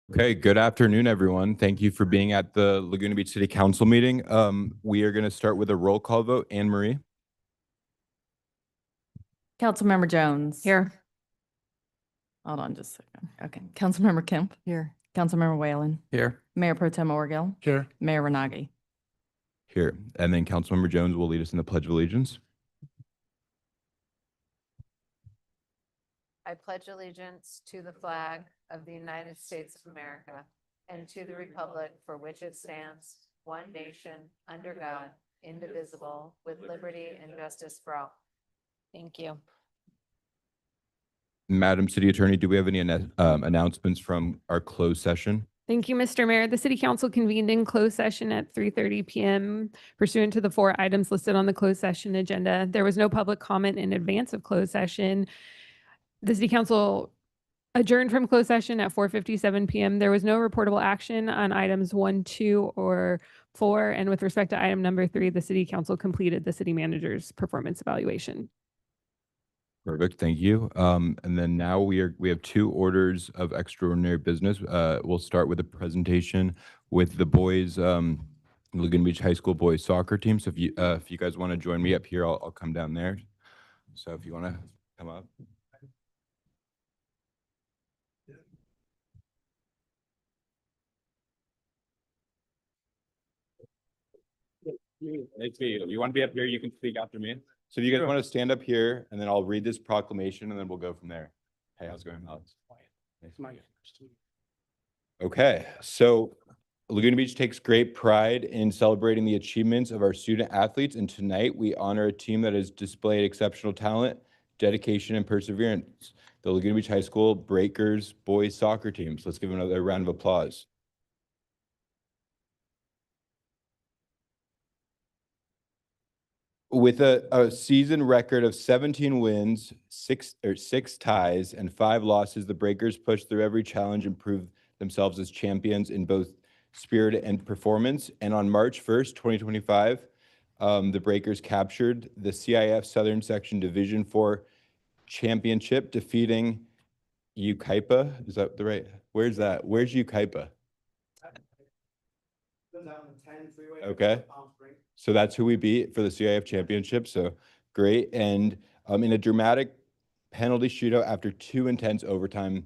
Okay, good afternoon, everyone. Thank you for being at the Laguna Beach City Council meeting. We are going to start with a roll call vote. Anne Marie. Councilmember Jones. Here. Hold on just a second. Okay. Councilmember Kemp. Here. Councilmember Whalen. Here. Mayor Pro Tem Orgill. Here. Mayor Renagi. Here. And then Councilmember Jones will lead us in the Pledge of Allegiance. I pledge allegiance to the flag of the United States of America and to the republic for which it stands, one nation, under God, indivisible, with liberty and justice for all. Thank you. Madam City Attorney, do we have any announcements from our closed session? Thank you, Mr. Mayor. The City Council convened in closed session at 3:30 p.m. pursuant to the 4 items listed on the closed session agenda. There was no public comment in advance of closed session. The City Council adjourned from closed session at 4:57 p.m. There was no reportable action on items 1, 2, or 4. And with respect to item number 3, the City Council completed the city manager's performance evaluation. Perfect, thank you. And then now we have 2 orders of extraordinary business. We'll start with a presentation with the boys, Laguna Beach High School boys soccer team. So if you guys want to join me up here, I'll come down there. So if you want to come up. Nice to meet you. You want to be up here, you can speak after me. So if you guys want to stand up here, and then I'll read this proclamation, and then we'll go from there. Hey, how's it going, Alex? Okay, so Laguna Beach takes great pride in celebrating the achievements of our student athletes, and tonight we honor a team that has displayed exceptional talent, dedication, and perseverance. The Laguna Beach High School Breakers boys soccer teams. Let's give them another round of applause. With a season record of 17 wins, 6 ties, and 5 losses, the Breakers pushed through every challenge and proved themselves as champions in both spirit and performance. And on March 1st, 2025, the Breakers captured the CIF Southern Section Division IV Championship, defeating Yucaipa. Is that the right? Where's that? Where's Yucaipa? Okay. So that's who we beat for the CIF championship. So great. And in a dramatic penalty shootout after 2 intense overtime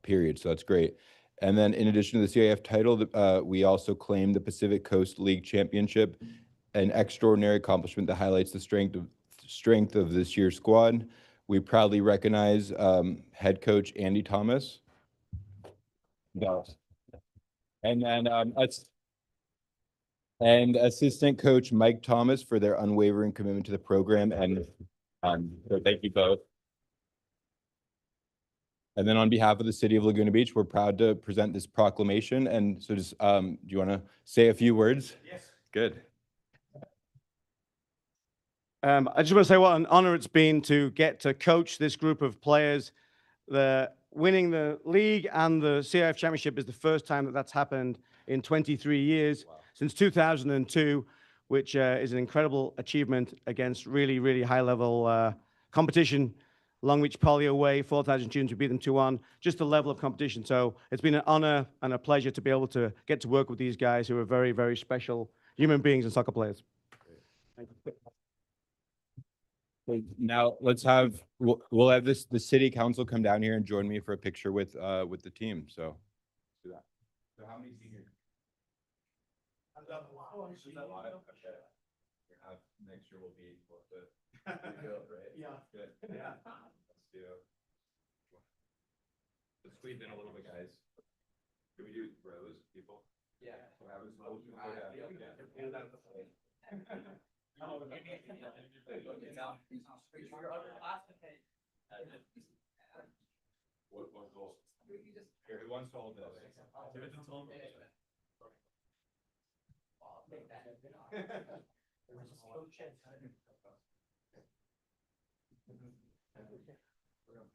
periods. So that's great. And then in addition to the CIF title, we also claimed the Pacific Coast League Championship, an extraordinary accomplishment that highlights the strength of this year's squad. We proudly recognize head coach Andy Thomas. And then and assistant coach Mike Thomas for their unwavering commitment to the program. And so thank you both. And then on behalf of the city of Laguna Beach, we're proud to present this proclamation. And so just, do you want to say a few words? Yes. Good. I just want to say what an honor it's been to get to coach this group of players. Winning the league and the CIF championship is the first time that that's happened in 23 years. Wow. Since 2002, which is an incredible achievement against really, really high-level competition. Long Beach Poly away, 4,000 students, we beat them 2-1. Just the level of competition. So it's been an honor and a pleasure to be able to get to work with these guys who are very, very special human beings and soccer players. Thank you. Now we'll have the city council come down here and join me for a picture with the team. So do that. So how many seniors? Next year will be right? Yeah. Good. Yeah. Let's do it. Let's squeeze in a little bit, guys. Can we do rows, people? Yeah. What goal? Here, who wants to hold this?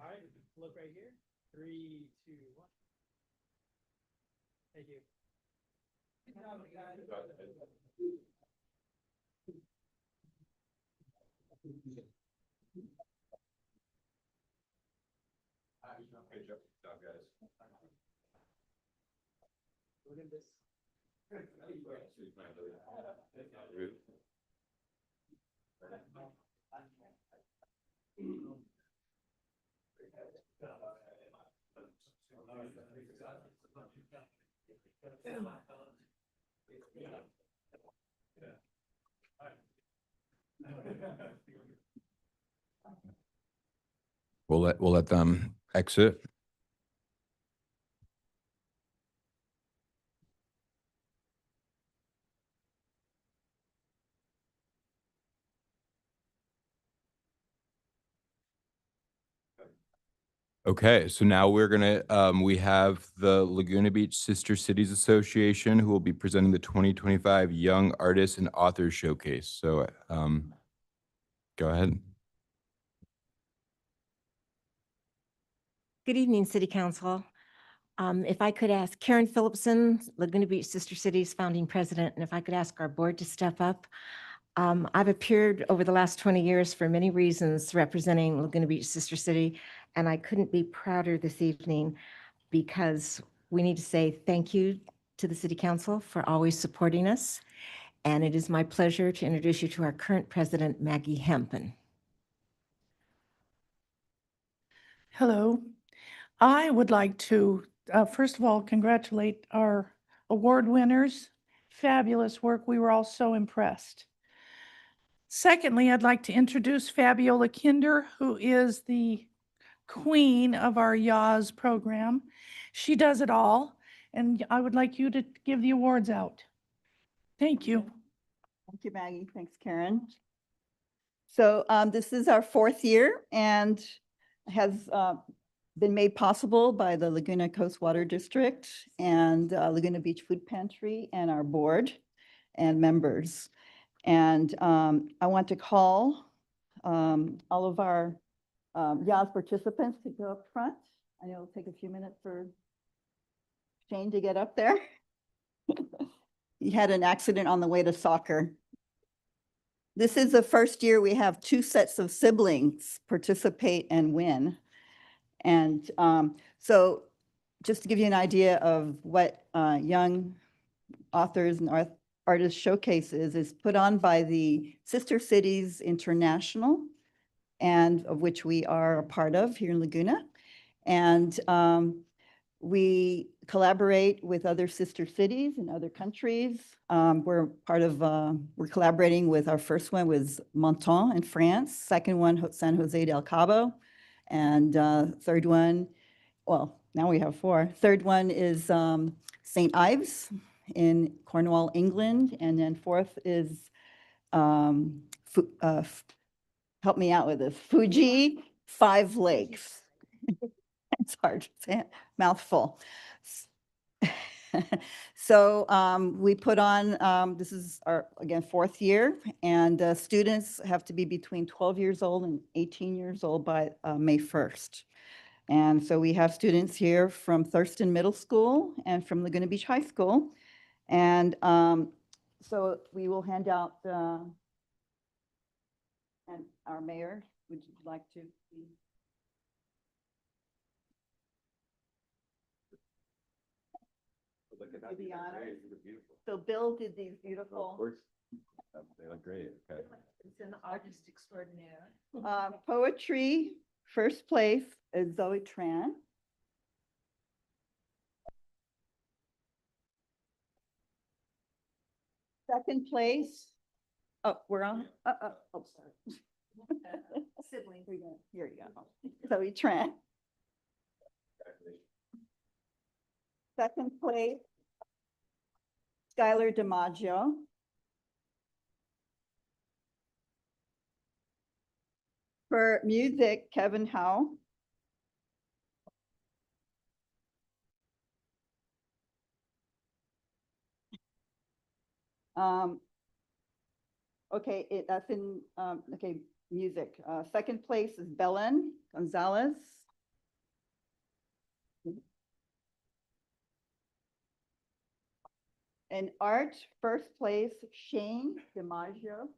All right, look right here. 3, 2, 1. Thank you. Good job, guys. Look at this. We'll let them exit. Okay, so now we're gonna, we have the Laguna Beach Sister Cities Association who will be presenting the 2025 Young Artists and Authors Showcase. So, go ahead. Good evening, City Council. If I could ask Karen Phillipson, Laguna Beach Sister Cities founding president, and if I could ask our board to step up. I've appeared over the last 20 years for many reasons representing Laguna Beach Sister City, and I couldn't be prouder this evening because we need to say thank you to the City Council for always supporting us. And it is my pleasure to introduce you to our current president, Maggie Hempen. Hello. I would like to, first of all, congratulate our award winners. Fabulous work. We were all so impressed. Secondly, I'd like to introduce Fabiola Kinder, who is the queen of our YAWS program. She does it all, and I would like you to give the awards out. Thank you. Thank you, Maggie. Thanks, Karen. So this is our 4th year and has been made possible by the Laguna Coast Water District and Laguna Beach Food Pantry and our board and members. And I want to call all of our YAWS participants to go up front. I know it'll take a few minutes for Shane to get up there. He had an accident on the way to soccer. This is the first year we have 2 sets of siblings participate and win. And so just to give you an idea of what Young Authors and Artists Showcase is put on by the Sister Cities International, and of which we are a part of here in Laguna. And we collaborate with other sister cities in other countries. We're collaborating with, our first one was Menton in France, second one, San Jose del Cabo, and third one, well, now we have 4. Third one is St. Ives in Cornwall, England, and then 4th is, help me out with this, Fuji 5 Lakes. It's hard to say, mouthful. So we put on, this is our, again, 4th year, and students have to be between 12 years old and 18 years old by May 1st. And so we have students here from Thurston Middle School and from Laguna Beach High School. And so we will hand out, and our mayor, would you like to be? To be honored. So Bill did these beautiful. They look great. Okay. It's an artist extraordinaire. Poetry, first place is Zoe Tran. Second place, oh, we're on, oh, sorry. Sibling. Here you go. Zoe Tran. Second place, Skylar DiMaggio. For music, Kevin Howe. Okay, that's in, okay, music. Second place is Belen Gonzalez. In art, first place, Shane DiMaggio.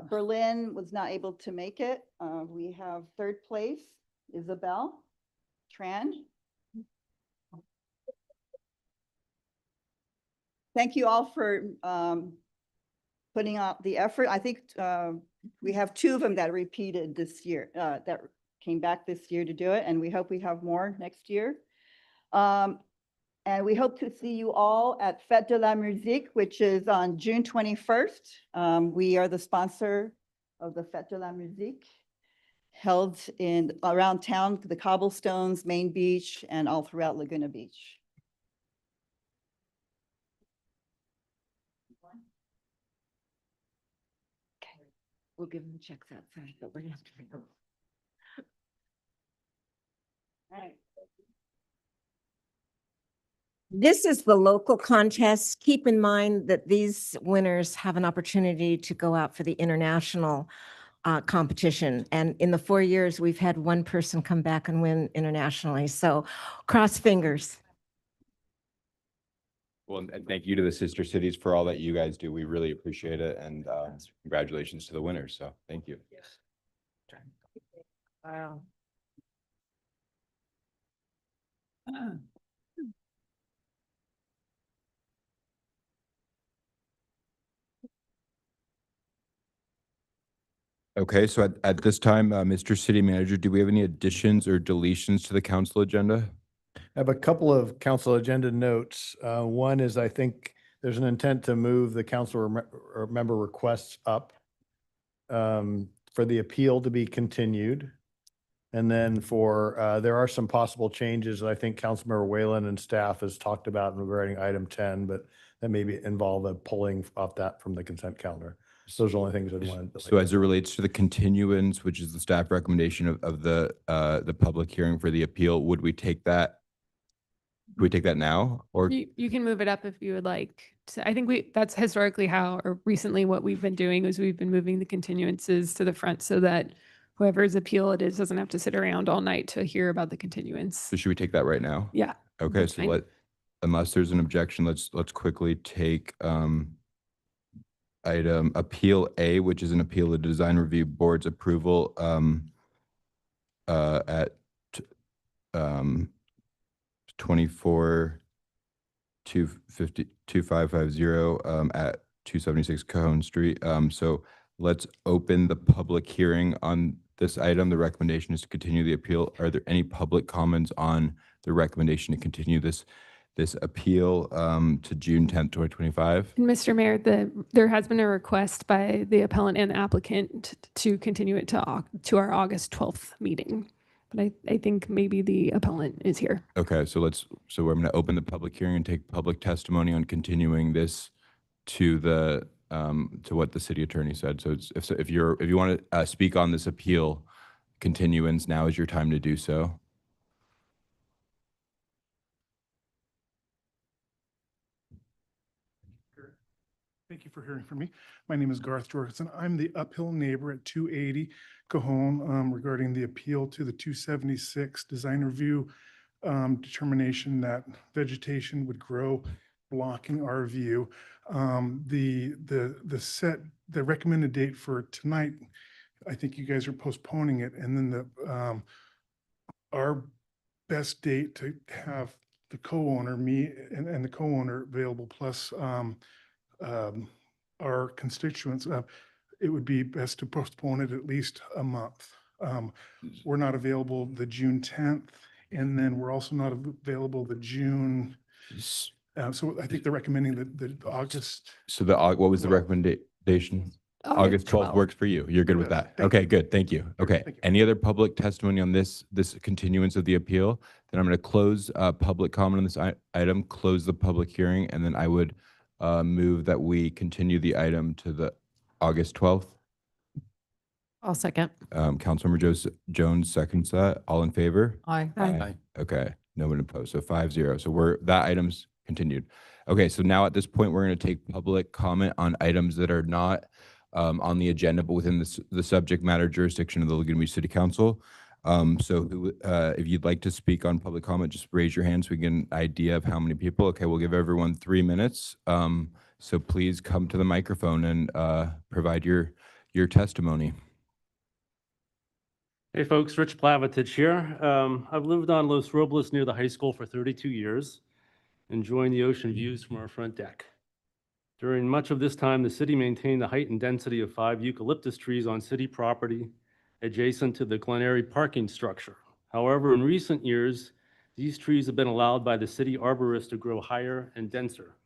Berlin was not able to make it. We have third place, Isabel Tran. Thank you all for putting out the effort. I think we have 2 of them that repeated this year, that came back this year to do it, and we hope we have more next year. And we hope to see you all at Fête de la Musique, which is on June 21st. We are the sponsor of the Fête de la Musique, held in around town, the cobblestones, Main Beach, and all throughout Laguna Beach. We'll give them checks outside, but we're gonna have to bring them. All right. This is the local contest. Keep in mind that these winners have an opportunity to go out for the international competition. And in the 4 years, we've had one person come back and win internationally. So cross fingers. Well, and thank you to the sister cities for all that you guys do. We really appreciate it. And congratulations to the winners. So thank you. Wow. Okay, so at this time, Mr. City Manager, do we have any additions or deletions to the council agenda? I have a couple of council agenda notes. One is I think there's an intent to move the council member requests up for the appeal to be continued. And then for, there are some possible changes that I think Councilmember Whalen and staff has talked about regarding item 10, but that maybe involve a pulling off that from the consent calendar. So those are the only things I wanted. So as it relates to the continuance, which is the staff recommendation of the public hearing for the appeal, would we take that? Would we take that now or? You can move it up if you would like. So I think that's historically how, or recently what we've been doing is we've been moving the continuances to the front so that whoever's appeal it is doesn't have to sit around all night to hear about the continuance. So should we take that right now? Yeah. Okay, that's so fine. unless there's an objection, let's quickly take item appeal A, which is an appeal to design review board's approval at 24-2550 at 276 Cajon Street. So let's open the public hearing on this item. The recommendation is to continue the appeal. Are there any public comments on the recommendation to continue this appeal to June 10th, 2025? And Mr. Mayor, there has been a request by the appellant and the applicant to continue it to our August 12th meeting. But I think maybe the appellant is here. Okay, so we're going to open the public hearing and take public testimony on continuing this to the to what the city attorney said. So if you want to speak on this appeal continuance, now is your time to do so. Thank you for hearing from me. My name is Garth Jorgensen. I'm the uphill neighbor at 280 Cajon regarding the appeal to the 276 design review determination that vegetation would grow, blocking our view. The recommended date for tonight, I think you guys are postponing it, and then our best date to have the co-owner, me and the co-owner available, plus our constituents, it would be best to postpone it at least a month. We're not available the June 10th, and then we're also not available the June. So I think they're recommending the August. So what was the recommendation? August 12th works for you. You're good with that. Thank Okay, good. Thank you. Okay. Thank you. Any other public testimony on this continuance of the appeal? Then I'm going to close public comment on this item, close the public hearing, and then I would move that we continue the item to the August 12th. I'll second. Councilmember Jones seconds that. All in favor? Aye. Okay, no one opposed. So 5-0. So that item's continued. Okay, so now at this point, we're going to take public comment on items that are not on the agenda, but within the subject matter jurisdiction of the Laguna Beach City Council. So if you'd like to speak on public comment, just raise your hand so we get an idea of how many people. Okay, we'll give everyone 3 minutes. So please come to the microphone and provide your testimony. Hey folks, Rich Plavitich here. I've lived on Los Robles near the high school for 32 years, enjoying the ocean views from our front deck. During much of this time, the city maintained the height and density of 5 eucalyptus trees on city property adjacent to the Glenary parking structure. However, in recent years, these trees have been allowed by the city arborist to grow higher and denser.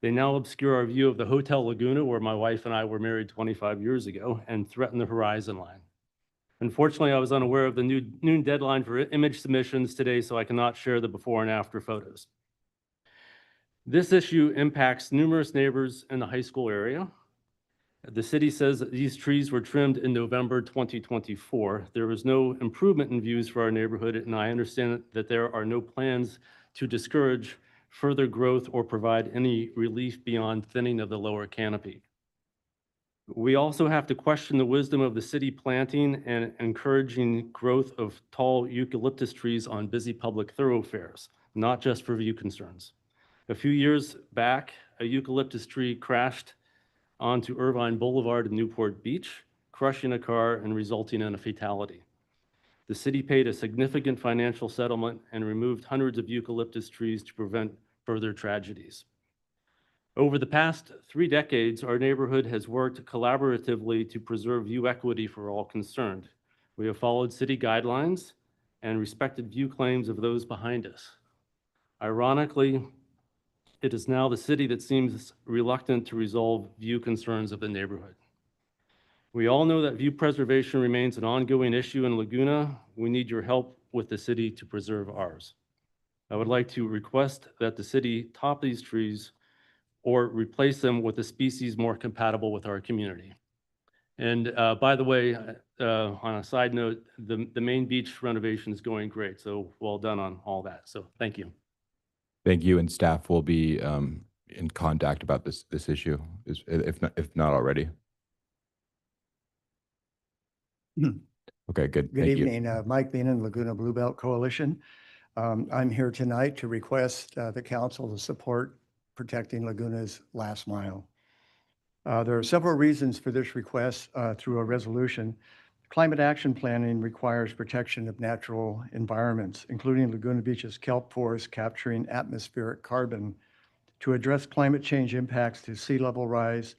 They now obscure our view of the Hotel Laguna, where my wife and I were married 25 years ago, and threaten the horizon line. Unfortunately, I was unaware of the noon deadline for image submissions today, so I cannot share the before and after photos. This issue impacts numerous neighbors in the high school area. The city says that these trees were trimmed in November 2024. There was no improvement in views for our neighborhood, and I understand that there are no plans to discourage further growth or provide any relief beyond thinning of the lower canopy. We also have to question the wisdom of the city planting and encouraging growth of tall eucalyptus trees on busy public thoroughfares, not just for view concerns. A few years back, a eucalyptus tree crashed onto Irvine Boulevard in Newport Beach, crushing a car and resulting in a fatality. The city paid a significant financial settlement and removed hundreds of eucalyptus trees to prevent further tragedies. Over the past 3 decades, our neighborhood has worked collaboratively to preserve view equity for all concerned. We have followed city guidelines and respected view claims of those behind us. Ironically, it is now the city that seems reluctant to resolve view concerns of the neighborhood. We all know that view preservation remains an ongoing issue in Laguna. We need your help with the city to preserve ours. I would like to request that the city top these trees or replace them with a species more compatible with our community. And by the way, on a side note, the main beach renovation is going great, so well done on all that. So thank you. Thank you, and staff will be in contact about this issue, if not already. Okay, good. Good Thank you. evening, Mike Beenan, Laguna Blue Belt Coalition. I'm here tonight to request the council to support protecting Laguna's last mile. There are several reasons for this request through a resolution. Climate action planning requires protection of natural environments, including Laguna Beach's kelp forest capturing atmospheric carbon to address climate change impacts to sea level rise,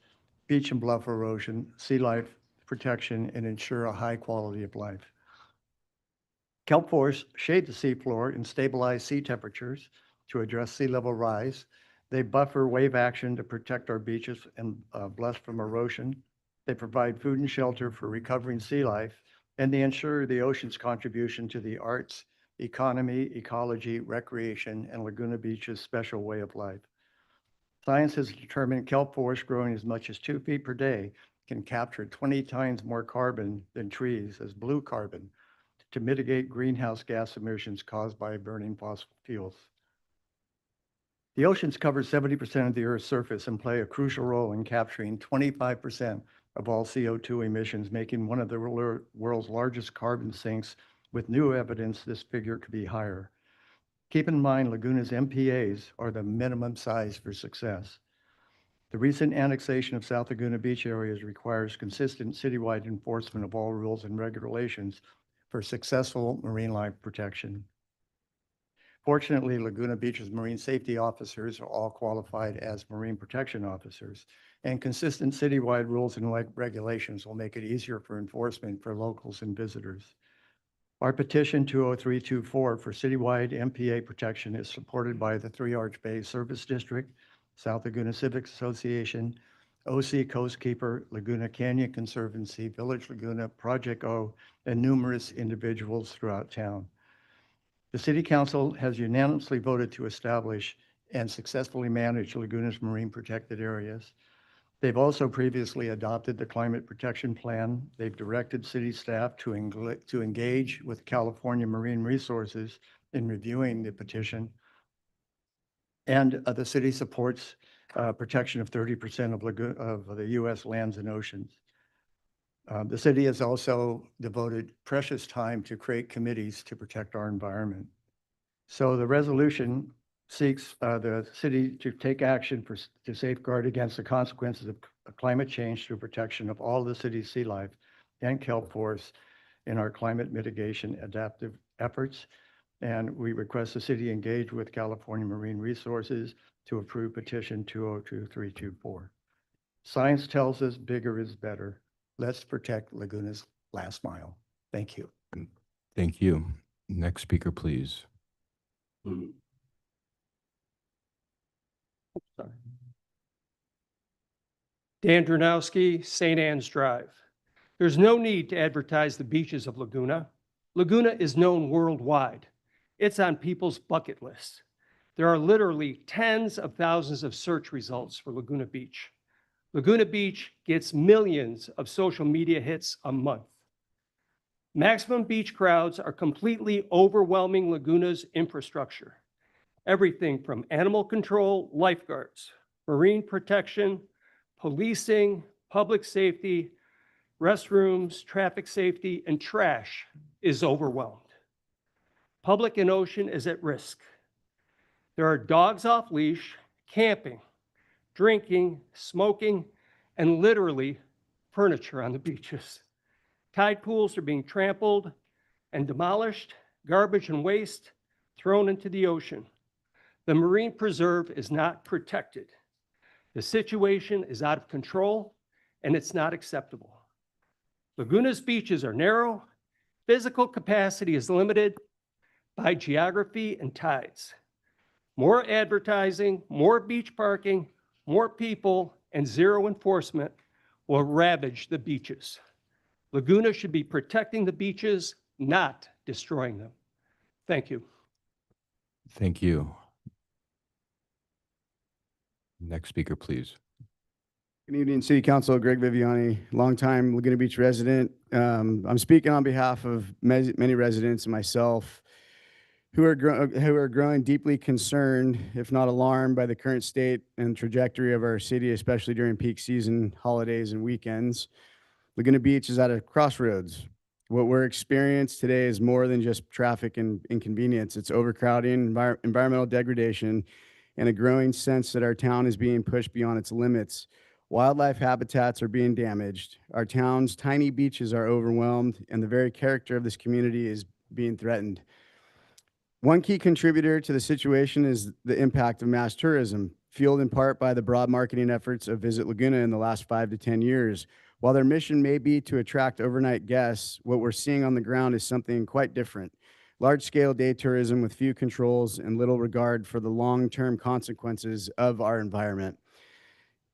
beach and bluff erosion, sea life protection, and ensure a high quality of life. Kelp forests shade the seafloor and stabilize sea temperatures to address sea level rise. They buffer wave action to protect our beaches and bluffs from erosion. They provide food and shelter for recovering sea life, and they ensure the ocean's contribution to the arts, economy, ecology, recreation, and Laguna Beach's special way of life. Science has determined kelp forests growing as much as 2 feet per day can capture 20 times more carbon than trees as blue carbon to mitigate greenhouse gas emissions caused by burning fossil fuels. The oceans cover 70% of the Earth's surface and play a crucial role in capturing 25% of all CO2 emissions, making one of the world's largest carbon sinks. With new evidence, this figure could be higher. Keep in mind, Laguna's MPAs are the minimum size for success. The recent annexation of South Laguna Beach areas requires consistent citywide enforcement of all rules and regulations for successful marine life protection. Fortunately, Laguna Beach's marine safety officers are all qualified as marine protection officers, and consistent citywide rules and regulations will make it easier for enforcement for locals and visitors. Our petition 20324 for citywide MPA protection is supported by the Three Arch Bay Service District, South Laguna Civic Association, OC Coastkeeper, Laguna Canyon Conservancy, Village Laguna, Project O, and numerous individuals throughout town. The City Council has unanimously voted to establish and successfully manage Laguna's marine protected areas. They've also previously adopted the Climate Protection Plan. They've directed city staff to engage with California Marine Resources in reviewing the petition. And the city supports protection of 30% of the U.S. lands and oceans. The city has also devoted precious time to create committees to protect our environment. So the resolution seeks the city to take action to safeguard against the consequences of climate change through protection of all the city's sea life and kelp forests in our climate mitigation adaptive efforts. And we request the city engage with California Marine Resources to approve petition 202324. Science tells us bigger is better. Let's protect Laguna's last mile. Thank you. Thank you. Next speaker, please. Sorry. Dan Dranowski, St. Anne's Drive. There's no need to advertise the beaches of Laguna. Laguna is known worldwide. It's on people's bucket lists. There are literally tens of thousands of search results for Laguna Beach. Laguna Beach gets millions of social media hits a month. Maximum beach crowds are completely overwhelming Laguna's infrastructure. Everything from animal control, lifeguards, marine protection, policing, public safety, restrooms, traffic safety, and trash is overwhelmed. Public and ocean is at risk. There are dogs off leash, camping, drinking, smoking, and literally furniture on the beaches. Tide pools are being trampled and demolished, garbage and waste thrown into the ocean. The marine preserve is not protected. The situation is out of control and it's not acceptable. Laguna's beaches are narrow, physical capacity is limited by geography and tides. More advertising, more beach parking, more people, and zero enforcement will ravage the beaches. Laguna should be protecting the beaches, not destroying them. Thank you. Thank you. Next speaker, please. Good evening, City Council. Greg Viviani, longtime Laguna Beach resident. I'm speaking on behalf of many residents and myself who are growing deeply concerned, if not alarmed, by the current state and trajectory of our city, especially during peak season, holidays, and weekends. Laguna Beach is at a crossroads. What we're experiencing today is more than just traffic and inconvenience. It's overcrowding, environmental degradation, and a growing sense that our town is being pushed beyond its limits. Wildlife habitats are being damaged. Our town's tiny beaches are overwhelmed, and the very character of this community is being threatened. One key contributor to the situation is the impact of mass tourism, fueled in part by the broad marketing efforts of Visit Laguna in the last 5 to 10 years. While their mission may be to attract overnight guests, what we're seeing on the ground is something quite different. Large-scale day tourism with few controls and little regard for the long-term consequences of our environment,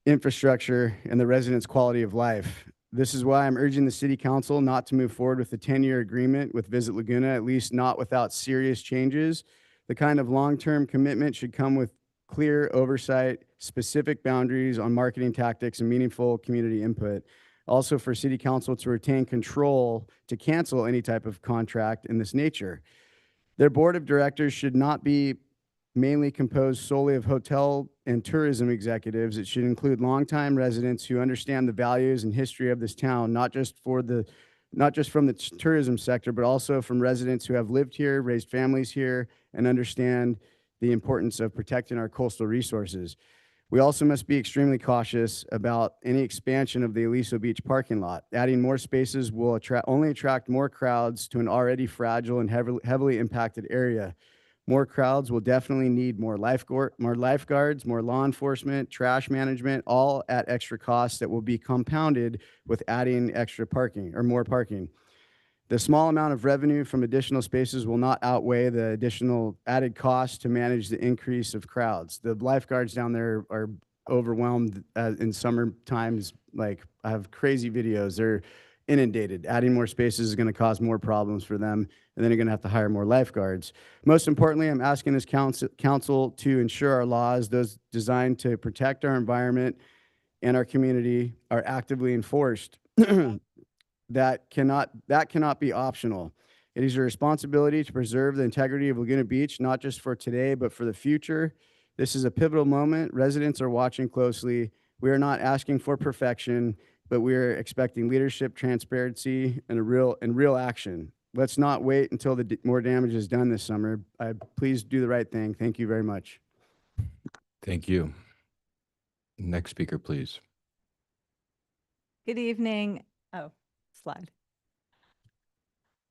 infrastructure, and the residents' quality of life. This is why I'm urging the City Council not to move forward with the 10-year agreement with Visit Laguna, at least not without serious changes. The kind of long-term commitment should come with clear oversight, specific boundaries on marketing tactics, and meaningful community input. Also, for City Council to retain control to cancel any type of contract in this nature. Their board of directors should not be mainly composed solely of hotel and tourism executives. It should include longtime residents who understand the values and history of this town, not just from the tourism sector, but also from residents who have lived here, raised families here, and understand the importance of protecting our coastal resources. We also must be extremely cautious about any expansion of the Aliso Beach parking lot. Adding more spaces will only attract more crowds to an already fragile and heavily impacted area. More crowds will definitely need more lifeguards, more law enforcement, trash management, all at extra costs that will be compounded with adding extra parking or more parking. The small amount of revenue from additional spaces will not outweigh the additional added cost to manage the increase of crowds. The lifeguards down there are overwhelmed in summer times. Like, I have crazy videos. They're inundated. Adding more spaces is going to cause more problems for them, and then you're going to have to hire more lifeguards. Most importantly, I'm asking this council to ensure our laws, those designed to protect our environment and our community, are actively enforced. That cannot be optional. It is your responsibility to preserve the integrity of Laguna Beach, not just for today, but for the future. This is a pivotal moment. Residents are watching closely. We are not asking for perfection, but we are expecting leadership, transparency, and real action. Let's not wait until more damage is done this summer. Please do the right thing. Thank you very much. Thank you. Next speaker, please. Good evening. Oh, slide.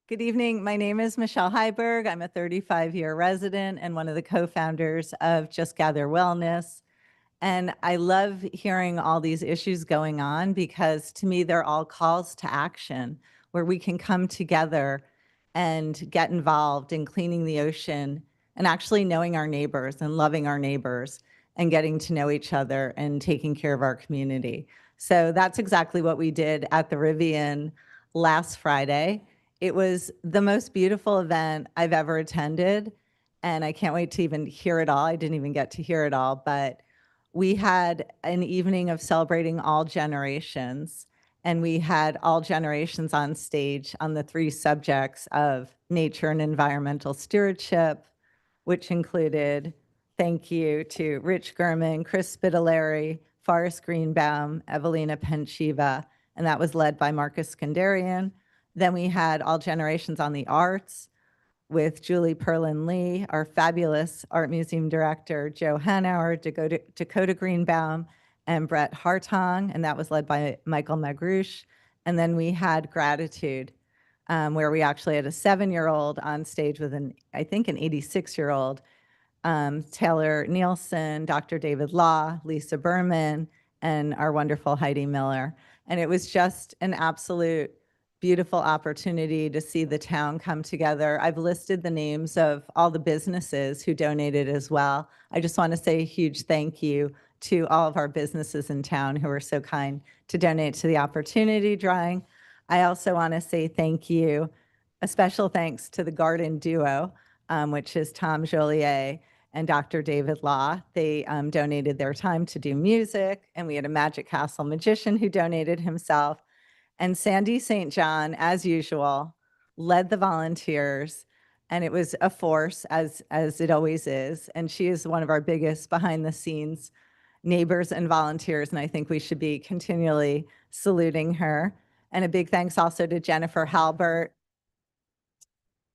Good evening. My name is Michelle Heiberg. I'm a 35-year resident and one of the co-founders of Just Gather Wellness. And I love hearing all these issues going on because to me, they're all calls to action where we can come together and get involved in cleaning the ocean and actually knowing our neighbors and loving our neighbors and getting to know each other and taking care of our community. So that's exactly what we did at the Rivian last Friday. It was the most beautiful event I've ever attended, and I can't wait to even hear it all. I didn't even get to hear it all, but we had an evening of celebrating all generations, and we had all generations on stage on the 3 subjects of nature and environmental stewardship, which included thank you to Rich Gurman, Chris Spitaleri, Forrest Greenbaum, Evelina Penchiva, and that was led by Marcus Skandarian. Then we had all generations on the arts with Julie Perlin Lee, our fabulous art museum director, Joe Hanauer, Dakota Greenbaum, and Brett Hartong, and that was led by Michael Magrush. And then we had gratitude, where we actually had a 7-year-old on stage with I think an 86-year-old, Taylor Nielsen, Dr. David Law, Lisa Berman, and our wonderful Heidi Miller. And it was just an absolute beautiful opportunity to see the town come together. I've listed the names of all the businesses who donated as well. I just want to say a huge thank you to all of our businesses in town who were so kind to donate to the opportunity drawing. I also want to say thank you, a special thanks to the Garden Duo, which is Tom Joliet and Dr. David Law. They donated their time to do music, and we had a Magic Castle magician who donated himself. And Sandy St. John, as usual, led the volunteers, and it was a force, as it always is. And she is one of our biggest behind-the-scenes neighbors and volunteers, and I think we should be continually saluting her. And a big thanks also to Jennifer Halbert,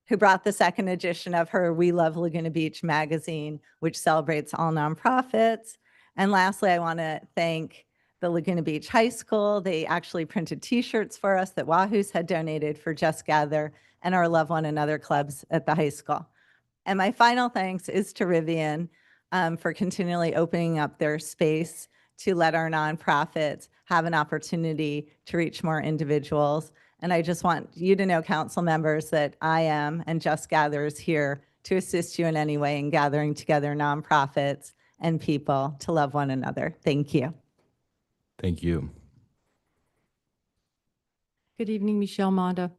who brought the 2nd edition of her We Love Laguna Beach magazine, which celebrates all nonprofits. And lastly, I want to thank the Laguna Beach High School. They actually printed T-shirts for us that Wahoo's had donated for Just Gather, and our Love One Another clubs at the high school. And my final thanks is to Rivian for continually opening up their space to let our nonprofits have an opportunity to reach more individuals. And I just want you to know, council members, that I am and Just Gather is here to assist you in any way in gathering together nonprofits and people to love one another. Thank you. Thank you. Good evening, Michelle Monda.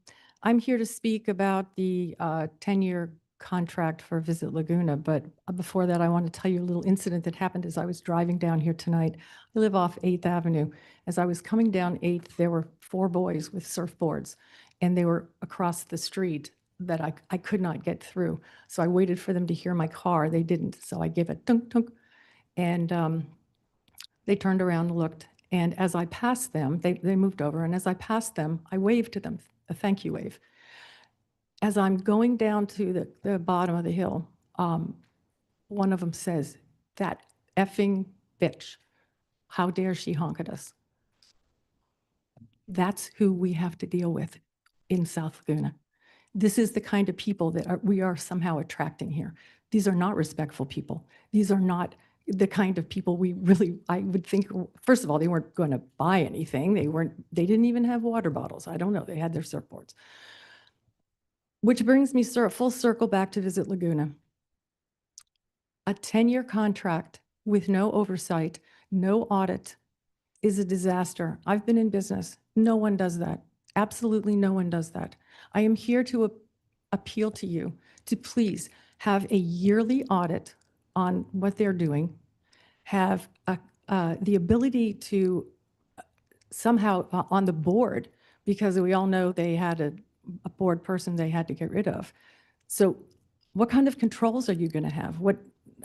I'm here to speak about the 10-year contract for Visit Laguna, but before that, I want to tell you a little incident that happened as I was driving down here tonight. I live off 8th Avenue. As I was coming down 8th, there were 4 boys with surfboards, and they were across the street that I could not get through. So I waited for them to hear my car. They didn't, so I gave a tunk tunk, and they turned around and looked. And as I passed them, they moved over, and as I passed them, I waved to them, a thank you wave. As I'm going down to the bottom of the hill, one of them says, "That effing bitch, how dare she honk at us?" That's who we have to deal with in South Laguna. This is the kind of people that we are somehow attracting here. These are not respectful people. These are not the kind of people I would think, first of all, they weren't going to buy anything. They didn't even have water bottles. I don't know. They had their surfboards. Which brings me full circle back to Visit Laguna. A 10-year contract with no oversight, no audit is a disaster. I've been in business. No one does that. Absolutely no one does that. I am here to appeal to you to please have a yearly audit on what they're doing, have the ability to somehow on the board, because we all know they had a board person they had to get rid of. So what kind of controls are you going to have?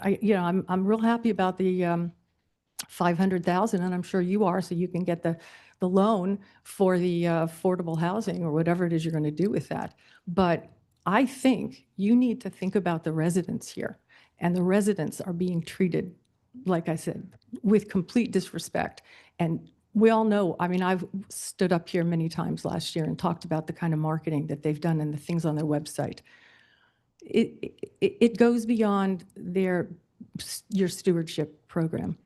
I'm real happy about the 500,000, and I'm sure you are, so you can get the loan for the affordable housing or whatever it is you're going to do with that. But I think you need to think about the residents here, and the residents are being treated like I said, with complete disrespect. And we all know, I mean, I've stood up here many times last year and talked about the kind of marketing that they've done and the things on their website. It goes beyond your stewardship program.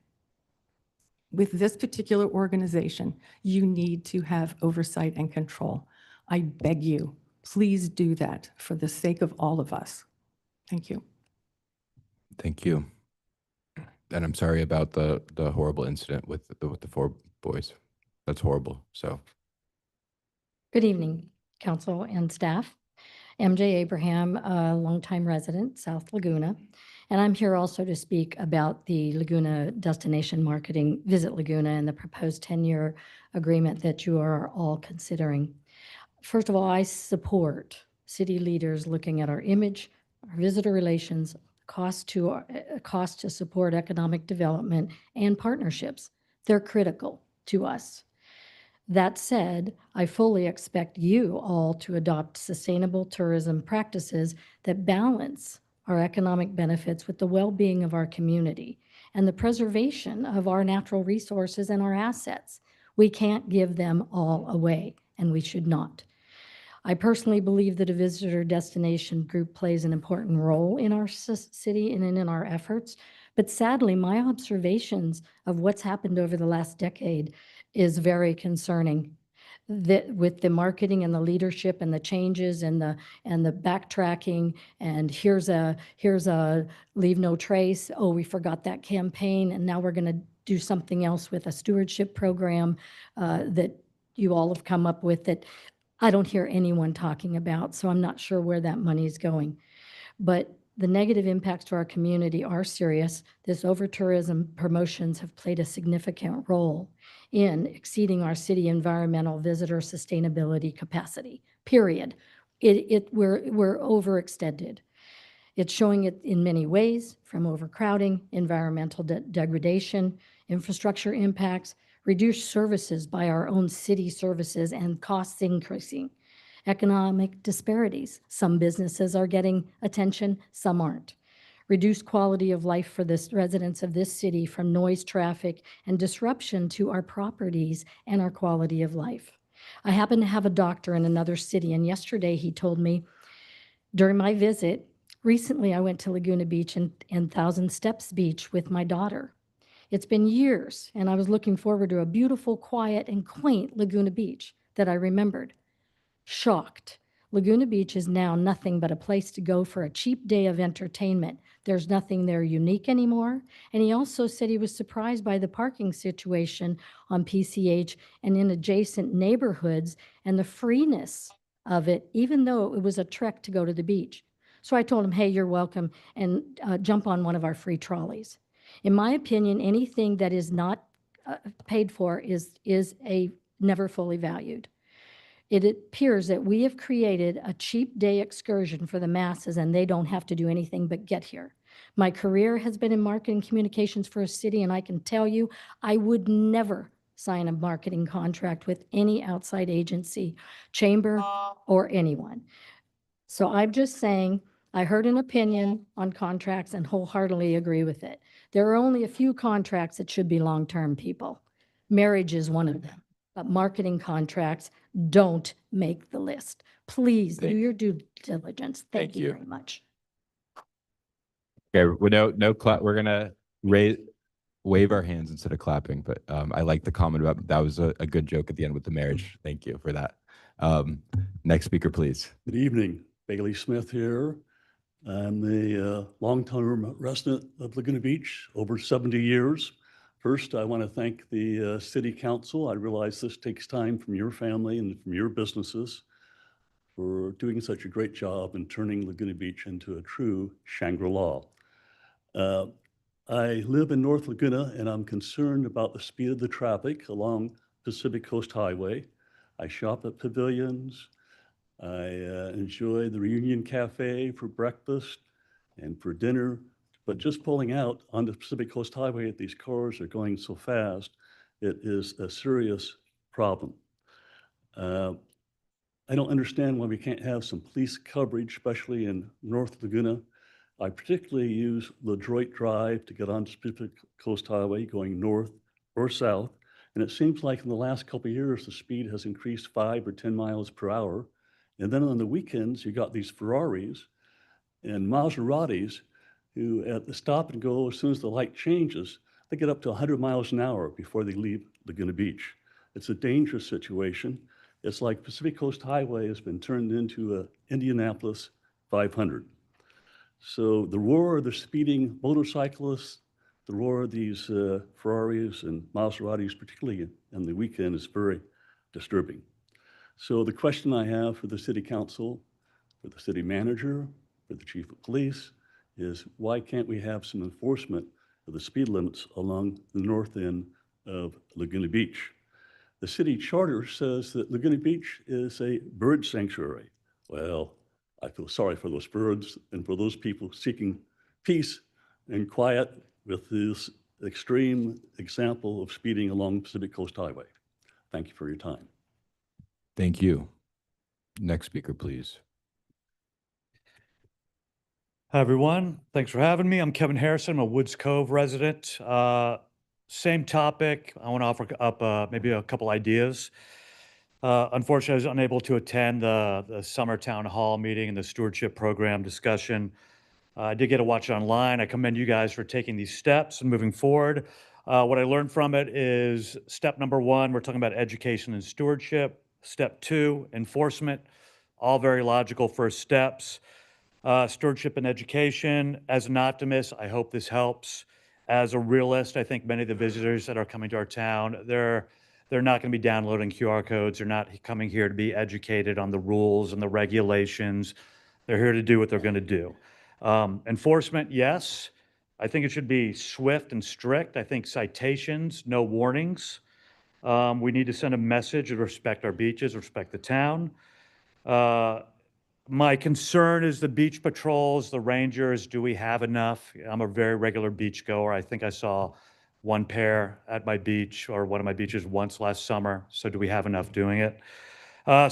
With this particular organization, you need to have oversight and control. I beg you, please do that for the sake of all of us. Thank you. Thank you. And I'm sorry about the horrible incident with the 4 boys. That's horrible. So Good evening, council and staff. MJ Abraham, a longtime resident, South Laguna. And I'm here also to speak about the Laguna Destination Marketing Visit Laguna and the proposed 10-year agreement that you are all considering. First of all, I support city leaders looking at our image, our visitor relations, cost to support economic development and partnerships. They're critical to us. That said, I fully expect you all to adopt sustainable tourism practices that balance our economic benefits with the well-being of our community and the preservation of our natural resources and our assets. We can't give them all away, and we should not. I personally believe that a visitor destination group plays an important role in our city and in our efforts, but sadly, my observations of what's happened over the last decade is very concerning. That with the marketing and the leadership and the changes and the backtracking, and here's a leave no trace. Oh, we forgot that campaign, and now we're going to do something else with a stewardship program that you all have come up with that I don't hear anyone talking about. So I'm not sure where that money is going. But the negative impacts to our community are serious. This over-tourism promotions have played a significant role in exceeding our city environmental visitor sustainability capacity, period. We're overextended. It's showing it in many ways, from overcrowding, environmental degradation, infrastructure impacts, reduced services by our own city services and costs increasing. Economic disparities. Some businesses are getting attention, some aren't. Reduced quality of life for the residents of this city from noise, traffic, and disruption to our properties and our quality of life. I happen to have a doctor in another city, and yesterday he told me during my visit, recently I went to Laguna Beach and Thousand Steps Beach with my daughter. It's been years, and I was looking forward to a beautiful, quiet, and quaint Laguna Beach that I remembered. Shocked. Laguna Beach is now nothing but a place to go for a cheap day of entertainment. There's nothing there unique anymore. And he also said he was surprised by the parking situation on PCH and in adjacent neighborhoods and the freeness of it, even though it was a trek to go to the beach. So I told him, hey, you're welcome, and jump on one of our free trolleys. In my opinion, anything that is not paid for is never fully valued. It appears that we have created a cheap day excursion for the masses, and they don't have to do anything but get here. My career has been in marketing communications for a city, and I can tell you, I would never sign a marketing contract with any outside agency, chamber, or anyone. So I'm just saying, I heard an opinion on contracts and wholeheartedly agree with it. There are only a few contracts that should be long-term, people. Marriage is one of them, but marketing contracts don't make the list. Please do your due diligence. Thank you very much. okay, no clap. We're gonna wave our hands instead of clapping. But I like the comment about that was a good joke at the end with the marriage. Thank you for that. Next speaker, please. Good evening, Bailey Smith here. I'm a long-term resident of Laguna Beach, over 70 years. First, I want to thank the City Council. I realize this takes time from your family and from your businesses for doing such a great job in turning Laguna Beach into a true Shangri-La. I live in North Laguna, and I'm concerned about the speed of the traffic along Pacific Coast Highway. I shop at Pavilions. I enjoy the Reunion Cafe for breakfast and for dinner. But just pulling out on the Pacific Coast Highway, these cars are going so fast, it is a serious problem. I don't understand why we can't have some police coverage, especially in North Laguna. I particularly use LaDroit Drive to get on Pacific Coast Highway going north or south. And it seems like in the last couple of years, the speed has increased 5 or 10 miles per hour. And then on the weekends, you got these Ferraris and Maseratis who at the stop and go, as soon as the light changes, they get up to 100 miles an hour before they leave Laguna Beach. It's a dangerous situation. It's like Pacific Coast Highway has been turned into a Indianapolis 500. So the roar of the speeding motorcyclists, the roar of these Ferraris and Maseratis, particularly on the weekend, is very disturbing. So the question I have for the city council, for the city manager, for the chief of police, is why can't we have some enforcement of the speed limits along the north end of Laguna Beach? The city charter says that Laguna Beach is a bird sanctuary. Well, I feel sorry for those birds and for those people seeking peace and quiet with this extreme example of speeding along Pacific Coast Highway. Thank you for your time. Thank you. Next speaker, please. Hi, everyone. Thanks for having me. I'm Kevin Harrison. I'm a Woods Cove resident. Same topic. I want to offer up maybe a couple ideas. Unfortunately, I was unable to attend the summer town hall meeting and the stewardship program discussion. I did get to watch it online. I commend you guys for taking these steps and moving forward. What I learned from it is step number 1, we're talking about education and stewardship. Step 2, enforcement. All very logical first steps. Stewardship and education. As an optimist, I hope this helps. As a realist, I think many of the visitors that are coming to our town, they're not going to be downloading QR codes. They're not coming here to be educated on the rules and the regulations. They're here to do what they're going to do. Enforcement, yes. I think it should be swift and strict. I think citations, no warnings. We need to send a message of respect our beaches, respect the town. My concern is the beach patrols, the rangers. Do we have enough? I'm a very regular beach goer. I think I saw one pair at my beach or one of my beaches once last summer. So do we have enough doing it?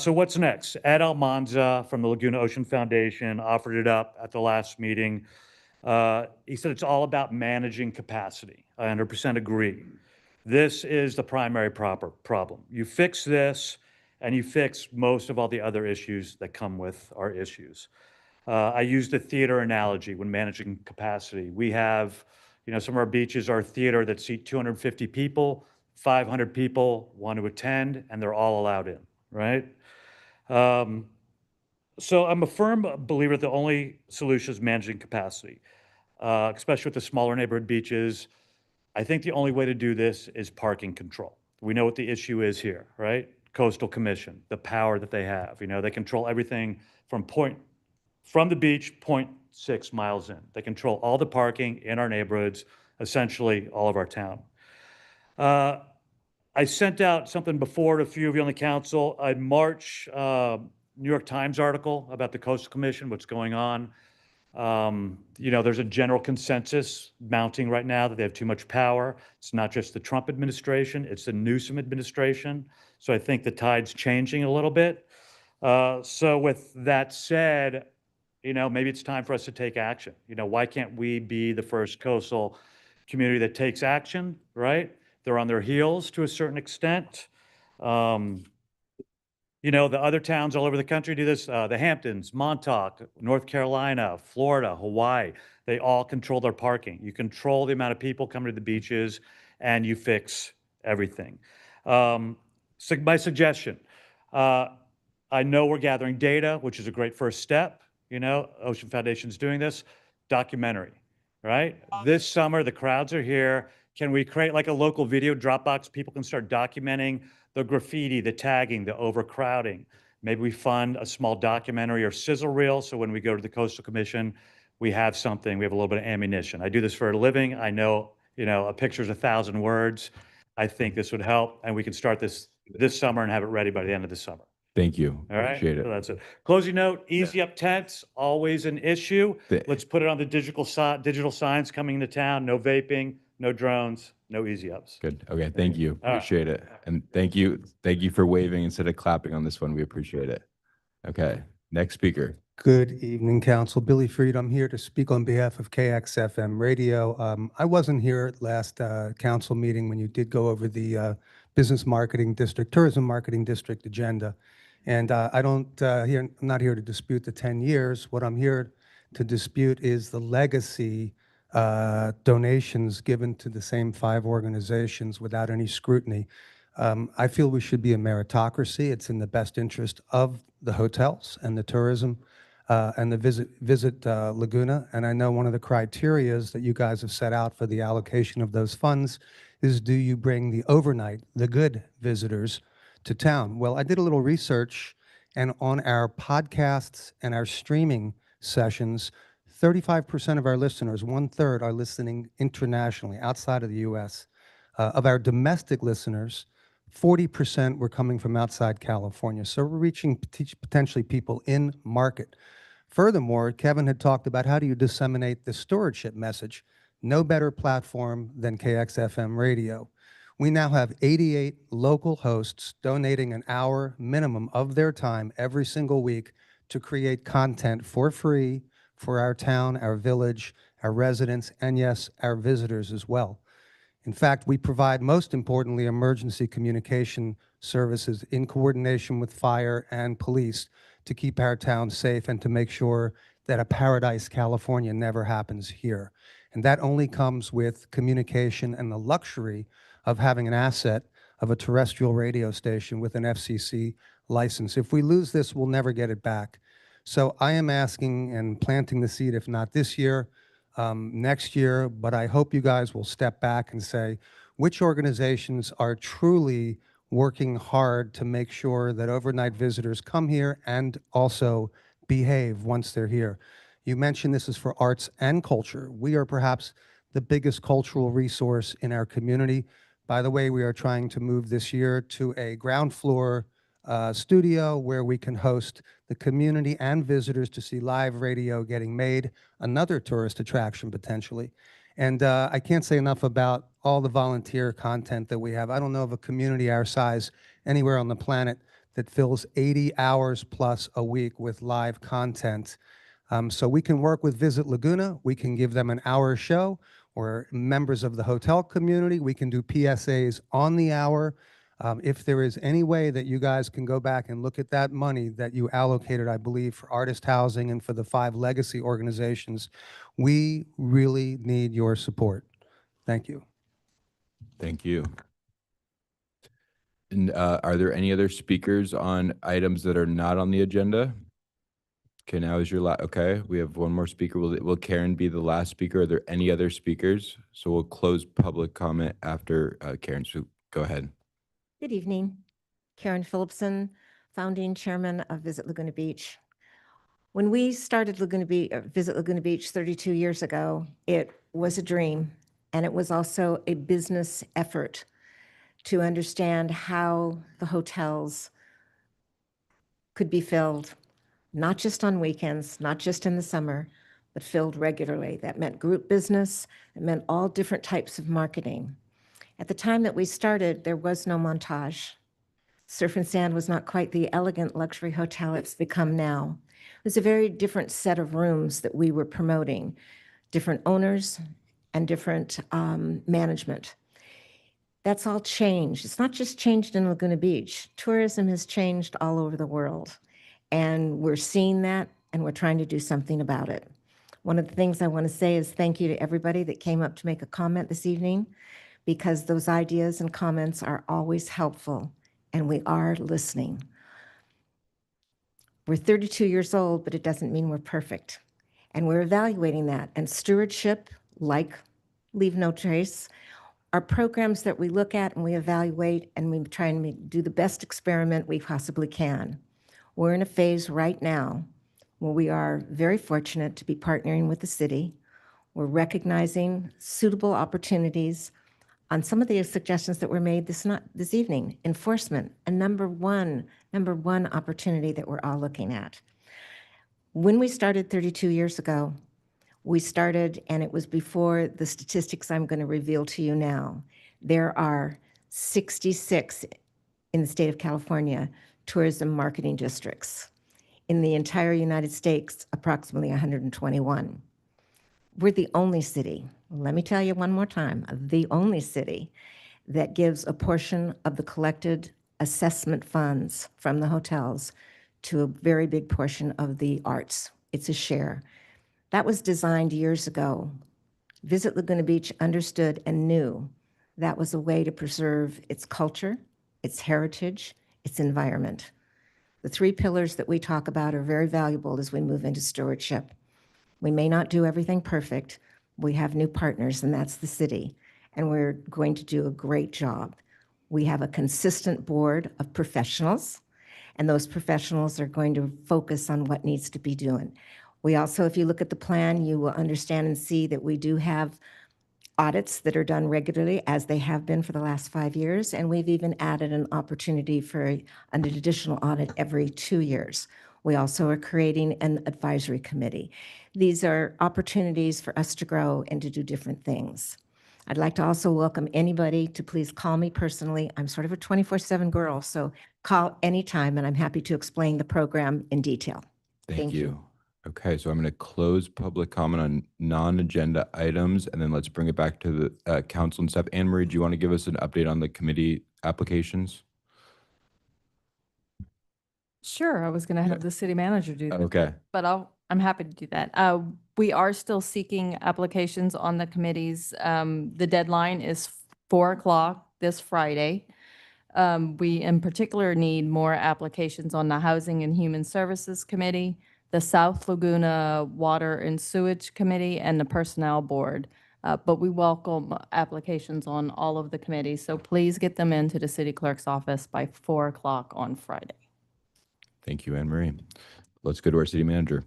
So what's next? Ed Almanza from the Laguna Ocean Foundation offered it up at the last meeting. He said it's all about managing capacity. I 100% agree. This is the primary problem. You fix this, and you fix most of all the other issues that come with our issues. I used a theater analogy when managing capacity. We have, some of our beaches are theater that seat 250 people, 500 people want to attend, and they're all allowed in, right? So I'm a firm believer that the only solution is managing capacity, especially with the smaller neighborhood beaches. I think the only way to do this is parking control. We know what the issue is here, right? Coastal Commission, the power that they have. They control everything from the beach, 0.6 miles in. They control all the parking in our neighborhoods, essentially all of our town. I sent out something before to a few of you on the council. A March New York Times article about the Coastal Commission, what's going on. There's a general consensus mounting right now that they have too much power. It's not just the Trump administration, it's the Newsom administration. So I think the tide's changing a little bit. So with that said, maybe it's time for us to take action. Why can't we be the first coastal community that takes action, right? They're on their heels to a certain extent. The other towns all over the country do this. The Hamptons, Montauk, North Carolina, Florida, Hawaii, they all control their parking. You control the amount of people coming to the beaches and you fix everything. So my suggestion, I know we're gathering data, which is a great first step. Ocean Foundation's doing this. Documentary, right? This summer, the crowds are here. Can we create like a local video Dropbox? People can start documenting the graffiti, the tagging, the overcrowding. Maybe we fund a small documentary or sizzle reel. So when we go to the Coastal Commission, we have something, we have a little bit of ammunition. I do this for a living. I know, a picture's 1,000 words. I think this would help, and we can start this summer and have it ready by the end of the summer. Thank you. All right. Appreciate it. So that's it. Closing note, easy up tents, always an issue. Let's put it on the digital signs coming into town. No vaping, no drones, no easy ups. Good. Okay. Thank you. All right. Appreciate it. And thank you for waving instead of clapping on this one. We appreciate it. Okay. Next speaker. Good evening, Council. Billy Freed. I'm here to speak on behalf of KXFM Radio. I wasn't here at last council meeting when you did go over the business marketing district, tourism marketing district agenda. And I'm not here to dispute the 10 years. What I'm here to dispute is the legacy donations given to the same 5 organizations without any scrutiny. I feel we should be a meritocracy. It's in the best interest of the hotels and the tourism and the Visit Laguna. And I know one of the criterias that you guys have set out for the allocation of those funds is, do you bring the overnight, the good visitors to town? Well, I did a little research, and on our podcasts and our streaming sessions, 35% of our listeners, 1/3, are listening internationally, outside of the US. Of our domestic listeners, 40% were coming from outside California. So we're reaching potentially people in market. Furthermore, Kevin had talked about, how do you disseminate the stewardship message? No better platform than KXFM Radio. We now have 88 local hosts donating an hour minimum of their time every single week to create content for free for our town, our village, our residents, and yes, our visitors as well. In fact, we provide, most importantly, emergency communication services in coordination with fire and police to keep our town safe and to make sure that a Paradise, California never happens here. And that only comes with communication and the luxury of having an asset of a terrestrial radio station with an FCC license. If we lose this, we'll never get it back. So I am asking and planting the seed, if not this year, next year, but I hope you guys will step back and say, which organizations are truly working hard to make sure that overnight visitors come here and also behave once they're here. You mentioned this is for arts and culture. We are perhaps the biggest cultural resource in our community. By the way, we are trying to move this year to a ground floor studio where we can host the community and visitors to see live radio getting made, another tourist attraction potentially. And I can't say enough about all the volunteer content that we have. I don't know of a community our size anywhere on the planet that fills 80 hours plus a week with live content. So we can work with Visit Laguna. We can give them an hour show, or members of the hotel community. We can do PSAs on the hour. If there is any way that you guys can go back and look at that money that you allocated, I believe, for artist housing and for the 5 legacy organizations, we really need your support. Thank you. Thank you. And are there any other speakers on items that are not on the agenda? Okay, now is your okay, we have one more speaker. Will Karen be the last speaker? Are there any other speakers? So we'll close public comment after Karen, so go ahead. Good evening. Karen Phillipson, founding chairman of Visit Laguna Beach. When we started Visit Laguna Beach 32 years ago, it was a dream, and it was also a business effort to understand how the hotels could be filled, not just on weekends, not just in the summer, but filled regularly. That meant group business. It meant all different types of marketing. At the time that we started, there was no Montage. Surf and Sand was not quite the elegant luxury hotel it's become now. It was a very different set of rooms that we were promoting, different owners and different management. That's all changed. It's not just changed in Laguna Beach. Tourism has changed all over the world, and we're seeing that, and we're trying to do something about it. One of the things I want to say is thank you to everybody that came up to make a comment this evening, because those ideas and comments are always helpful, and we are listening. We're 32 years old, but it doesn't mean we're perfect. And we're evaluating that. And stewardship, like Leave No Trace, are programs that we look at and we evaluate, and we try and do the best experiment we possibly can. We're in a phase right now where we are very fortunate to be partnering with the city. We're recognizing suitable opportunities on some of the suggestions that were made this evening. Enforcement, a number one opportunity that we're all looking at. When we started 32 years ago, we started, and it was before the statistics I'm going to reveal to you now. There are 66 in the state of California tourism marketing districts. In the entire United States, approximately 121. We're the only city, let me tell you one more time, the only city that gives a portion of the collected assessment funds from the hotels to a very big portion of the arts. It's a share. That was designed years ago. Visit Laguna Beach understood and knew that was a way to preserve its culture, its heritage, its environment. The 3 pillars that we talk about are very valuable as we move into stewardship. We may not do everything perfect. We have new partners, and that's the city, and we're going to do a great job. We have a consistent board of professionals, and those professionals are going to focus on what needs to be done. We also, if you look at the plan, you will understand and see that we do have audits that are done regularly, as they have been for the last 5 years, and we've even added an opportunity for an additional audit every 2 years. We also are creating an advisory committee. These are opportunities for us to grow and to do different things. I'd like to also welcome anybody to please call me personally. I'm sort of a 24/7 girl, so call anytime, and I'm happy to explain the program in detail. Thank you. Okay, so I'm going to close public comment on non-agenda items, and then let's bring it back to the council and staff. Anne Marie, do you want to give us an update on the committee applications? Sure, I was going to have the city manager do that. Okay. But I'm happy to do that. We are still seeking applications on the committees. The deadline is 4 o'clock this Friday. We in particular need more applications on the Housing and Human Services Committee, the South Laguna Water and Sewage Committee, and the Personnel Board. But we welcome applications on all of the committees, so please get them into the city clerk's office by 4 o'clock on Friday. Thank you, Anne Marie. Let's go to our city manager.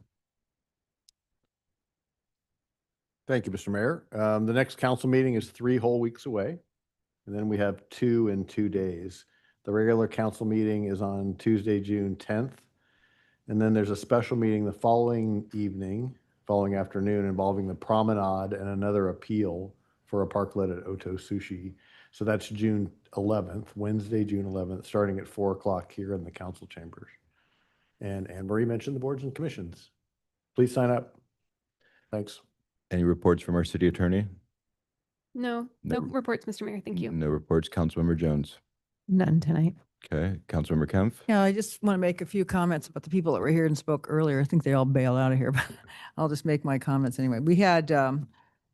Thank you, Mr. Mayor. The next council meeting is 3 whole weeks away, and then we have 2 in 2 days. The regular council meeting is on Tuesday, June 10th, and then there's a special meeting the following afternoon involving the promenade and another appeal for a parklet at Oto Sushi. So that's June 11th, Wednesday, June 11th, starting at 4 o'clock here in the council chambers. And Anne Marie mentioned the boards and commissions. Please sign up. Thanks. Any reports from our city attorney? No reports, Mr. Mayor. Thank you. No reports. Councilmember Jones. None tonight. Okay. Councilmember Kempf. Yeah, I just want to make a few comments about the people that were here and spoke earlier. I think they all bail out of here, but I'll just make my comments anyway. We had,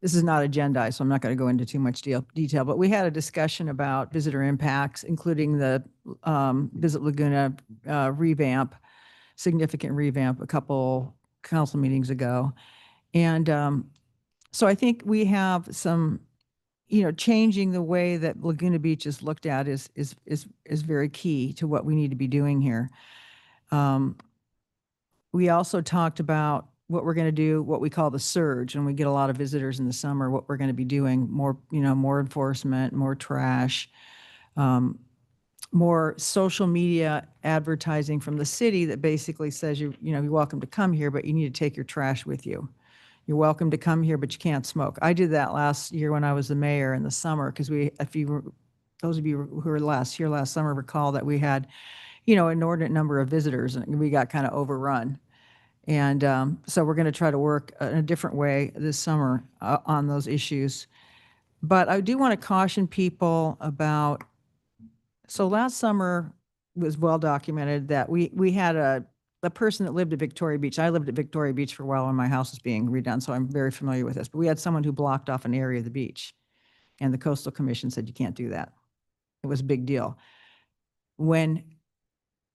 this is not agendized, so I'm not going to go into too much detail, but we had a discussion about visitor impacts, including the Visit Laguna significant revamp a couple council meetings ago. And so I think we have some, changing the way that Laguna Beach is looked at is very key to what we need to be doing here. We also talked about what we're going to do, what we call the surge, and we get a lot of visitors in the summer, what we're going to be doing, more enforcement, more trash, more social media advertising from the city that basically says you're welcome to come here, but you need to take your trash with you. You're welcome to come here, but you can't smoke. I did that last year when I was the mayor in the summer, because those of you who were here last summer recall that we had, an inordinate number of visitors and we got kind of overrun. And so we're going to try to work in a different way this summer on those issues. But I do want to caution people about, so last summer was well documented that we had a person that lived at Victoria Beach. I lived at Victoria Beach for a while when my house was being redone, so I'm very familiar with this. But we had someone who blocked off an area of the beach, and the Coastal Commission said, you can't do that. It was a big deal. When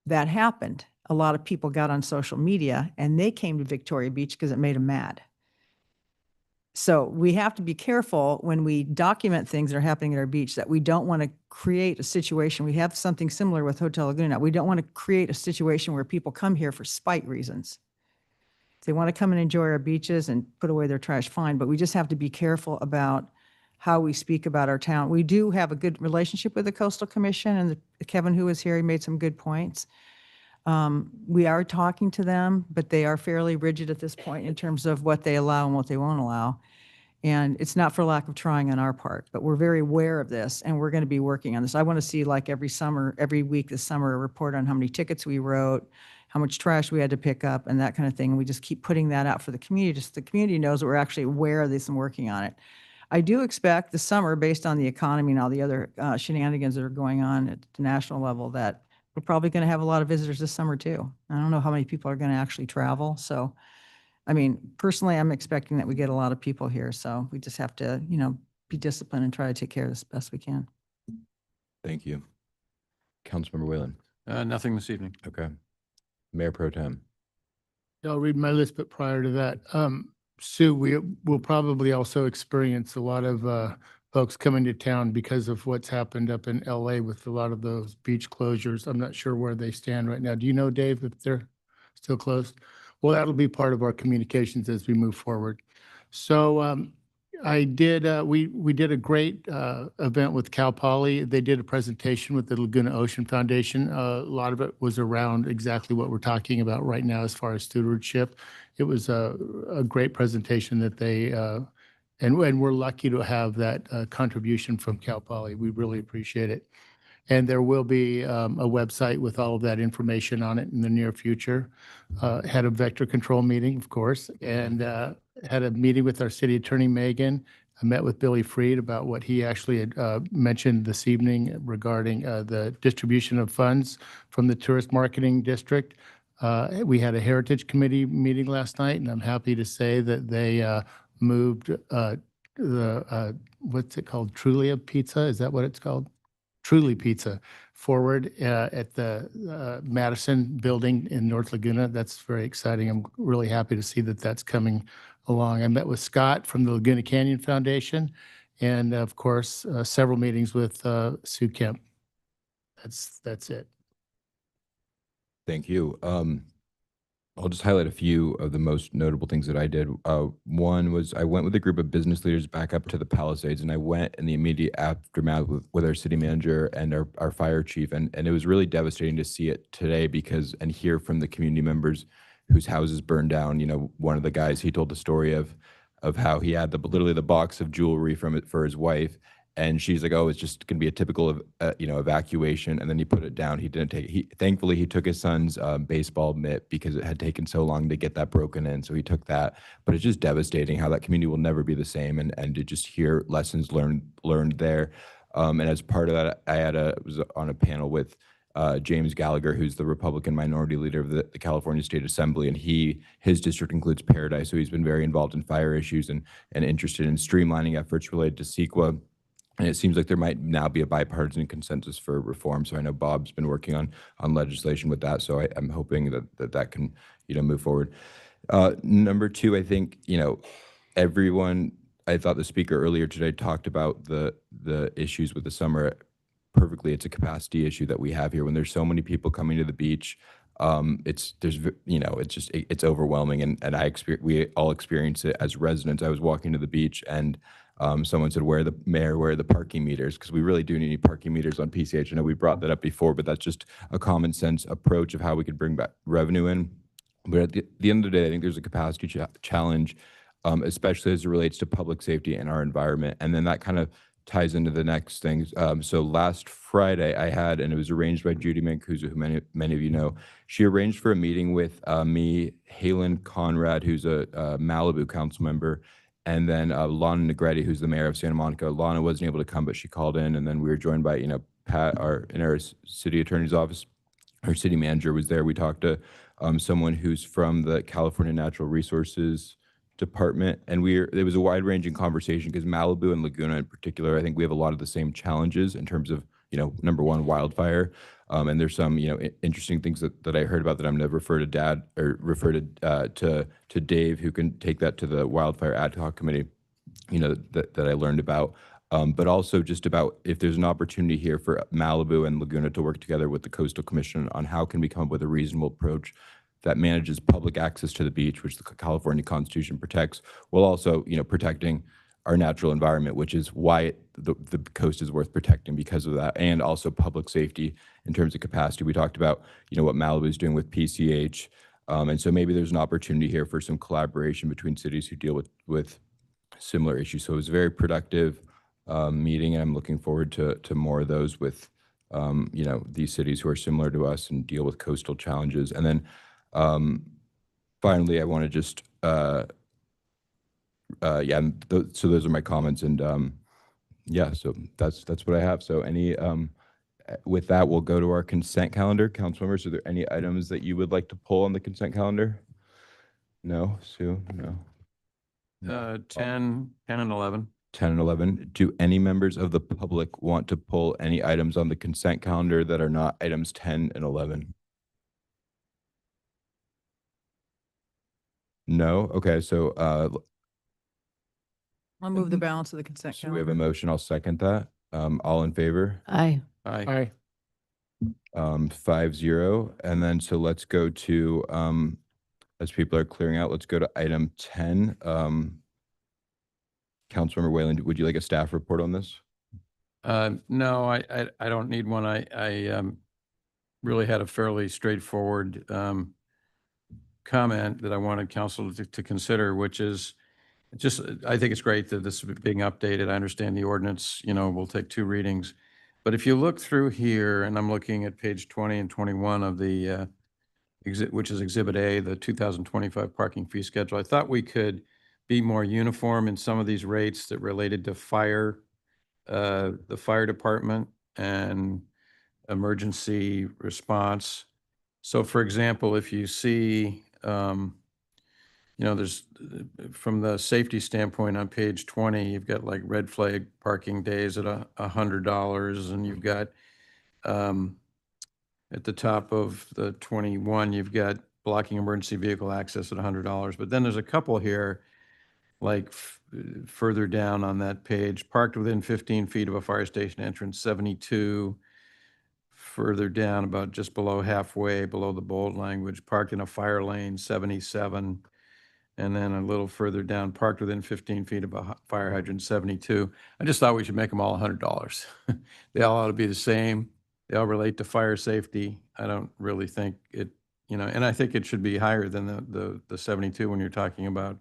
that happened, a lot of people got on social media, and they came to Victoria Beach because it made them mad. So we have to be careful when we document things that are happening at our beach that we don't want to create a situation. We have something similar with Hotel Laguna. We don't want to create a situation where people come here for spite reasons. If they want to come and enjoy our beaches and put away their trash, fine, but we just have to be careful about how we speak about our town. We do have a good relationship with the Coastal Commission, and Kevin, who was here, he made some good points. We are talking to them, but they are fairly rigid at this point in terms of what they allow and what they won't allow. And it's not for lack of trying on our part, but we're very aware of this, and we're going to be working on this. I want to see, like every week this summer, a report on how many tickets we wrote, how much trash we had to pick up and that kind of thing. We just keep putting that out for the community, just so the community knows that we're actually aware of this and working on it. I do expect this summer, based on the economy and all the other shenanigans that are going on at the national level, that we're probably going to have a lot of visitors this summer too. I don't know how many people are going to actually travel. So, I mean, personally, I'm expecting that we get a lot of people here. So we just have to, be disciplined and try to take care of this best we can. Thank you. Councilmember Whalen. Nothing this evening. Okay. Mayor Pro Tem. I'll read my list, but prior to that, Sue, we will probably also experience a lot of folks coming to town because of what's happened up in LA with a lot of those beach closures. I'm not sure where they stand right now. Do you know, Dave, if they're still closed? Well, that'll be part of our communications as we move forward. So I did, we did a great event with Cal Poly. They did a presentation with the Laguna Ocean Foundation. A lot of it was around exactly what we're talking about right now as far as stewardship. It was a great presentation that they, and we're lucky to have that contribution from Cal Poly. We really appreciate it. And there will be a website with all of that information on it in the near future. Had a vector control meeting, of course, and had a meeting with our city attorney, Megan. I met with Billy Freed about what he actually had mentioned this evening regarding the distribution of funds from the tourist marketing district. We had a heritage committee meeting last night, and I'm happy to say that they moved what's it called? Trulia Pizza? Is that what it's called? Truly Pizza forward at the Madison building in North Laguna. That's very exciting. I'm really happy to see that that's coming along. I met with Scott from the Laguna Canyon Foundation, and of course, several meetings with Sue Kemp. That's it. Thank you. I'll just highlight a few of the most notable things that I did. One was I went with a group of business leaders back up to the Palisades, and I went in the immediate aftermath with our city manager and our fire chief. And it was really devastating to see it today and hear from the community members whose houses burned down. One of the guys, he told the story of how he had literally the box of jewelry for his wife. And she's like, oh, it's just going to be a typical evacuation. And then he put it down. He didn't take it. Thankfully, he took his son's baseball mitt because it had taken so long to get that broken in. So he took that. But it's just devastating how that community will never be the same. And to just hear lessons learned there. And as part of that, I was on a panel with James Gallagher, who's the Republican minority leader of the California State Assembly. And his district includes Paradise. So he's been very involved in fire issues and interested in streamlining efforts related to CEQA. And it seems like there might now be a bipartisan consensus for reform. So I know Bob's been working on legislation with that. So I'm hoping that can, move forward. Number two, I think, everyone, I thought the speaker earlier today talked about the issues with the summer perfectly. It's a capacity issue that we have here. When there's so many people coming to the beach, it's overwhelming. And we all experience it as residents. I was walking to the beach and someone said, where are the parking meters? Because we really do need parking meters on PCH. I know we brought that up before, but that's just a common sense approach of how we could bring back revenue in. But at the end of the day, I think there's a capacity challenge, especially as it relates to public safety and our environment. And then that kind of ties into the next things. So last Friday I had, and it was arranged by Judy Mancuso, who many of you know, she arranged for a meeting with me, Halen Conrad, who's a Malibu council member, and then Lana Negretti, who's the mayor of Santa Monica. Lana wasn't able to come, but she called in, and then we were joined by, Pat, in our city attorney's office. Our city manager was there. We talked to someone who's from the California Natural Resources Department, and it was a wide-ranging conversation because Malibu and Laguna in particular, I think we have a lot of the same challenges in terms of, number one, wildfire. And there's some, interesting things that I heard about that I'm going to refer to Dave, who can take that to the wildfire ad hoc committee, that I learned about. But also just about if there's an opportunity here for Malibu and Laguna to work together with the Coastal Commission on how can we come up with a reasonable approach that manages public access to the beach, which the California Constitution protects, while also, protecting our natural environment, which is why the coast is worth protecting because of that, and also public safety in terms of capacity. We talked about, what Malibu is doing with PCH. And so maybe there's an opportunity here for some collaboration between cities who deal with similar issues. So it was a very productive meeting, and I'm looking forward to more of those with you know, these cities who are similar to us and deal with coastal challenges. And then finally, I want to just, yeah, so those are my comments. And yeah, so that's what I have. So with that, we'll go to our consent calendar. Council members, are there any items that you would like to pull on the consent calendar? No, Sue, no. 10 and 11. 10 and 11. Do any members of the public want to pull any items on the consent calendar that are not items 10 and 11? No? Okay, so I'll move the balance of the consent so we have a calendar. motion. I'll second that. All in favor? Aye. Aye. 5-0. And then, so let's go to, as people are clearing out, let's go to item 10. Councilmember Whalen, would you like a staff report on this? No, I don't need one. I really had a fairly straightforward comment that I wanted council to consider, which is just, I think it's great that this is being updated. I understand the ordinance, you know, will take 2 readings. But if you look through here, and I'm looking at page 20 and 21 of the which is Exhibit A, the 2025 parking fee schedule, I thought we could be more uniform in some of these rates that related to fire, the fire department and emergency response. So for example, if you see, you know, there's, from the safety standpoint on page 20, you've got like red flag parking days at $100, and you've got, at the top of the 21, you've got blocking emergency vehicle access at $100. But then there's a couple here, like further down on that page, parked within 15 feet of a fire station entrance, 72. Further down, about just below halfway, below the bold language, parked in a fire lane, 77. And then a little further down, parked within 15 feet of a fire hydrant, 72. I just thought we should make them all $100. They all ought to be the same. They all relate to fire safety. I don't really think it, you know, and I think it should be higher than the 72 when you're talking about,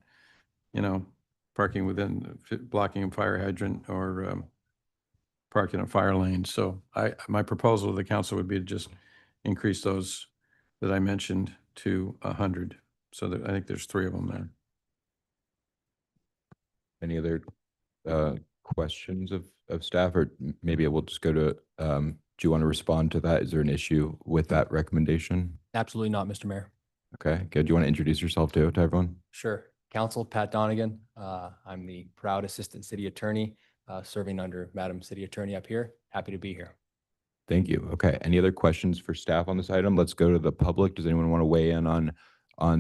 you know, parking within, blocking a fire hydrant or parking in a fire lane. So my proposal to the council would be to just increase those that I mentioned to 100. So that, I think there's 3 of them there. Any other questions of staff, or maybe we'll just go to, do you want to respond to that? Is there an issue with that recommendation? Absolutely not, Mr. Mayor. Okay, good. Do you want to introduce yourself to everyone? Sure. Council, Pat Donegan. I'm the proud Assistant City Attorney, serving under Madam City Attorney up here. Happy to be here. Thank you. Okay, any other questions for staff on this item? Let's go to the public. Does anyone want to weigh in on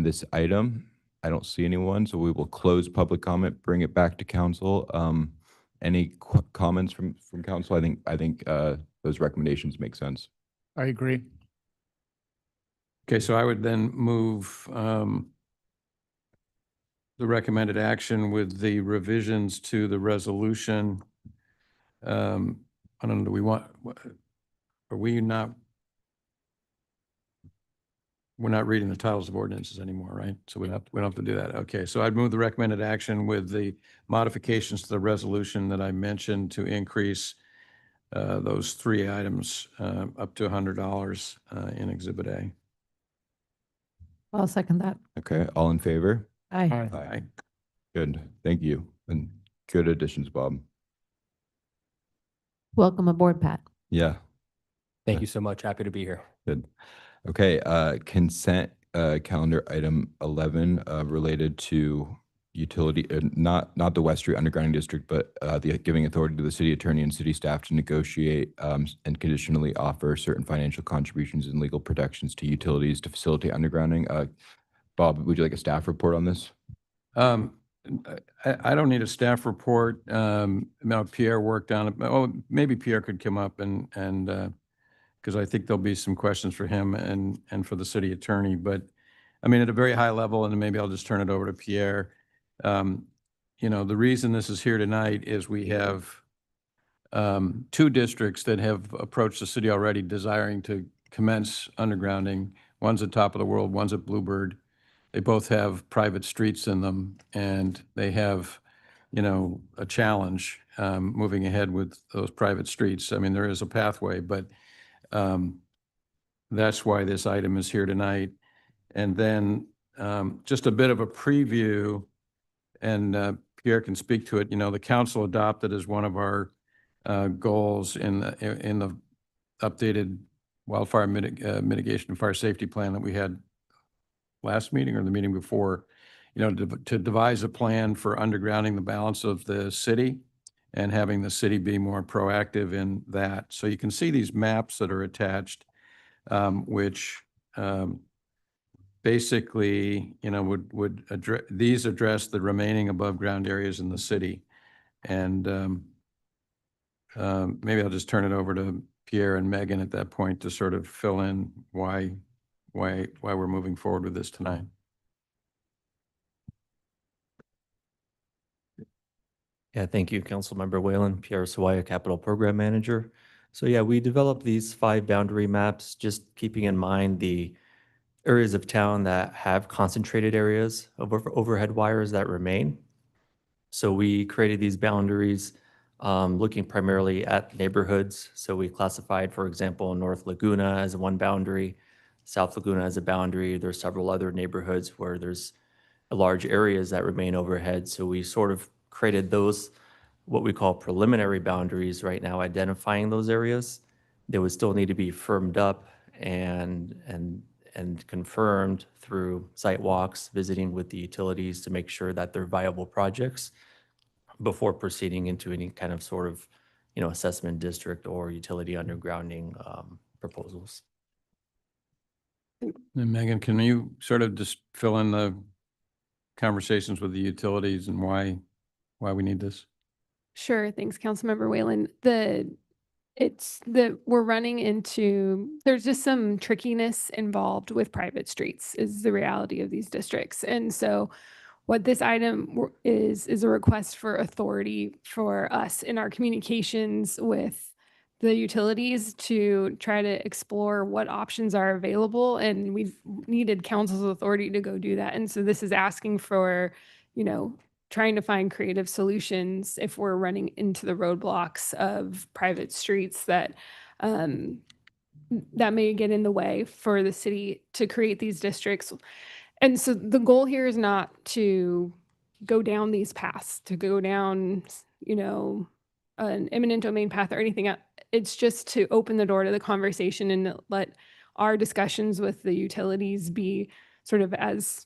this item? I don't see anyone, so we will close public comment, bring it back to council. Any comments from council? I think those recommendations make sense. I agree. Okay, so I would then move the recommended action with the revisions to the resolution. I don't know, do we want, are we not, we're not reading the titles of ordinances anymore, right? So we don't have to do that. Okay, so I'd move the recommended action with the modifications to the resolution that I mentioned to increase those 3 items up to $100 in Exhibit A. I'll second that. Okay, all in favor? Aye. Aye. Good, thank you. And good additions, Bob. Welcome aboard, Pat. Yeah, Thank you so much. Happy to be here. good. Okay, consent calendar item 11 related to utility, not the West Street Undergrounding District, but the giving authority to the city attorney and city staff to negotiate and conditionally offer certain financial contributions and legal protections to utilities to facilitate undergrounding. Bob, would you like a staff report on this? I don't need a staff report. Now Pierre worked on it. Oh, maybe Pierre could come up and because I think there'll be some questions for him and for the city attorney. But I mean, at a very high level, and maybe I'll just turn it over to Pierre. You know, the reason this is here tonight is we have 2 districts that have approached the city already desiring to commence undergrounding. One's at Top of the World, one's at Bluebird. They both have private streets in them, and they have, you know, a challenge moving ahead with those private streets. I mean, there is a pathway, but That's why this item is here tonight. And then just a bit of a preview, and Pierre can speak to it. You know, the council adopted as one of our goals in the updated wildfire mitigation and fire safety plan that we had last meeting or the meeting before, you know, to devise a plan for undergrounding the balance of the city and having the city be more proactive in that. So you can see these maps that are attached, which basically, you know, would address the remaining above ground areas in the city. And maybe I'll just turn it over to Pierre and Megan at that point to sort of fill in why we're moving forward with this tonight. Yeah, thank you, Councilmember Whalen. Pierre Sawaya, Capital Program Manager. So yeah, we developed these 5 boundary maps, just keeping in mind the areas of town that have concentrated areas of overhead wires that remain. So we created these boundaries looking primarily at neighborhoods. So we classified, for example, North Laguna as one boundary, South Laguna as a boundary. There's several other neighborhoods where there's large areas that remain overhead. So we sort of created those, what we call preliminary boundaries right now, identifying those areas. They would still need to be firmed up and confirmed through site walks, visiting with the utilities to make sure that they're viable projects before proceeding into any kind of sort of, you know, assessment district or utility undergrounding proposals. And Megan, can you sort of just fill in the conversations with the utilities and why we need this? Sure. Thanks, Councilmember Whalen. We're running into, there's just some trickiness involved with private streets is the reality of these districts. And so what this item is a request for authority for us in our communications with the utilities to try to explore what options are available. And we've needed council's authority to go do that. And so this is asking for, you know, trying to find creative solutions if we're running into the roadblocks of private streets that that may get in the way for the city to create these districts. And so the goal here is not to go down these paths, to go down, you know, an eminent domain path or anything. It's just to open the door to the conversation and let our discussions with the utilities be sort of as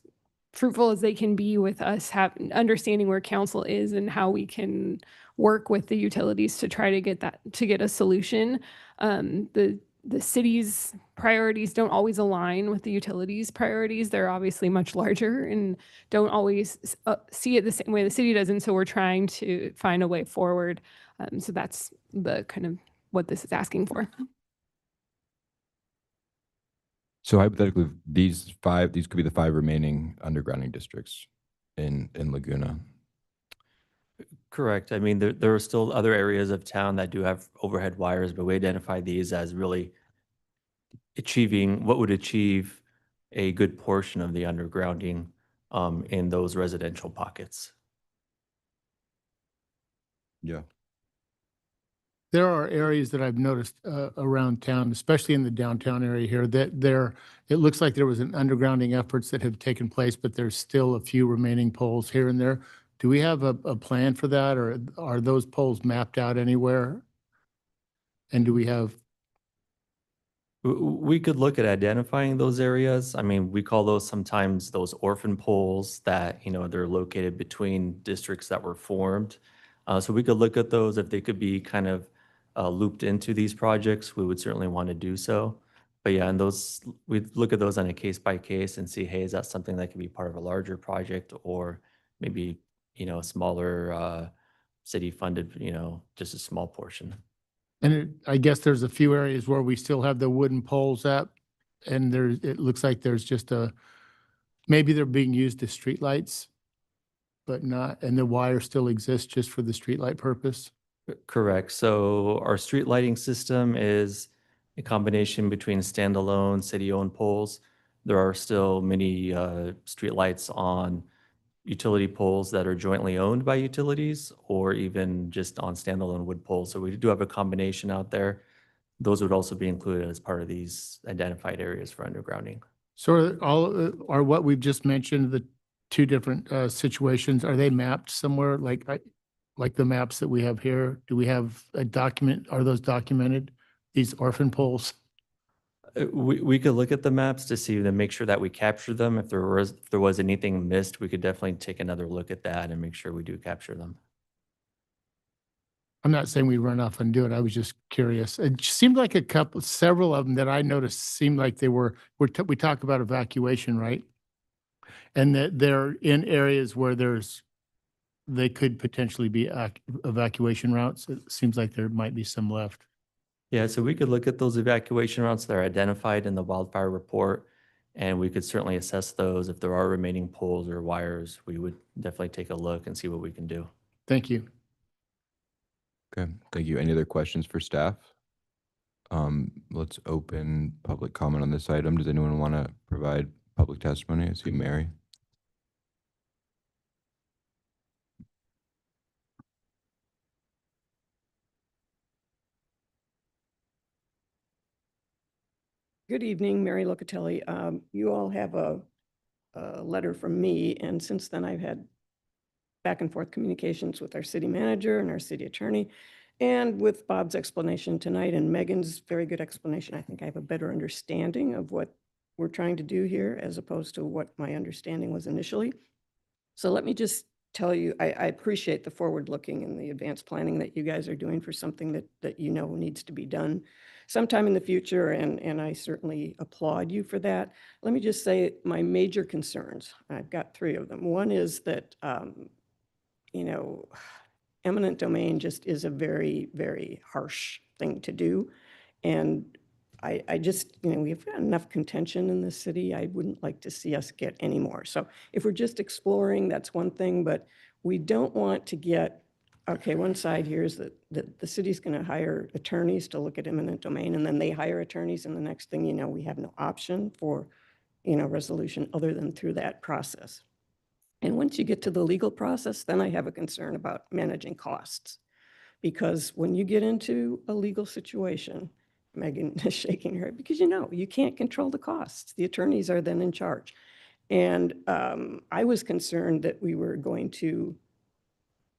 fruitful as they can be, with us understanding where council is and how we can work with the utilities to try to get a solution. The city's priorities don't always align with the utilities' priorities. They're obviously much larger and don't always see it the same way the city does. And so we're trying to find a way forward. So that's the kind of what this is asking for. So hypothetically, these could be the 5 remaining undergrounding districts in Laguna. Correct. I mean, there are still other areas of town that do have overhead wires, but we identify these as really achieving what would achieve a good portion of the undergrounding in those residential pockets. Yeah. There are areas that I've noticed around town, especially in the downtown area here, that it looks like there was an undergrounding efforts that have taken place, but there's still a few remaining poles here and there. Do we have a plan for that, or are those poles mapped out anywhere? And do we have? We could look at identifying those areas. I mean, we call those sometimes those orphan poles that, you know, they're located between districts that were formed. So we could look at those if they could be kind of looped into these projects. We would certainly want to do so. But yeah, and those, we'd look at those on a case by case and see, hey, is that something that could be part of a larger project, or maybe, you know, a smaller city funded, you know, just a small portion. And I guess there's a few areas where we still have the wooden poles up, and it looks like there's just maybe they're being used as streetlights, but not, and the wire still exists just for the streetlight purpose? Correct. So our street lighting system is a combination between standalone city-owned poles. There are still many street lights on utility poles that are jointly owned by utilities, or even just on standalone wood poles. So we do have a combination out there. those would also be included as part of these identified areas for undergrounding. So are what we've just mentioned, the two different situations, are they mapped somewhere like the maps that we have here? Do we have a document? Are those documented, these orphan poles? We could look at the maps to see, to make sure that we capture them. If there was anything missed, we could definitely take another look at that and make sure we do capture them. I'm not saying we run off and do it. I was just curious. It seemed like several of them that I noticed seemed like we talk about evacuation, right? And that they're in areas where they could potentially be evacuation routes. It seems like there might be some left. Yeah, so we could look at those evacuation routes that are identified in the wildfire report, and we could certainly assess those. If there are remaining poles or wires, we would definitely take a look and see what we can do. Thank you. Okay, thank you. Any other questions for staff? Let's open public comment on this item. Does anyone want to provide public testimony? I see Mary. Good evening, Mary Locatelli. You all have a letter from me, and since then I've had back and forth communications with our city manager and our city attorney, and with Bob's explanation tonight and Megan's very good explanation. I think I have a better understanding of what we're trying to do here as opposed to what my understanding was initially. So let me just tell you, I appreciate the forward-looking and the advanced planning that you guys are doing for something that you know needs to be done sometime in the future, and I certainly applaud you for that. Let me just say my major concerns. I've got three of them. One is that, you know, eminent domain just is a very, very harsh thing to do. And I just, you know, we've got enough contention in this city. I wouldn't like to see us get any more. So if we're just exploring, that's one thing, but we don't want to get, okay, one side here is that the city's going to hire attorneys to look at eminent domain, and then they hire attorneys, and the next thing you know, we have no option for, you know, resolution other than through that process. And once you get to the legal process, then I have a concern about managing costs. Because when you get into a legal situation, Megan is shaking her head, because you know, you can't control the costs. The attorneys are then in charge. And I was concerned that we were going to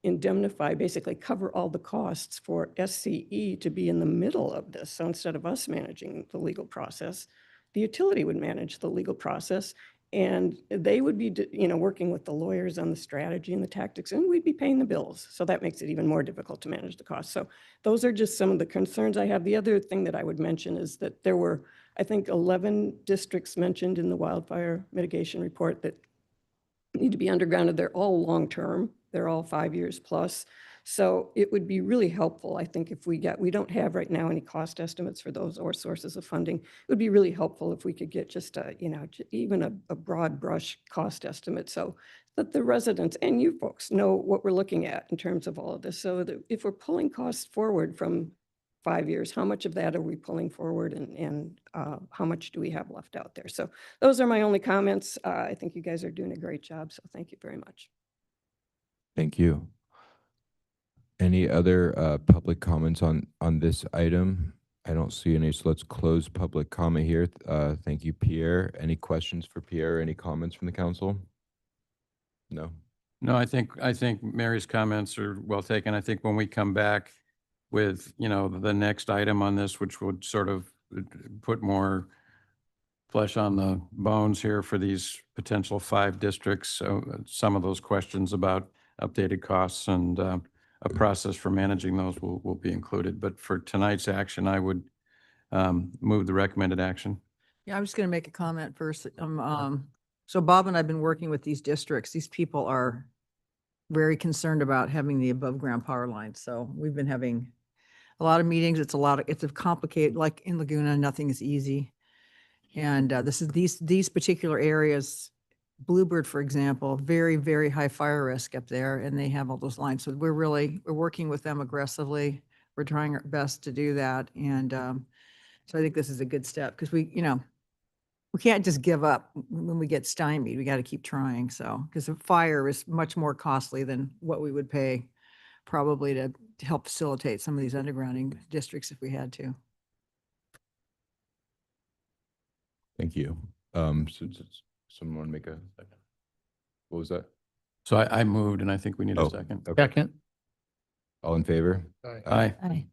indemnify, basically cover all the costs for SCE to be in the middle of this. So instead of us managing the legal process, the utility would manage the legal process, and they would be, you know, working with the lawyers on the strategy and the tactics, and we'd be paying the bills. So that makes it even more difficult to manage the costs. So those are just some of the concerns I have. The other thing that I would mention is that there were, I think, 11 districts mentioned in the wildfire mitigation report that need to be undergrounded. They're all long-term. They're all 5 years plus. So it would be really helpful, I think, if we don't have right now any cost estimates for those or sources of funding. It would be really helpful if we could get just a, you know, even a broad brush cost estimate so that the residents and you folks know what we're looking at in terms of all of this. So that if we're pulling costs forward from 5 years, how much of that are we pulling forward, and how much do we have left out there? So those are my only comments. I think you guys are doing a great job, so thank you very much. Thank you. Any other public comments on this item? I don't see any, so let's close public comment here. Thank you, Pierre. Any questions for Pierre? Any comments from the council? No? No, I think Mary's comments are well taken. I think when we come back with, you know, the next item on this, which would sort of put more flesh on the bones here for these potential 5 districts. So some of those questions about updated costs and a process for managing those will be included. But for tonight's action, I would move the recommended action. Yeah, I'm just going to make a comment first. So Bob and I have been working with these districts. These people are very concerned about having the above ground power lines. So we've been having a lot of meetings. It's a complicated, like in Laguna, nothing is easy. And these particular areas, Bluebird, for example, very, very high fire risk up there, and they have all those lines. So we're working with them aggressively. We're trying our best to do that. And so I think this is a good step, because we can't just give up when we get stymied. We got to keep trying. So, because a fire is much more costly than what we would pay probably to help facilitate some of these undergrounding districts if we had to. Thank you. Someone want to make a second? What was that? So I moved and I think we need Oh, a second. okay. Second. All in favor? Aye. Aye.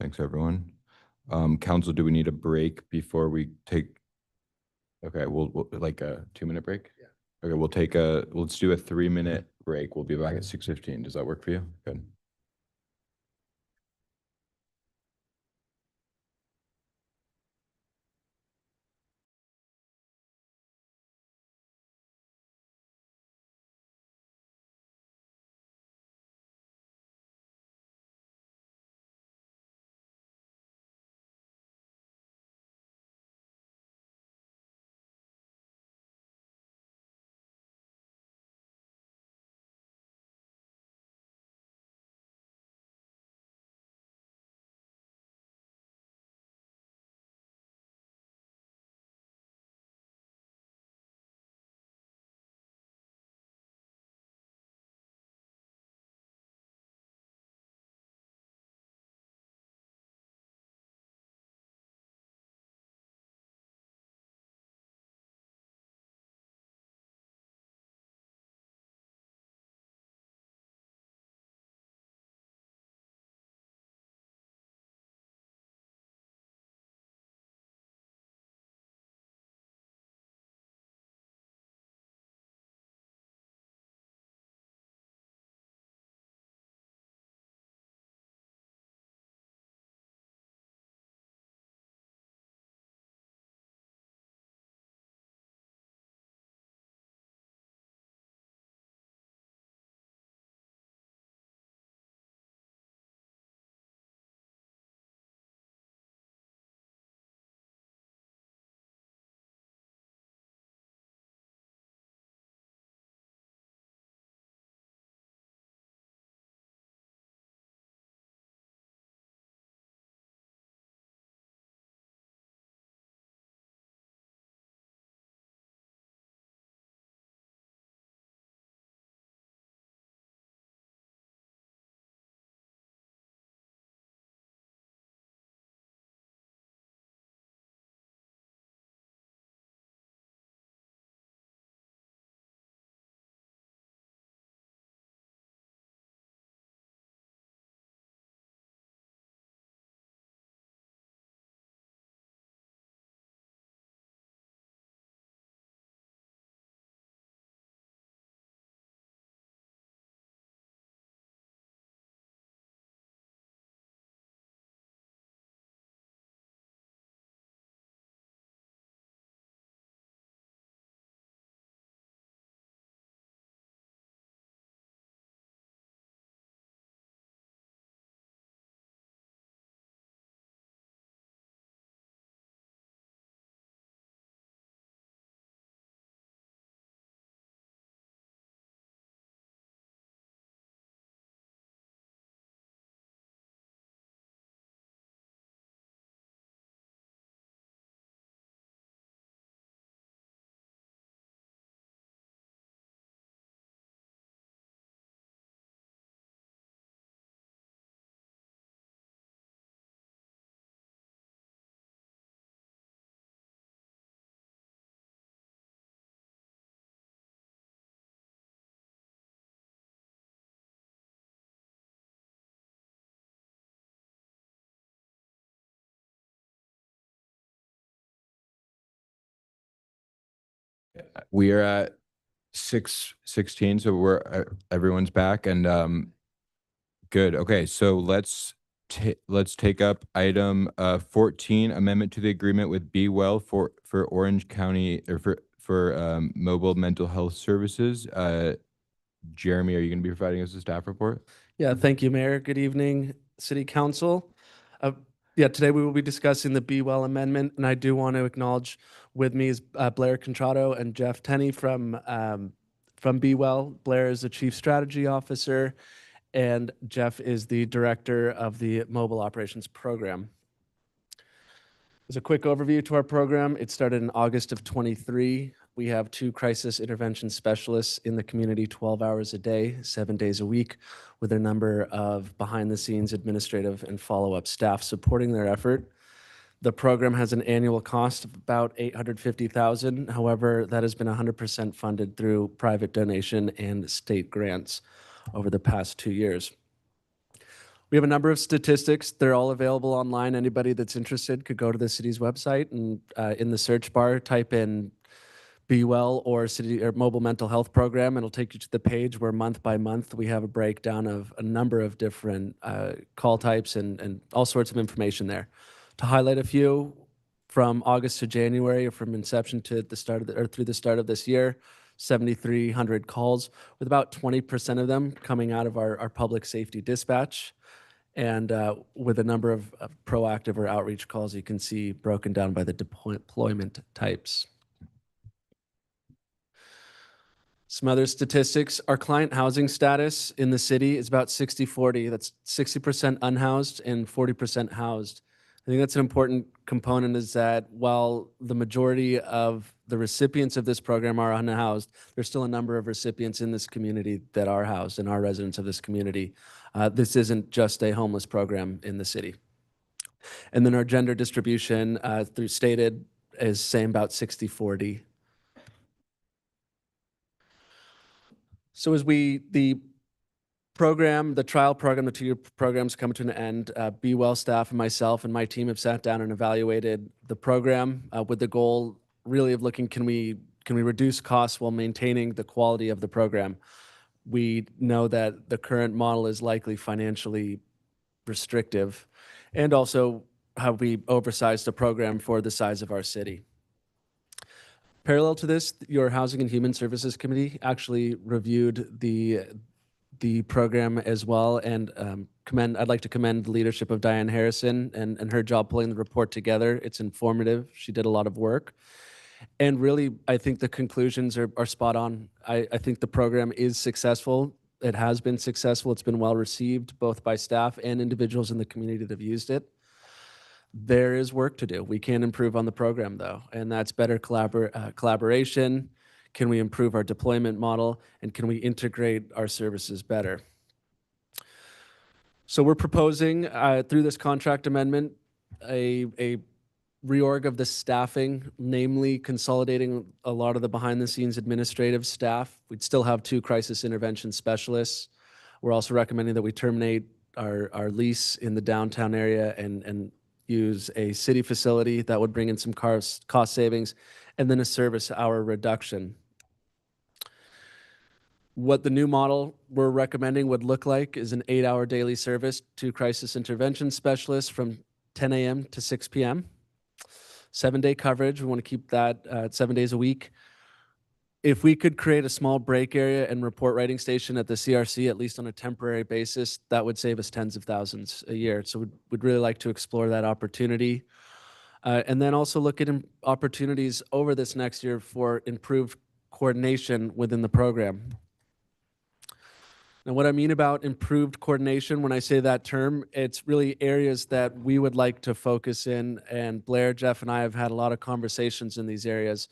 Thanks, everyone. Council, do we need a break before we take? Okay, we'll like a 2-minute break? Yeah. Okay, let's do a 3-minute break. We'll be back at 6:15. Does that work for you? Good. We are at 6:16, so everyone's back and good. Okay, so let's take up item 14, amendment to the agreement with Be Well for Orange County or for mobile mental health services. Jeremy, are you going to be providing us a staff report? Yeah, thank you, Mayor. Good evening, City Council. Yeah, today we will be discussing the Be Well Amendment, and I do want to acknowledge with me is Blair Contrato and Jeff Tenney from Be Well. Blair is the Chief Strategy Officer, and Jeff is the Director of the Mobile Operations Program. As a quick overview to our program, it started in August of '23. We have 2 crisis intervention specialists in the community 12 hours a day, 7 days a week, with a number of behind-the-scenes administrative and follow-up staff supporting their effort. The program has an annual cost of about $850,000. However, that has been 100% funded through private donation and state grants over the past 2 years. We have a number of statistics. They're all available online. Anybody that's interested could go to the city's website and in the search bar, type in Be Well or City or Mobile Mental Health Program. It'll take you to the page where month by month we have a breakdown of a number of different call types and all sorts of information there. To highlight a few, from August to January, or from inception to the start of or through the start of this year, 7,300 calls, with about 20% of them coming out of our public safety dispatch, and with a number of proactive or outreach calls you can see broken down by the deployment types. Some other statistics, our client housing status in the city is about 60-40. That's 60% unhoused and 40% housed. I think that's an important component, is that while the majority of the recipients of this program are unhoused, there's still a number of recipients in this community that are housed and are residents of this community. This isn't just a homeless program in the city. And then our gender distribution through stated is same about 60-40. So as the program, the trial program, the 2-year program's come to an end, Be Well staff and myself and my team have sat down and evaluated the program with the goal really of looking, can we reduce costs while maintaining the quality of the program? We know that the current model is likely financially restrictive, and also have we oversized the program for the size of our city. Parallel to this, your Housing and Human Services Committee actually reviewed the program as well, and I'd like to commend the leadership of Diane Harrison and her job pulling the report together. It's informative. She did a lot of work. And really, I think the conclusions are spot on. I think the program is successful. It has been successful. It's been well received, both by staff and individuals in the community that have used it. There is work to do. We can improve on the program, though, and that's better collaboration. Can we improve our deployment model, and can we integrate our services better? So we're proposing through this contract amendment a reorg of the staffing, namely consolidating a lot of the behind-the-scenes administrative staff. We'd still have 2 crisis intervention specialists. We're also recommending that we terminate our lease in the downtown area and use a city facility that would bring in some cost savings, and then a service hour reduction. What the new model we're recommending would look like is an 8-hour daily service to crisis intervention specialists from 10 a.m. to 6 p.m. 7-day coverage. We want to keep that 7 days a week. If we could create a small break area and report writing station at the CRC, at least on a temporary basis, that would save us tens of thousands a year. So we'd really like to explore that opportunity. And then also look at opportunities over this next year for improved coordination within the program. Now, what I mean about improved coordination, when I say that term, it's really areas that we would like to focus in, and Blair, Jeff, and I have had a lot of conversations in these areas.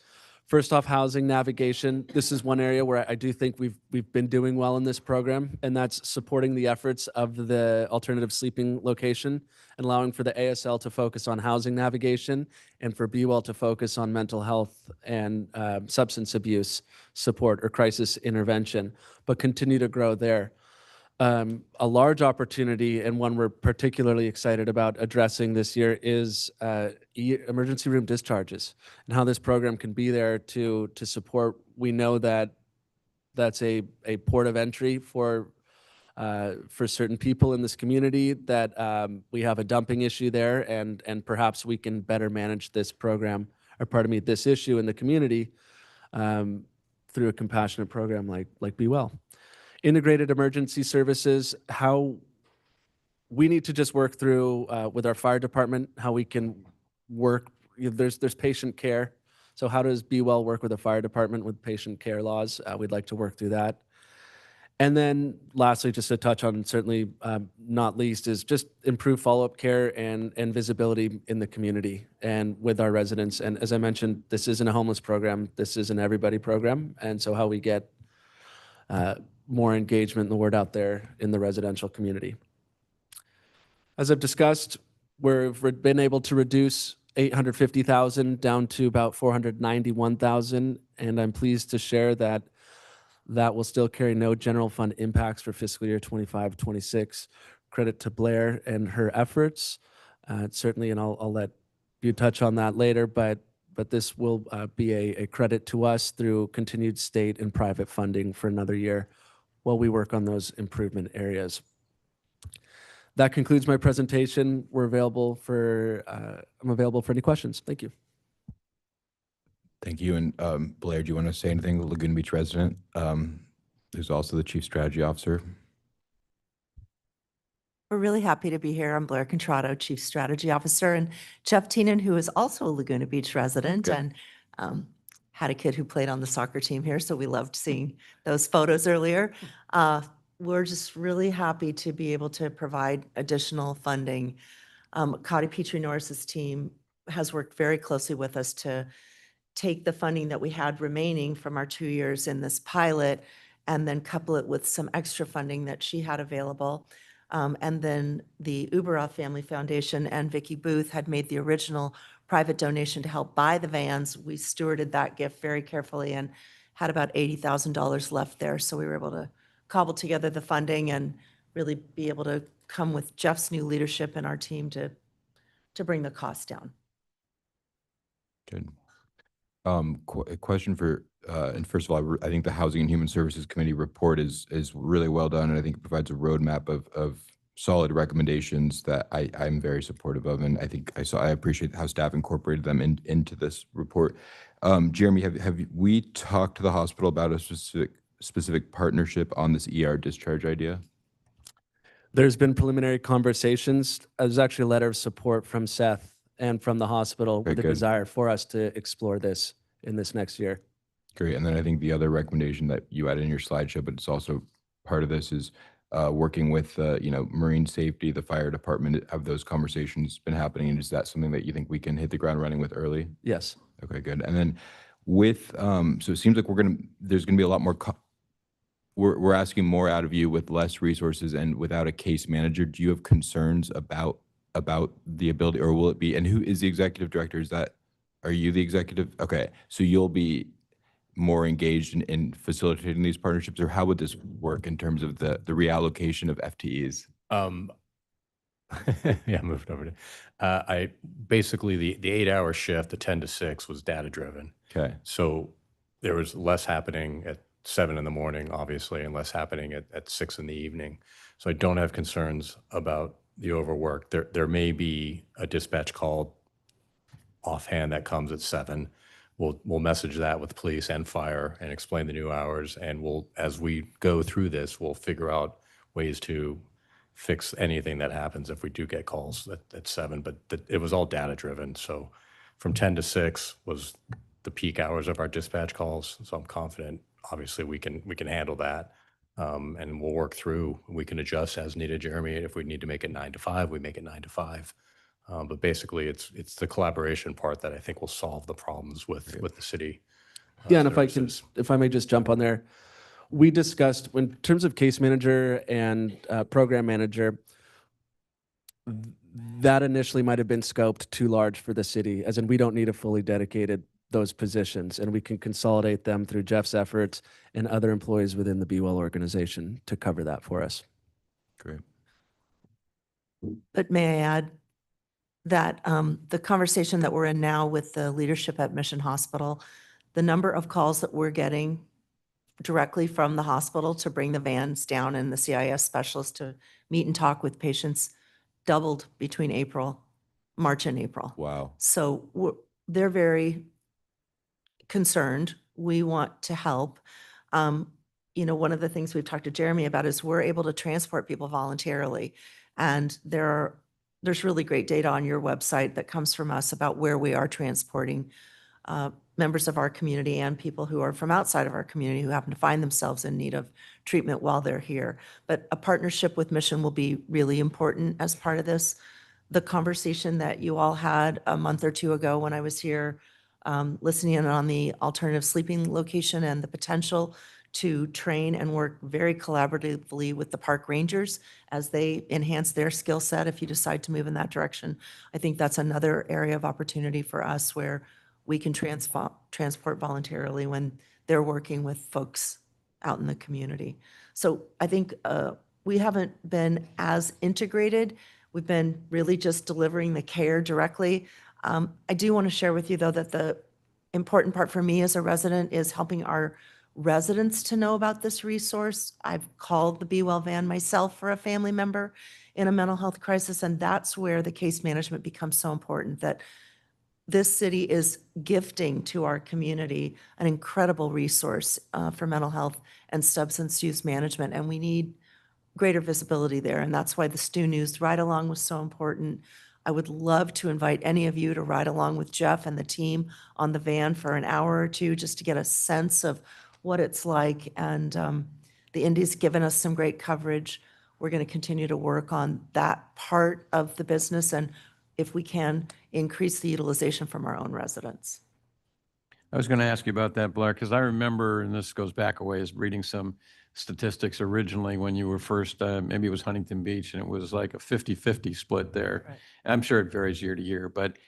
First off, housing navigation. This is one area where I do think we've been doing well in this program, and that's supporting the efforts of the alternative sleeping location and allowing for the ASL to focus on housing navigation and for Be Well to focus on mental health and substance abuse support or crisis intervention, but continue to grow there. A large opportunity, and one we're particularly excited about addressing this year, is emergency room discharges and how this program can be there to support. We know that that's a port of entry for certain people in this community, that we have a dumping issue there, and perhaps we can better manage this program, or pardon me, this issue in the community through a compassionate program like Be Well. Integrated emergency services, how we need to just work through with our fire department, how we can work. There's patient care. So how does Be Well work with the fire department with patient care laws? We'd like to work through that. And then lastly, just to touch on, certainly not least, is just improve follow-up care and visibility in the community and with our residents. And as I mentioned, this isn't a homeless program. This is an everybody program. And so how we get more engagement and the word out there in the residential community. As I've discussed, we've been able to reduce $850,000 down to about $491,000. And I'm pleased to share that that will still carry no general fund impacts for fiscal year 25-26. Credit to Blair and her efforts. Certainly, and I'll let you touch on that later, but this will be a credit to us through continued state and private funding for another year while we work on those improvement areas. That concludes my presentation. I'm available for any questions. Thank you. Thank you. And Blair, do you want to say anything, the Laguna Beach resident, who's also the Chief Strategy Officer? We're really happy to be here. I'm Blair Contrato, Chief Strategy Officer, and Jeff Teenan, who is also a Laguna Beach resident and had a kid who played on the soccer team here, so we loved seeing those photos earlier. We're just really happy to be able to provide additional funding. Cotty Petrie Norris's team has worked very closely with us to take the funding that we had remaining from our 2 years in this pilot and then couple it with some extra funding that she had available. And then the Uberoth Family Foundation and Vicki Booth had made the original private donation to help buy the vans. We stewarded that gift very carefully and had about $80,000 left there. So we were able to cobble together the funding and really be able to come with Jeff's new leadership and our team to bring the cost down. Good. A question for, and first of all, I think the Housing and Human Services Committee report is really well done, and I think it provides a roadmap of solid recommendations that I'm very supportive of, and I think I appreciate how staff incorporated them into this report. Jeremy, have we talked to the hospital about a specific partnership on this ER discharge idea? There's been preliminary conversations. There's actually a letter of support from Seth and from the hospital with a desire for us to explore this in this next year. Great. And then I think the other recommendation that you added in your slideshow, but it's also part of this, is working with marine safety, the fire department. Have those conversations been happening? And is that something that you think we can hit the ground running with early? Yes. Okay, good. And then with so it seems like there's gonna be a lot more. We're asking more out of you with less resources and without a case manager. Do you have concerns about the ability, or will it be? And who is the executive director? Are you the executive? Okay, so you'll be more engaged in facilitating these partnerships, or how would this work in terms of the reallocation of FTEs? Yeah, moved over to, I basically the 8-hour shift, the 10 to 6 was data driven. Okay. So there was less happening at 7 in the morning, obviously, and less happening at 6 in the evening. So I don't have concerns about the overwork. There may be a dispatch call offhand that comes at 7. We'll message that with police and fire and explain the new hours. And as we go through this, we'll figure out ways to fix anything that happens if we do get calls at 7. But it was all data driven. So from 10 to 6 was the peak hours of our dispatch calls. So I'm confident, obviously, we can handle that. And we'll work through, we can adjust as needed, Jeremy. If we need to make it 9 to 5, we make it 9 to 5. But basically, it's the collaboration part that I think will solve the problems with the city. Yeah, and if I may just jump on there, we discussed in terms of case manager and program manager, that initially might have been scoped too large for the city, as in we don't need a fully dedicated those positions, and we can consolidate them through Jeff's efforts and other employees within the Be Well organization to cover that for us. Great. But may I add that the conversation that we're in now with the leadership at Mission Hospital, the number of calls that we're getting directly from the hospital to bring the vans down and the CIS specialists to meet and talk with patients doubled between March and April. Wow. So they're very concerned. We want to help. One of the things we've talked to Jeremy about is we're able to transport people voluntarily. And there's really great data on your website that comes from us about where we are transporting members of our community and people who are from outside of our community who happen to find themselves in need of treatment while they're here. But a partnership with Mission will be really important as part of this. The conversation that you all had a month or two ago when I was here, listening in on the alternative sleeping location and the potential to train and work very collaboratively with the park rangers as they enhance their skill set if you decide to move in that direction. I think that's another area of opportunity for us where we can transport voluntarily when they're working with folks out in the community. So I think we haven't been as integrated. We've been really just delivering the care directly. I do want to share with you, though, that the important part for me as a resident is helping our residents to know about this resource. I've called the Be Well van myself for a family member in a mental health crisis, and that's where the case management becomes so important, that this city is gifting to our community an incredible resource for mental health and substance use management, and we need greater visibility there. And that's why the Stu News ride-along was so important. I would love to invite any of you to ride along with Jeff and the team on the van for an hour or two, just to get a sense of what it's like. And the Indy's given us some great coverage. We're going to continue to work on that part of the business, and if we can, increase the utilization from our own residents. I was going to ask you about that, Blair, because I remember, and this goes back a ways, reading some statistics originally when you were first, maybe it was Huntington Beach, and it was like a 50-50 split there. Right. I'm sure it varies year to year, but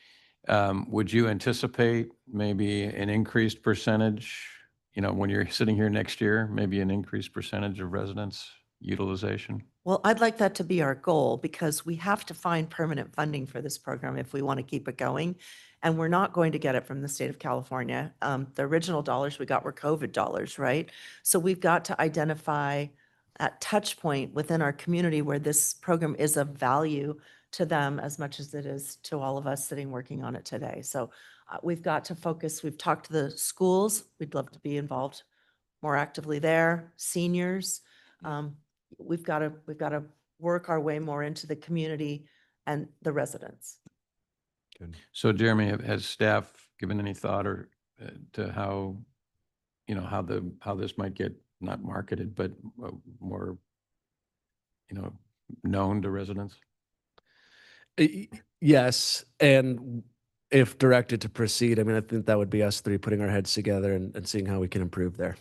would you anticipate maybe an increased percentage, when you're sitting here next year, maybe an increased percentage of residents utilization? Well, I'd like that to be our goal, because we have to find permanent funding for this program if we want to keep it going. And we're not going to get it from the state of California. The original dollars we got were COVID dollars, right? So we've got to identify a touch point within our community where this program is of value to them as much as it is to all of us sitting working on it today. So we've got to focus. We've talked to the schools. We'd love to be involved more actively there. Seniors. We've got to work our way more into the community and the residents. Good. So Jeremy, has staff given any thought or to how, how this might get not marketed, but more, known to residents? Yes, and if directed to proceed, I think that would be us three putting our heads together and seeing how we can improve there.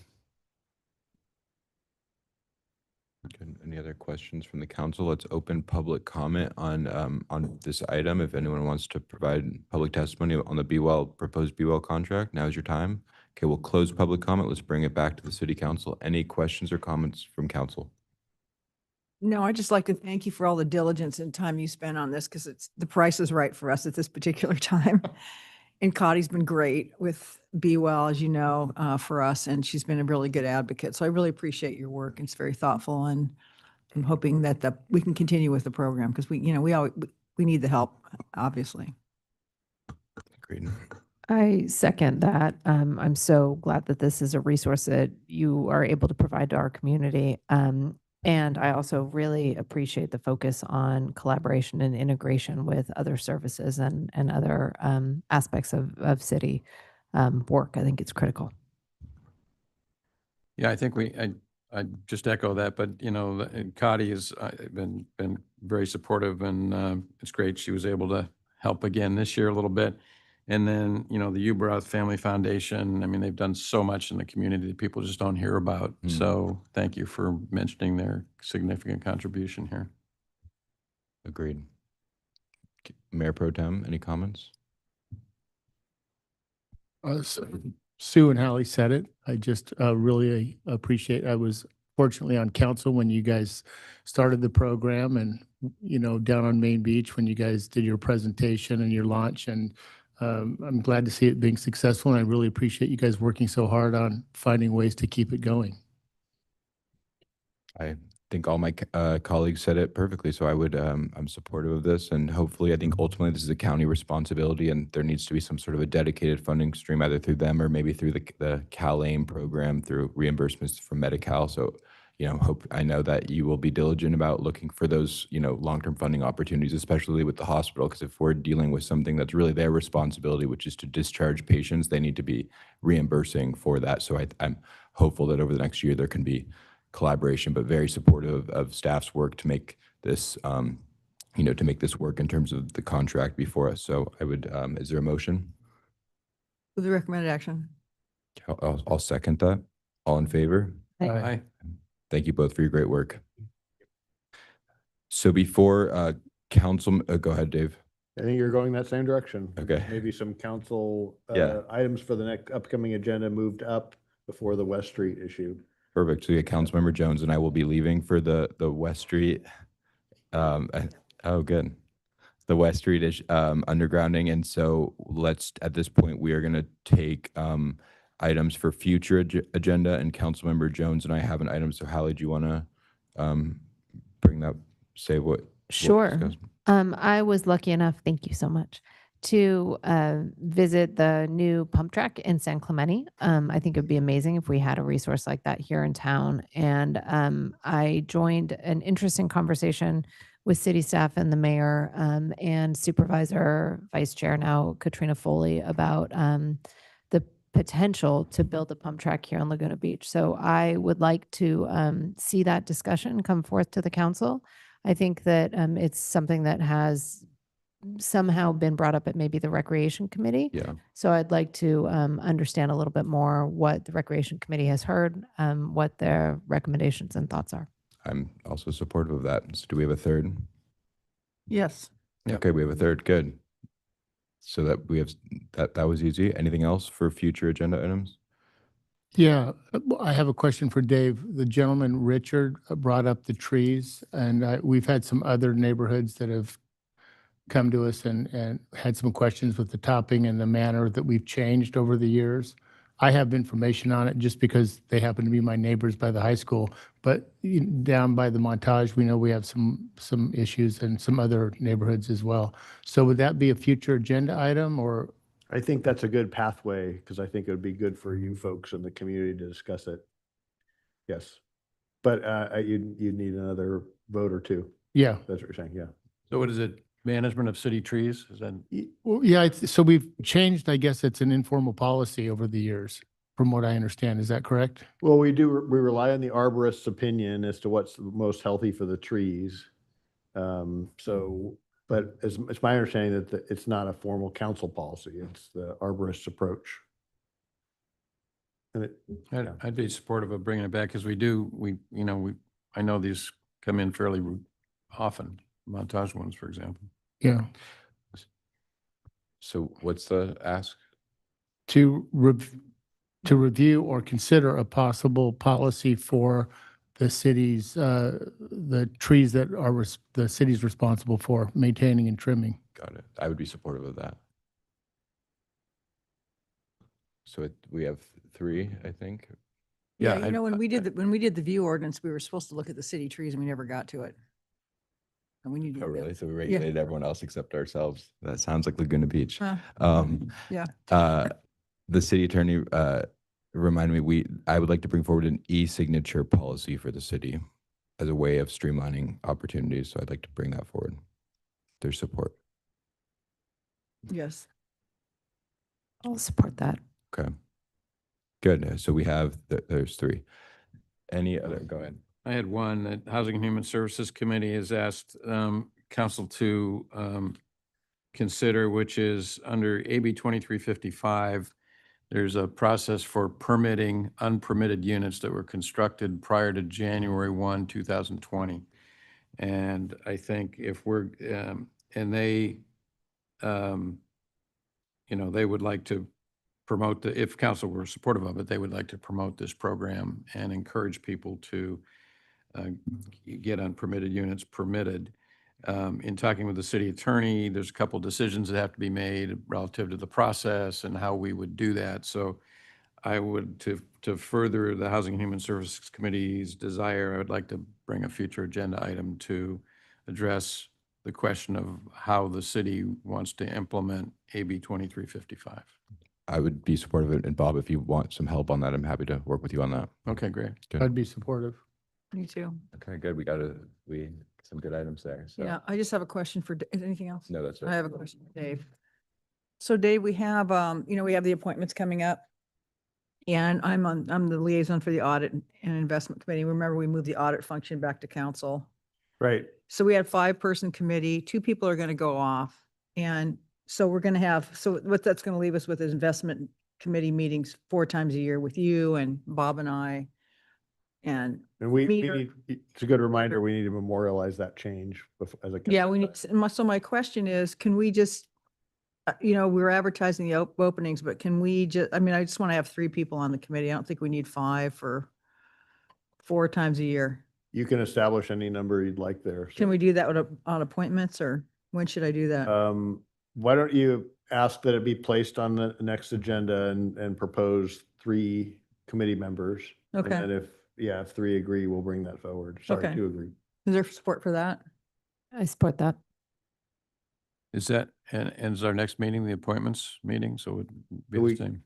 Good. Any other questions from the council? Let's open public comment on this item. If anyone wants to provide public testimony on the proposed Be Well contract, now is your time. Okay, we'll close public comment. Let's bring it back to the city council. Any questions or comments from council? No, I'd just like to thank you for all the diligence and time you spent on this, because the price is right for us at this particular time. And Cottie's been great with Be Well, as you know, for us, and she's been a really good advocate. So I really appreciate your work. It's very thoughtful, and I'm hoping that we can continue with the program, because we need the help, obviously. Agreed. I second that. I'm so glad that this is a resource that you are able to provide to our community. And I also really appreciate the focus on collaboration and integration with other services and other aspects of city work. I think it's critical. Yeah, I think I just echo that, but Cottie has been very supportive, and it's great she was able to help again this year a little bit. And then, the Ubroth Family Foundation, they've done so much in the community that people just don't hear about. So thank you for mentioning their significant contribution here. Agreed. Mayor Pro Tem, any comments? Sue and Hallie said it. I just really appreciate, I was fortunately on council when you guys started the program, and, down on Main Beach when you guys did your presentation and your launch, and I'm glad to see it being successful, and I really appreciate you guys working so hard on finding ways to keep it going. I think all my colleagues said it perfectly, so I'm supportive of this, and hopefully I think ultimately this is a county responsibility, and there needs to be some sort of a dedicated funding stream either through them or maybe through the CalAIM program through reimbursements from Medi-Cal. So I know that you will be diligent about looking for those, long-term funding opportunities, especially with the hospital, because if we're dealing with something that's really their responsibility, which is to discharge patients, they need to be reimbursing for that. So I'm hopeful that over the next year there can be collaboration, but very supportive of staff's work to make this, to make this work in terms of the contract before us. So I would, is there a motion? With the recommended action. I'll second that. All in favor? Aye. Thank you both for your great work. So before council, go ahead, Dave. I think you're going that same direction. Okay. Maybe some council Yeah. items for the next upcoming agenda moved up before the West Street issue. Perfect. So yeah, Councilmember Jones and I will be leaving for the West Street. Oh, good. The West Street is undergrounding. And so at this point, we are going to take items for future agenda, and Councilmember Jones and I have an item. So Hallie, do you want to bring that, say what? Sure. discussed? I was lucky enough, thank you so much, to visit the new pump track in San Clemente. I think it would be amazing if we had a resource like that here in town. And I joined an interesting conversation with city staff and the mayor and supervisor, vice chair now, Katrina Foley, about the potential to build a pump track here on Laguna Beach. So I would like to see that discussion come forth to the council. I think that it's something that has somehow been brought up at maybe the Recreation Committee. Yeah. So I'd like to understand a little bit more what the Recreation Committee has heard, what their recommendations and thoughts are. I'm also supportive of that. So do we have a third? Yes. Okay, we have a third. Good. So that we have, that was easy. Anything else for future agenda items? Yeah, I have a question for Dave. The gentleman, Richard, brought up the trees, and we've had some other neighborhoods that have come to us and had some questions with the topping and the manner that we've changed over the years. I have information on it just because they happen to be my neighbors by the high school, but down by the Montage, we know we have some issues and some other neighborhoods as well. So would that be a future agenda item, or? I think that's a good pathway because I think it would be good for you folks in the community to discuss it. Yes. But you'd need another vote or two. Yeah. That's what you're saying, yeah. So what is it? Management of city trees? Is that? Well, yeah, so we've changed, I guess it's an informal policy over the years, from what I understand. Is that correct? Well, we rely on the arborist's opinion as to what's most healthy for the trees. But it's my understanding that it's not a formal council policy. It's the arborist's approach. And I'd be supportive of bringing it back because I know these come in fairly often, Montage ones, for example. Yeah. So what's the ask? To review or consider a possible policy for the city's, the trees that are the city's responsible for maintaining and trimming. Got it. I would be supportive of that. So we have three, I think. Yeah, Yeah, you know, when we did the view ordinance, we were supposed to look at the city trees and we never got to it. And we need to. Oh, really? So we Yeah. regulated everyone else except ourselves. That sounds like Laguna Beach. Yeah. The city attorney reminded me, I would like to bring forward an e-signature policy for the city as a way of streamlining opportunities. So I'd like to bring that forward. Their support. Yes. I'll support that. Okay. Good. So we have, there's three. Any other, go ahead. I had one that Housing and Human Services Committee has asked council to consider, which is under AB 2355. There's a process for permitting unpermitted units that were constructed prior to January 1, 2020. And I think if we're, and they, they would like to promote if council were supportive of it, they would like to promote this program and encourage people to get unpermitted units permitted. In talking with the city attorney, there's a couple decisions that have to be made relative to the process and how we would do that. So I would, to further the Housing and Human Services Committee's desire, I would like to bring a future agenda item to address the question of how the city wants to implement AB 2355. I would be supportive of it. And Bob, if you want some help on that, I'm happy to work with you on that. Okay, great. Good. I'd be supportive. Me too. Okay, good. We some good items there. So. Yeah, I just have a question for, is anything else? No, that's it. I have a question for Dave. So Dave, we have, we have the appointments coming up. And I'm the liaison for the audit and investment committee. Remember, we moved the audit function back to council. Right. So we had 5-person committee, 2 people are going to go off. And so we're going to have, so what that's going to leave us with is investment committee meetings 4 times a year with you and Bob and I. And And we Meter- need, it's a good reminder, we need to memorialize that change as a. yeah, we need, so my question is, can we just, we're advertising the openings, but can we just, I mean, I just want to have 3 people on the committee. I don't think we need 5 for 4 times a year. You can establish any number you'd like there. Can we do that on appointments, or when should I do that? Why don't you ask that it be placed on the next agenda and propose 3 committee members? Okay. And then if 3 agree, we'll bring that forward. Sorry, Okay. 2 agree. Is there support for that? I support that. Is that, and is our next meeting the appointments meeting? So it would be We- the same?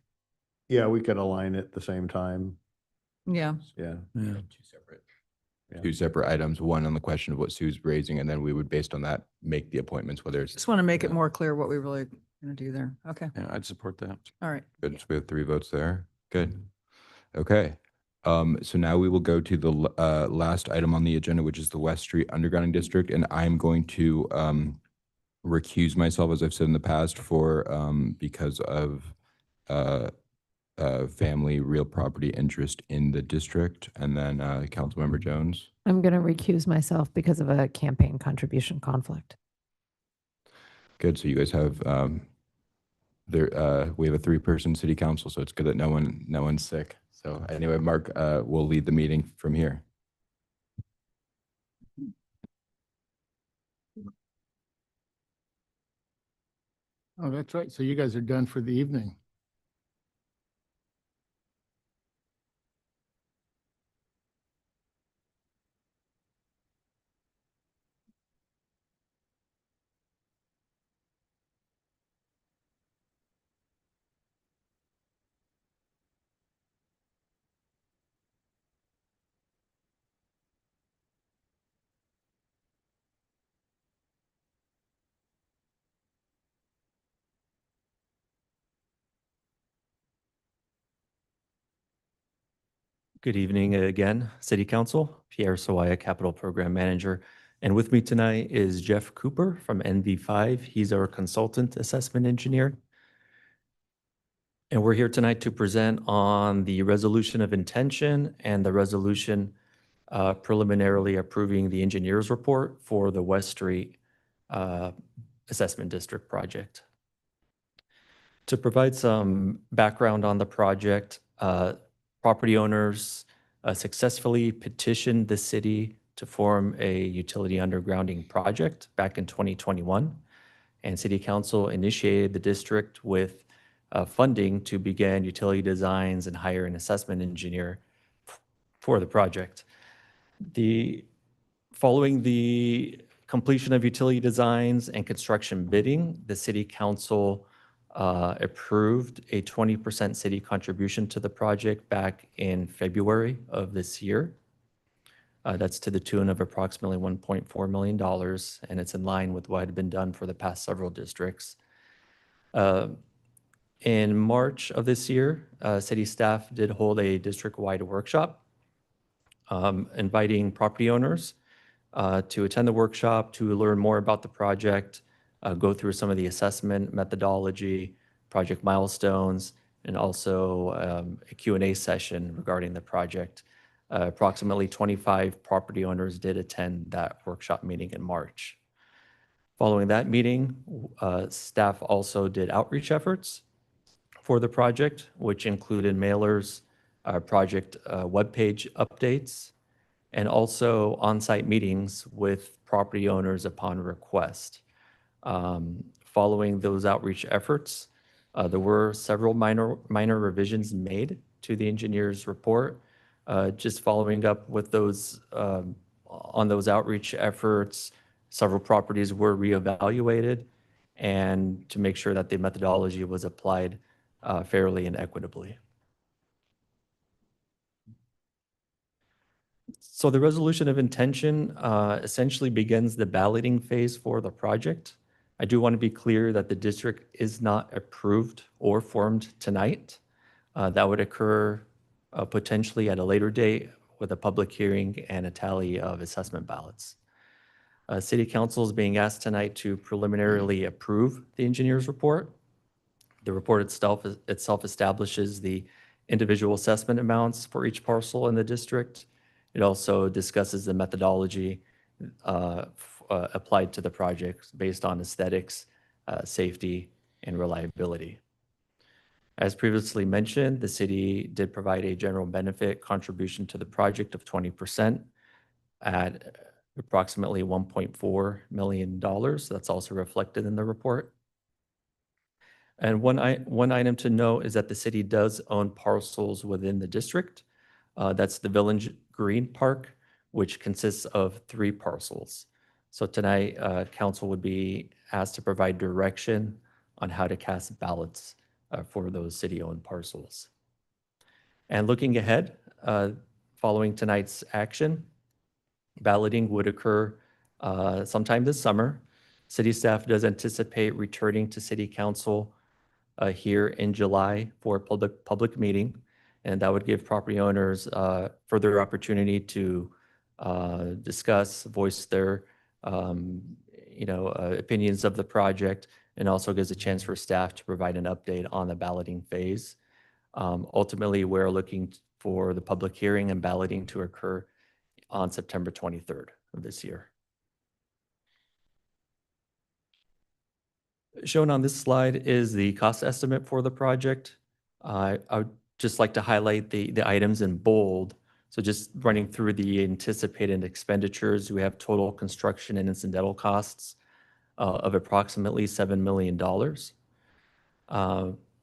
Yeah, we could align it at the same time. Yeah. Yeah. Yeah. Two separate items, one on the question of what Sue's raising, and then we would, based on that, make the appointments, whether it's. Just want to make it more clear what we really going to do there. Okay. Yeah, I'd support that. All right. Good, so we have 3 votes there. Good. Okay. So now we will go to the last item on the agenda, which is the West Street Undergrounding District, and I'm going to recuse myself, as I've said in the past, because of family real property interest in the district. And then Councilmember Jones. I'm going to recuse myself because of a campaign contribution conflict. Good. So you guys have we have a 3-person city council, so it's good that no one's sick. So anyway, Mark will lead the meeting from here. Oh, that's right. So you guys are done for the evening. Good evening again, City Council. Pierre Sawaya, Capital Program Manager. And with me tonight is Jeff Cooper from NV5. He's our consultant assessment engineer. And we're here tonight to present on the resolution of intention and the resolution preliminarily approving the engineer's report for the West Street Assessment District project. To provide some background on the project, property owners successfully petitioned the city to form a utility undergrounding project back in 2021. And City Council initiated the district with funding to begin utility designs and hire an assessment engineer for the project. Following the completion of utility designs and construction bidding, the City Council approved a 20% city contribution to the project back in February of this year. That's to the tune of approximately $1.4 million, and it's in line with what had been done for the past several districts. In March of this year, city staff did hold a district-wide workshop inviting property owners to attend the workshop to learn more about the project, go through some of the assessment methodology, project milestones, and also a Q&A session regarding the project. Approximately 25 property owners did attend that workshop meeting in March. Following that meeting, staff also did outreach efforts for the project, which included mailers, project webpage updates, and also on-site meetings with property owners upon request. Following those outreach efforts, there were several minor revisions made to the engineer's report. Just following up with those on those outreach efforts, several properties were reevaluated and to make sure that the methodology was applied fairly and equitably. So the resolution of intention essentially begins the balloting phase for the project. I do want to be clear that the district is not approved or formed tonight. That would occur potentially at a later date with a public hearing and a tally of assessment ballots. City Council is being asked tonight to preliminarily approve the engineer's report. The report itself establishes the individual assessment amounts for each parcel in the district, It also discusses the methodology applied to the project based on aesthetics, safety, and reliability. As previously mentioned, the city did provide a general benefit contribution to the project of 20% at approximately $1.4 million. That's also reflected in the report. And one item to note is that the city does own parcels within the district. That's the Village Green Park, which consists of 3 parcels. So tonight, council would be asked to provide direction on how to cast ballots for those city-owned parcels. And looking ahead, following tonight's action, balloting would occur sometime this summer. City staff does anticipate returning to City Council here in July for a public meeting, and that would give property owners further opportunity to discuss, voice their opinions of the project, and also gives a chance for staff to provide an update on the balloting phase. Ultimately, we're looking for the public hearing and balloting to occur on September 23rd of this year. Shown on this slide is the cost estimate for the project. I would just like to highlight the items in bold. So just running through the anticipated expenditures, we have total construction and incidental costs of approximately $7 million.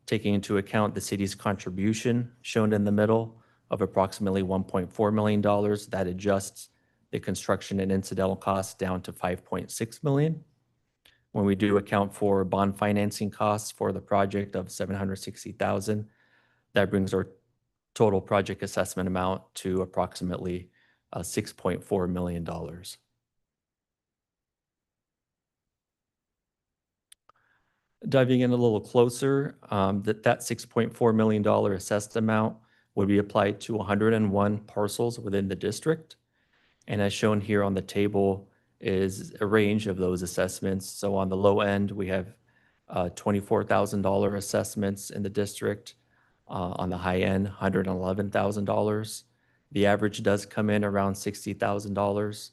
Taking into account the city's contribution shown in the middle of approximately $1.4 million, that adjusts the construction and incidental costs down to $5.6 million. When we do account for bond financing costs for the project of $760,000, that brings our total project assessment amount to approximately $6.4 million. Diving in a little closer, that $6.4 million assessed amount would be applied to 101 parcels within the district. And as shown here on the table is a range of those assessments. So on the low end, we have $24,000 assessments in the district. On the high end, $111,000. The average does come in around $60,000,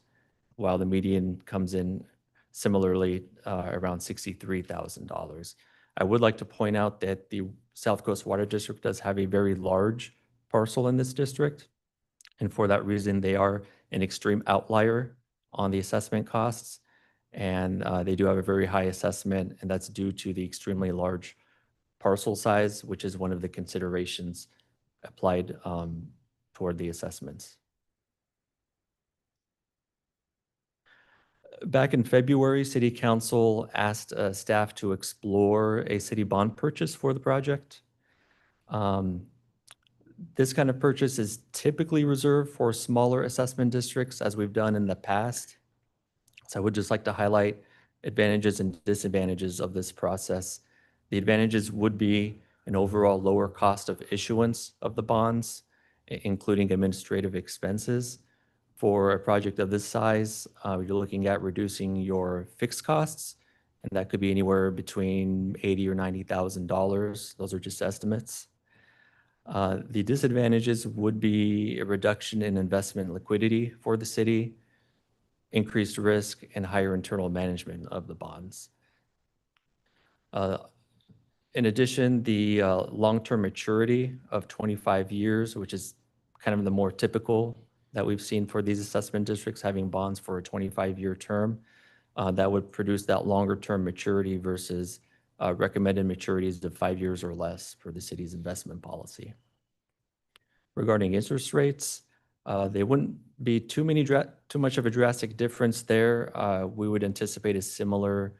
while the median comes in similarly around $63,000. I would like to point out that the South Coast Water District does have a very large parcel in this district. And for that reason, they are an extreme outlier on the assessment costs. And they do have a very high assessment, and that's due to the extremely large parcel size, which is one of the considerations applied toward the assessments. Back in February, City Council asked staff to explore a city bond purchase for the project. This kind of purchase is typically reserved for smaller assessment districts, as we've done in the past. So I would just like to highlight advantages and disadvantages of this process. The advantages would be an overall lower cost of issuance of the bonds, including administrative expenses. For a project of this size, you're looking at reducing your fixed costs, and that could be anywhere between $80,000 or $90,000. Those are just estimates. The disadvantages would be a reduction in investment liquidity for the city, increased risk, and higher internal management of the bonds. In addition, the long-term maturity of 25 years, which is kind of the more typical that we've seen for these assessment districts having bonds for a 25-year term, that would produce that longer-term maturity versus recommended maturities of 5 years or less for the city's investment policy. Regarding interest rates, they wouldn't be too much of a drastic difference there. We would anticipate a similar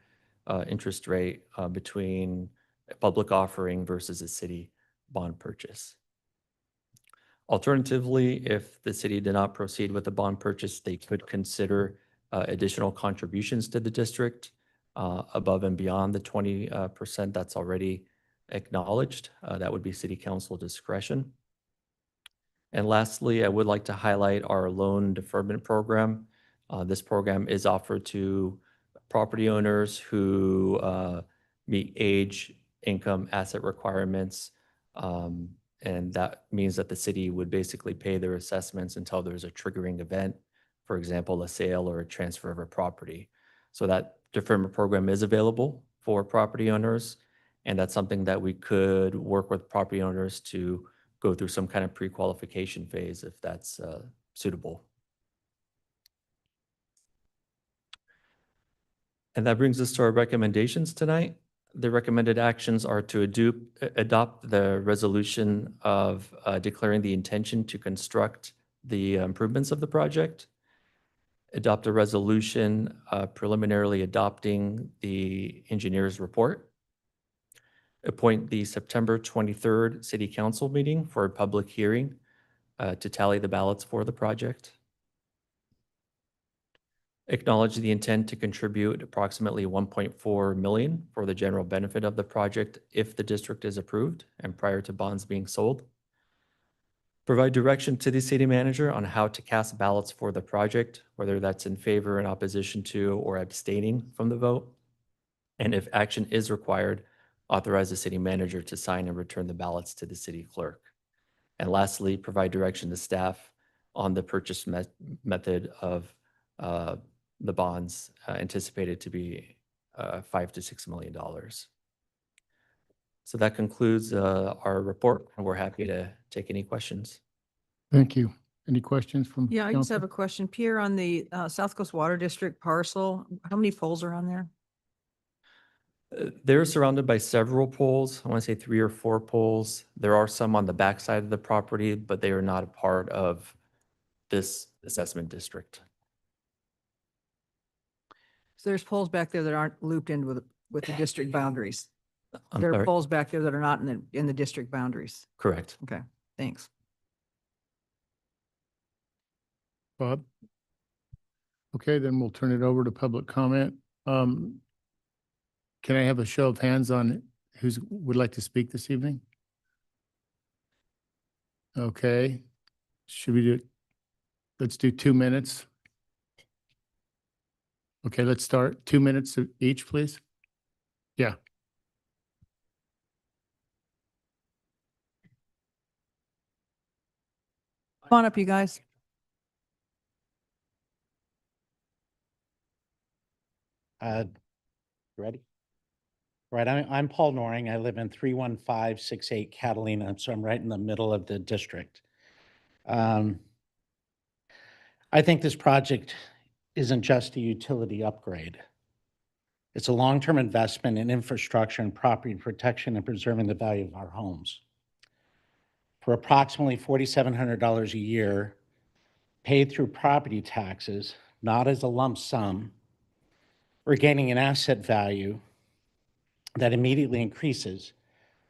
interest rate between a public offering versus a city bond purchase. Alternatively, if the city did not proceed with the bond purchase, they could consider additional contributions to the district above and beyond the 20% that's already acknowledged. That would be City Council discretion. And lastly, I would like to highlight our loan deferment program. This program is offered to property owners who meet age, income, asset requirements, And that means that the city would basically pay their assessments until there's a triggering event, for example, a sale or a transfer of a property. So that deferment program is available for property owners. And that's something that we could work with property owners to go through some kind of pre-qualification phase if that's suitable. And that brings us to our recommendations tonight. The recommended actions are to adopt the resolution of declaring the intention to construct the improvements of the project, adopt a resolution preliminarily adopting the engineer's report, appoint the September 23rd City Council meeting for a public hearing to tally the ballots for the project, acknowledge the intent to contribute approximately 1.4 million for the general benefit of the project if the district is approved and prior to bonds being sold, provide direction to the city manager on how to cast ballots for the project, whether that's in favor, in opposition to, or abstaining from the vote, and if action is required, authorize the city manager to sign and return the ballots to the city clerk. And lastly, provide direction to staff on the purchase method of the bonds anticipated to be $5 to $6 million. So that concludes our report, and we're happy to take any questions. Thank you. Any questions from? Yeah, I just have council? a question. Pierre, on the South Coast Water District parcel, how many poles are on there? They're surrounded by several poles. I want to say 3 or 4 poles. There are some on the backside of the property, but they are not a part of this assessment district. So there's poles back there that aren't looped in with the district boundaries. I'm There are sorry? poles back there that are not in the district boundaries. Correct. Okay, thanks. Bob? Okay, then we'll turn it over to public comment. Can I have a show of hands on who would like to speak this evening? Okay, should we do, let's do 2 minutes. Okay, let's start. 2 minutes each, please. Yeah. Come on up, you guys. Ready? Right, I'm Paul Noring. I live in 31568 Catalina, so I'm right in the middle of the district. I think this project isn't just a utility upgrade. It's a long-term investment in infrastructure and property protection and preserving the value of our homes. For approximately $4,700 a year, paid through property taxes, not as a lump sum, we're gaining an asset value that immediately increases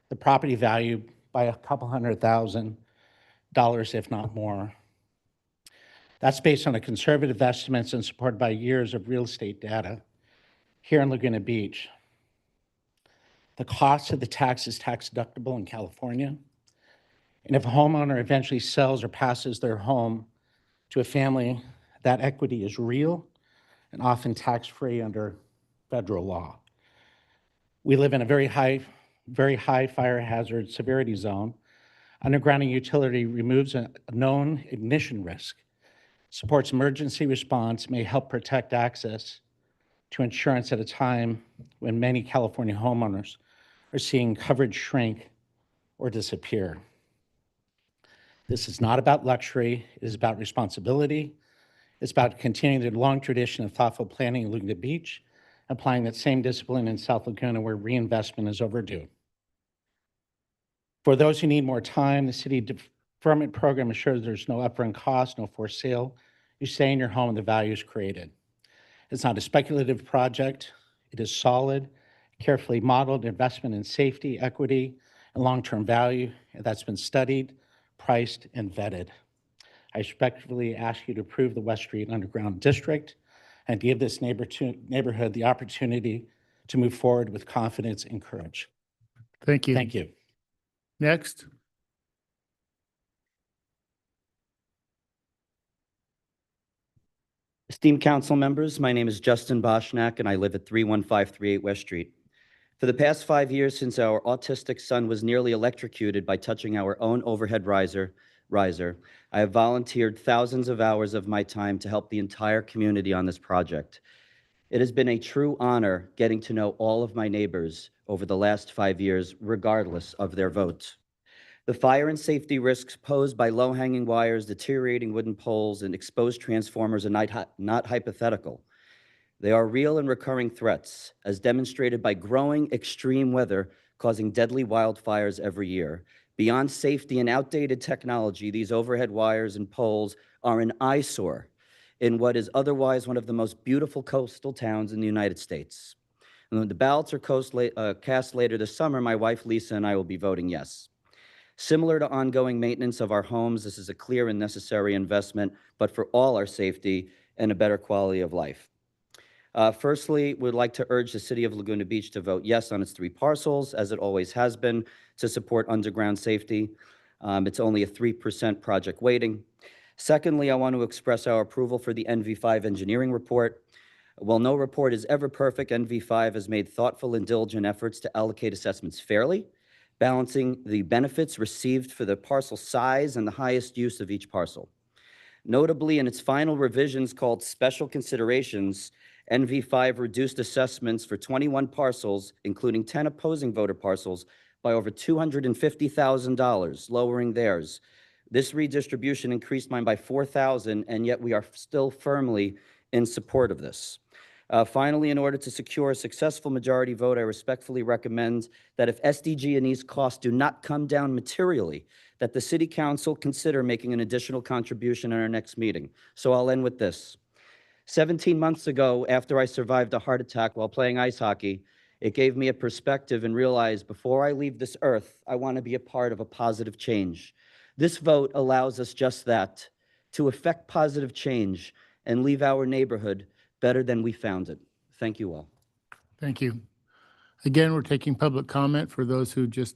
the property value by a couple $100,000, if not more. That's based on the conservative estimates and supported by years of real estate data here in Laguna Beach. The cost of the tax is tax deductible in California. And if a homeowner eventually sells or passes their home to a family, that equity is real and often tax-free under federal law. We live in a very high fire hazard severity zone. Undergrounding utility removes a known ignition risk, supports emergency response, may help protect access to insurance at a time when many California homeowners are seeing coverage shrink or disappear. This is not about luxury, it is about responsibility. It's about continuing the long tradition of thoughtful planning in Laguna Beach, applying that same discipline in South Laguna where reinvestment is overdue. For those who need more time, the city deferment program ensures there's no upfront cost, no forced sale. You stay in your home and the value is created. It's not a speculative project. It is solid, carefully modeled investment in safety, equity, and long-term value that's been studied, priced, and vetted. I respectfully ask you to approve the West Street Underground District and give this neighborhood the opportunity to move forward with confidence and courage. Thank you. Thank you. Next. Esteemed council members, my name is Justin Boschnak and I live at 31538 West Street. For the past 5 years, since our autistic son was nearly electrocuted by touching our own overhead riser, I have volunteered thousands of hours of my time to help the entire community on this project. It has been a true honor getting to know all of my neighbors over the last 5 years, regardless of their votes. The fire and safety risks posed by low-hanging wires, deteriorating wooden poles, and exposed transformers are not hypothetical. They are real and recurring threats, as demonstrated by growing extreme weather causing deadly wildfires every year. Beyond safety and outdated technology, these overhead wires and poles are an eyesore in what is otherwise one of the most beautiful coastal towns in the United States. And when the ballots are cast later this summer, my wife Lisa and I will be voting yes. Similar to ongoing maintenance of our homes, this is a clear and necessary investment, but for all our safety and a better quality of life. Firstly, we'd like to urge the City of Laguna Beach to vote yes on its 3 parcels, as it always has been, to support underground safety. It's only a 3% project weighting. Secondly, I want to express our approval for the NV5 engineering report. While no report is ever perfect, NV5 has made thoughtful and diligent efforts to allocate assessments fairly, balancing the benefits received for the parcel size and the highest use of each parcel. Notably, in its final revisions called special considerations, NV5 reduced assessments for 21 parcels, including 10 opposing voter parcels, by over $250,000, lowering theirs. This redistribution increased mine by $4,000, and yet we are still firmly in support of this. Finally, in order to secure a successful majority vote, I respectfully recommend that if SDG&E's costs do not come down materially, that the City Council consider making an additional contribution in our next meeting. So I'll end with this. 17 months ago, after I survived a heart attack while playing ice hockey, it gave me a perspective and realized before I leave this earth, I want to be a part of a positive change. This vote allows us just that, to effect positive change and leave our neighborhood better than we found it. Thank you all. Thank you. Again, we're taking public comment for those who just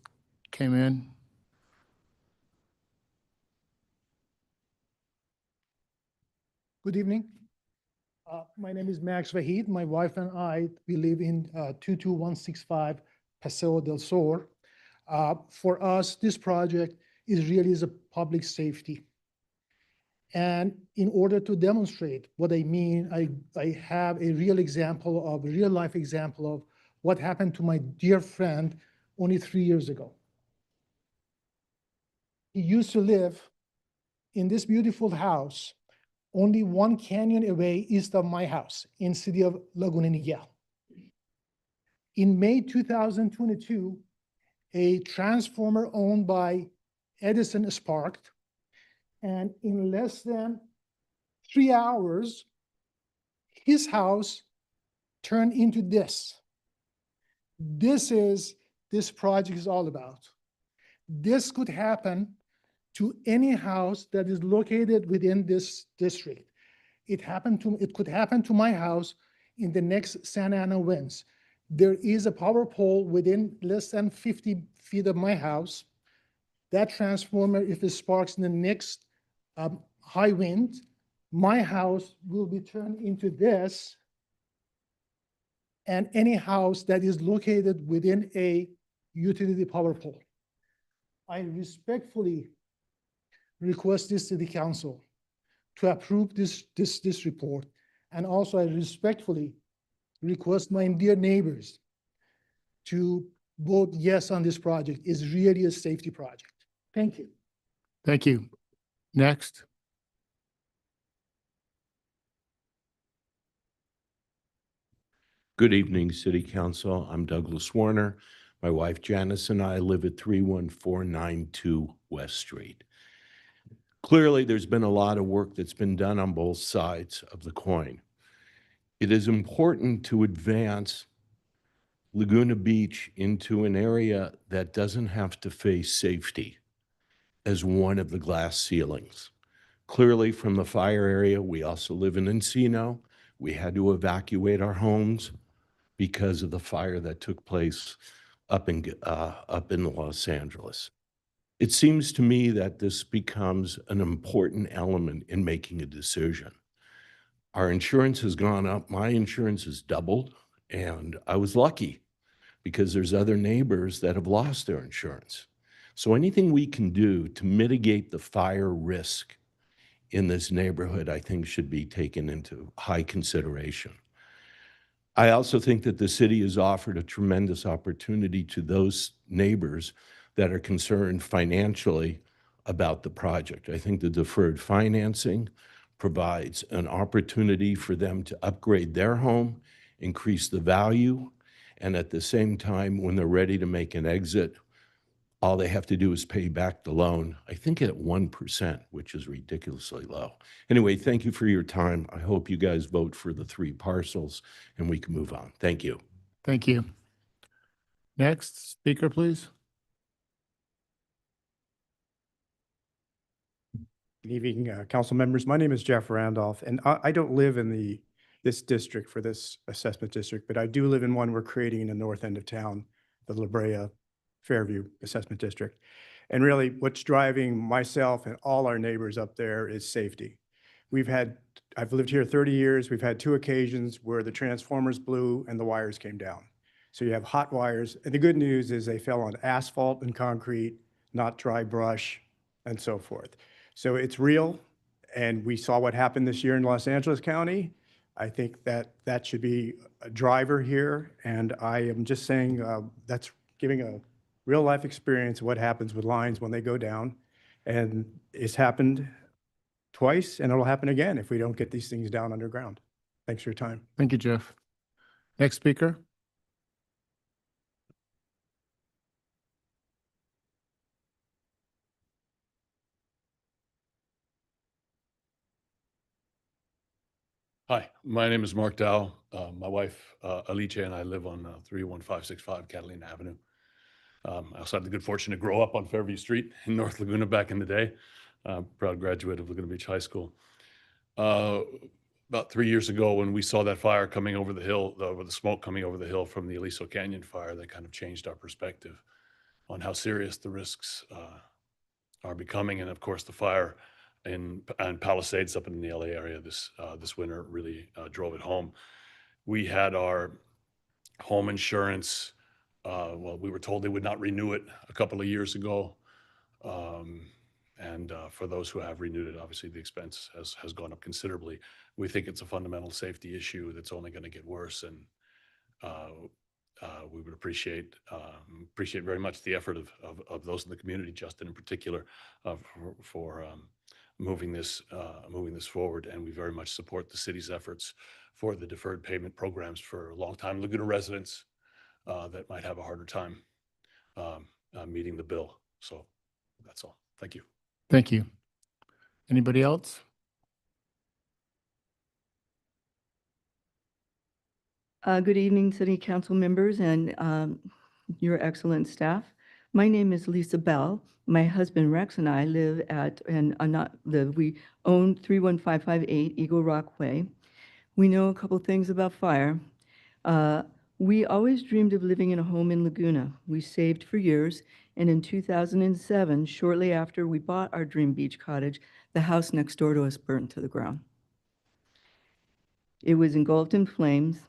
came in. Good evening. My name is Max Vahid. My wife and I, we live in 22165 Paseo del Sur. For us, this project is really a public safety. And in order to demonstrate what I mean, I have a real life example of what happened to my dear friend only 3 years ago. He used to live in this beautiful house only 1 canyon away east of my house in city of Laguna Niguel. In May 2022, a transformer owned by Edison sparked, and in less than 3 hours, his house turned into this. This project is all about. This could happen to any house that is located within this district. It could happen to my house in the next Santa Ana winds. There is a power pole within less than 50 feet of my house. That transformer, if it sparks in the next high wind, my house will be turned into this, and any house that is located within a utility power pole. I respectfully request this City Council to approve this report, and also I respectfully request my dear neighbors to vote yes on this project. It's really a safety project. Thank you. Thank you. Next. Good evening, City Council. I'm Douglas Warner. My wife Janice and I live at 31492 West Street. Clearly, there's been a lot of work that's been done on both sides of the coin. It is important to advance Laguna Beach into an area that doesn't have to face safety as one of the glass ceilings. Clearly, from the fire area, we also live in Encino. We had to evacuate our homes because of the fire that took place up in Los Angeles. It seems to me that this becomes an important element in making a decision. Our insurance has gone up. My insurance has doubled, and I was lucky because there's other neighbors that have lost their insurance. So anything we can do to mitigate the fire risk in this neighborhood, I think should be taken into high consideration. I also think that the city has offered a tremendous opportunity to those neighbors that are concerned financially about the project. I think the deferred financing provides an opportunity for them to upgrade their home, increase the value, and at the same time, when they're ready to make an exit, all they have to do is pay back the loan, I think at 1%, which is ridiculously low. Anyway, thank you for your time. I hope you guys vote for the 3 parcels and we can move on. Thank you. Thank you. Next speaker, please. Good evening, council members. My name is Jeff Randolph, and I don't live in this district for this assessment district, but I do live in one we're creating in the north end of town, the La Brea Fairview Assessment District. And really what's driving myself and all our neighbors up there is safety. I've lived here 30 years. We've had 2 occasions where the transformers blew and the wires came down. So you have hot wires. And the good news is they fell on asphalt and concrete, not dry brush and so forth. So it's real. And we saw what happened this year in Los Angeles County. I think that should be a driver here. And I am just saying that's giving a real life experience of what happens with lines when they go down. And it's happened twice and it'll happen again if we don't get these things down underground. Thanks for your time. Thank you, Jeff. Next speaker. Hi, my name is Mark Dow. My wife, Alicia, and I live on 31565 Catalina Avenue. I also had the good fortune to grow up on Fairview Street in North Laguna back in the day. Proud graduate of Laguna Beach High School. About 3 years ago, when we saw that fire coming over the hill, the smoke coming over the hill from the Aliso Canyon fire, that kind of changed our perspective on how serious the risks are becoming. And of course, the fire in Palisades up in the LA area this winter really drove it home. We had our home insurance. Well, we were told they would not renew it a couple of years ago. And for those who have renewed it, obviously the expense has gone up considerably. We think it's a fundamental safety issue that's only going to get worse. And we would appreciate very much the effort of those in the community, Justin in particular, for moving this forward. And we very much support the city's efforts for the deferred payment programs for longtime Laguna residents that might have a harder time meeting the bill. So that's all. Thank you. Thank you. Anybody else? Good evening, City Council members and your excellent staff. My name is Lisa Bell. My husband Rex and I live at, we own 31558 Eagle Rock Way. We know a couple things about fire. We always dreamed of living in a home in Laguna. We saved for years, and in 2007, shortly after we bought our dream beach cottage, the house next door to us burned to the ground. It was engulfed in flames.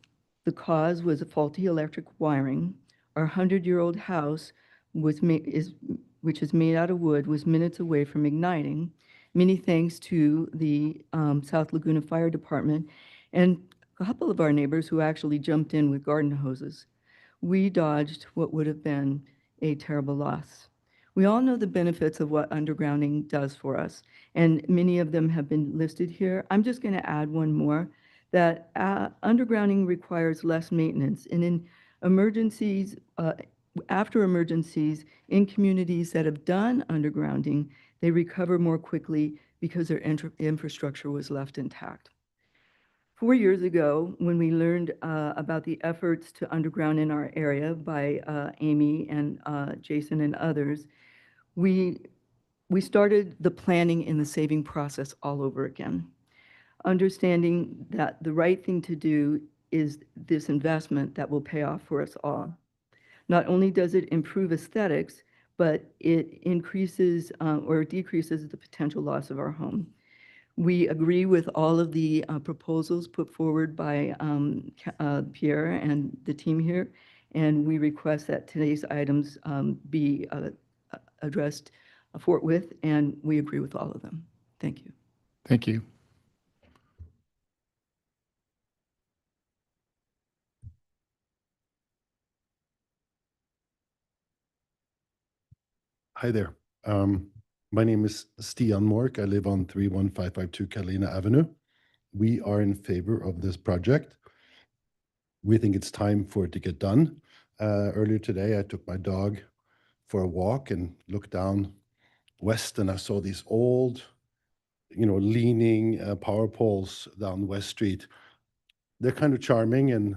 The cause was a faulty electric wiring. Our 100-year-old house, which is made out of wood, was minutes away from igniting. Many thanks to the South Laguna Fire Department and a couple of our neighbors who actually jumped in with garden hoses. We dodged what would have been a terrible loss. We all know the benefits of what undergrounding does for us, and many of them have been listed here. I'm just going to add one more, that undergrounding requires less maintenance. And in emergencies, after emergencies, in communities that have done undergrounding, they recover more quickly because their infrastructure was left intact. 4 years ago, when we learned about the efforts to underground in our area by Amy and Jason and others, we started the planning and the saving process all over again, understanding that the right thing to do is this investment that will pay off for us all. Not only does it improve aesthetics, but it increases or decreases the potential loss of our home. We agree with all of the proposals put forward by Pierre and the team here, and we request that today's items be addressed forthwith, and we agree with all of them. Thank you. Thank you. Hi there. My name is Stian Mork. I live on 31552 Catalina Avenue. We are in favor of this project. We think it's time for it to get done. Earlier today, I took my dog for a walk and looked down west, and I saw these old, leaning power poles down West Street. They're kind of charming and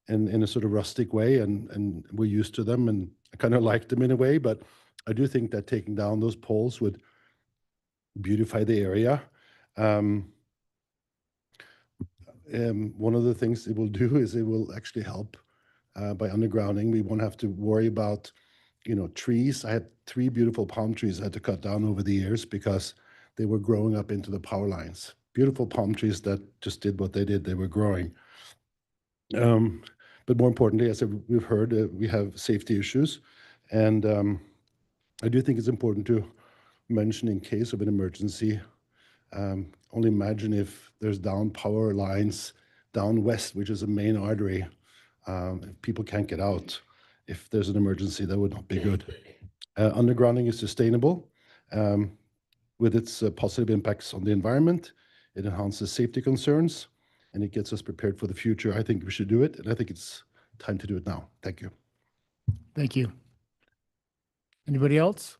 in a sort of rustic way, and we're used to them, and I kind of like them in a way, but I do think that taking down those poles would beautify the area. One of the things it will do is it will actually help by undergrounding. We won't have to worry about, trees. I had 3 beautiful palm trees I had to cut down over the years because they were growing up into the power lines. Beautiful palm trees that just did what they did. They were growing. But more importantly, as we've heard, we have safety issues. And I do think it's important to mention in case of an emergency, only imagine if there's down power lines down west, which is a main artery. If people can't get out, if there's an emergency, that would not be good. Undergrounding is sustainable with its positive impacts on the environment. It enhances safety concerns, and it gets us prepared for the future. I think we should do it, and I think it's time to do it now. Thank you. Thank you. Anybody else?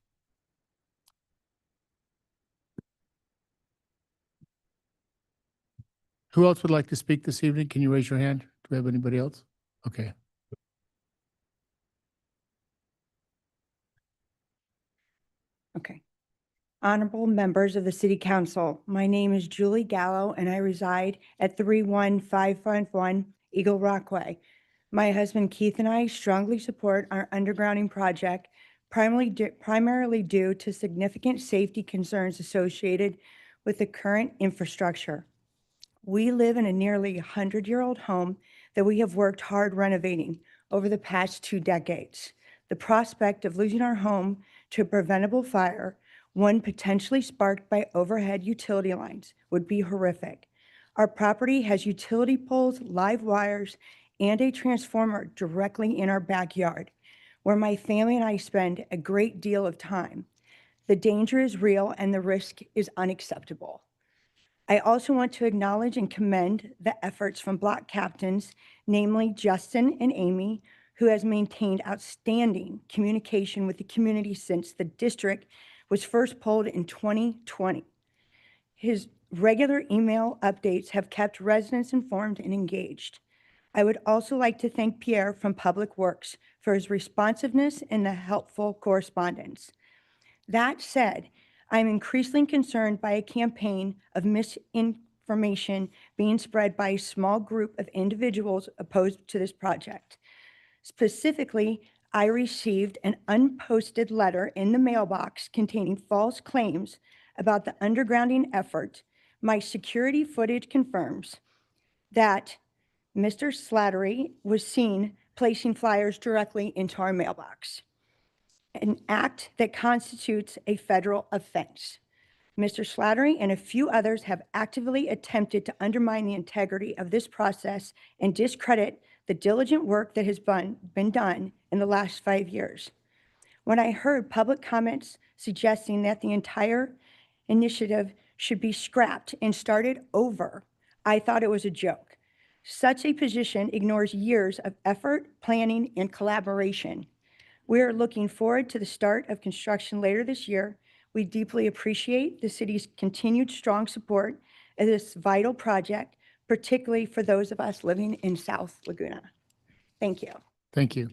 Who else would like to speak this evening? Can you raise your hand? Do we have anybody else? Okay. Okay. Honorable members of the City Council, my name is Julie Gallo, and I reside at 31551 Eagle Rock Way. My husband Keith and I strongly support our undergrounding project, primarily due to significant safety concerns associated with the current infrastructure. We live in a nearly 100-year-old home that we have worked hard renovating over the past 2 decades. The prospect of losing our home to a preventable fire, one potentially sparked by overhead utility lines, would be horrific. Our property has utility poles, live wires, and a transformer directly in our backyard, where my family and I spend a great deal of time. The danger is real and the risk is unacceptable. I also want to acknowledge and commend the efforts from block captains, namely Justin and Amy, who has maintained outstanding communication with the community since the district was first polled in 2020. His regular email updates have kept residents informed and engaged. I would also like to thank Pierre from Public Works for his responsiveness and the helpful correspondence. That said, I'm increasingly concerned by a campaign of misinformation being spread by a small group of individuals opposed to this project. Specifically, I received an unposted letter in the mailbox containing false claims about the undergrounding effort. My security footage confirms that Mr. Slattery was seen placing flyers directly into our mailbox, an act that constitutes a federal offense. Mr. Slattery and a few others have actively attempted to undermine the integrity of this process and discredit the diligent work that has been done in the last 5 years. When I heard public comments suggesting that the entire initiative should be scrapped and started over, I thought it was a joke. Such a position ignores years of effort, planning, and collaboration. We are looking forward to the start of construction later this year. We deeply appreciate the city's continued strong support of this vital project, particularly for those of us living in South Laguna. Thank you. Thank you.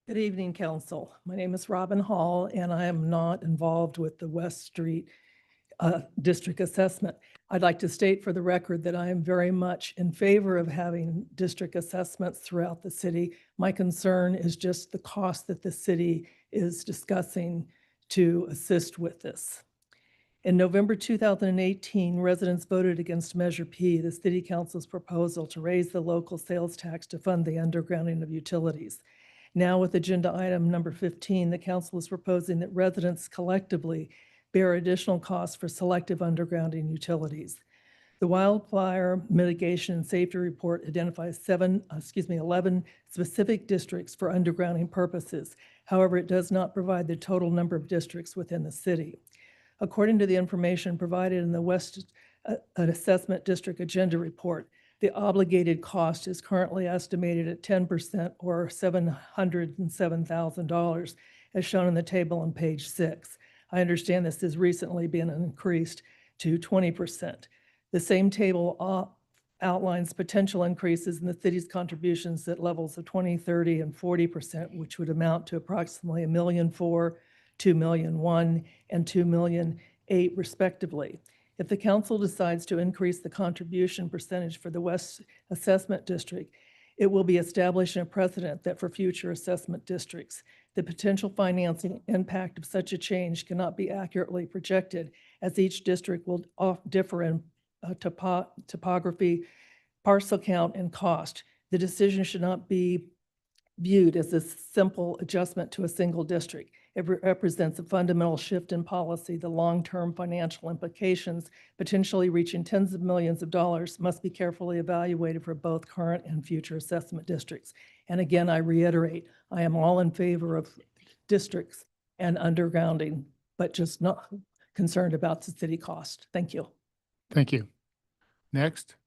Good evening, Council. My name is Robin Hall, and I am not involved with the West Street district assessment. I'd like to state for the record that I am very much in favor of having district assessments throughout the city. My concern is just the cost that the city is discussing to assist with this. In November 2018, residents voted against Measure P, the City Council's proposal to raise the local sales tax to fund the undergrounding of utilities. Now with agenda item number 15, the council is proposing that residents collectively bear additional costs for selective undergrounding utilities. The Wildfire Mitigation and Safety Report identifies 11 specific districts for undergrounding purposes. However, it does not provide the total number of districts within the city. According to the information provided in the West Assessment District Agenda Report, the obligated cost is currently estimated at 10% or $707,000, as shown in the table on page 6. I understand this has recently been increased to 20%. The same table outlines potential increases in the city's contributions at levels of 20, 30, and 40%, which would amount to approximately $1.4 million, $2.1 million, and $2.8 million respectively. If the council decides to increase the contribution percentage for the West Assessment District, it will be establishing a precedent that for future assessment districts, the potential financing impact of such a change cannot be accurately projected, as each district will differ in topography, parcel count, and cost. The decision should not be viewed as a simple adjustment to a single district. It represents a fundamental shift in policy. The long-term financial implications, potentially reaching tens of millions of dollars, must be carefully evaluated for both current and future assessment districts. And again, I reiterate, I am all in favor of districts and undergrounding, but just not concerned about the city cost. Thank you. Thank you. Next.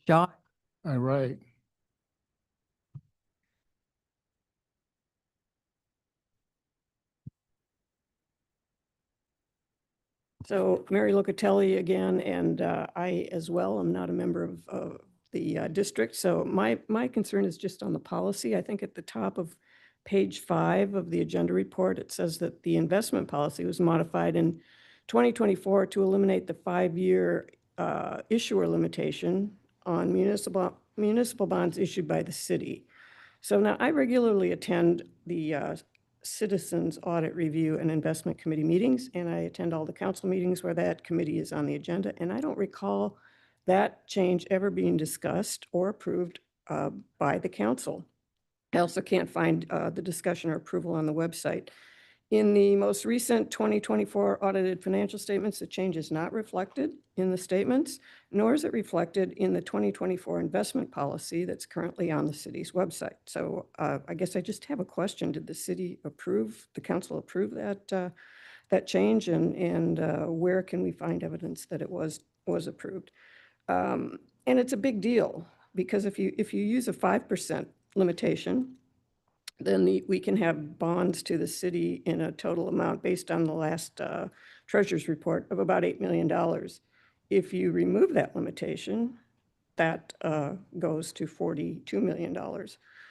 John. All right. So Mary Locatelli again, and I as well am not a member of the district. So my concern is just on the policy. I think at the top of page 5 of the agenda report, it says that the investment policy was modified in 2024 to eliminate the 5-year issuer limitation on municipal bonds issued by the city. So now I regularly attend the Citizens Audit Review and Investment Committee meetings, and I attend all the council meetings where that committee is on the agenda, and I don't recall that change ever being discussed or approved by the council. I also can't find the discussion or approval on the website. In the most recent 2024 audited financial statements, the change is not reflected in the statements, nor is it reflected in the 2024 investment policy that's currently on the city's website. So I guess I just have a question. Did the city approve, the council approve that change, and where can we find evidence that it was approved? And it's a big deal, because if you use a 5% limitation, then we can have bonds to the city in a total amount based on the last treasurer's report of about $8 million. If you remove that limitation, that goes to $42 million.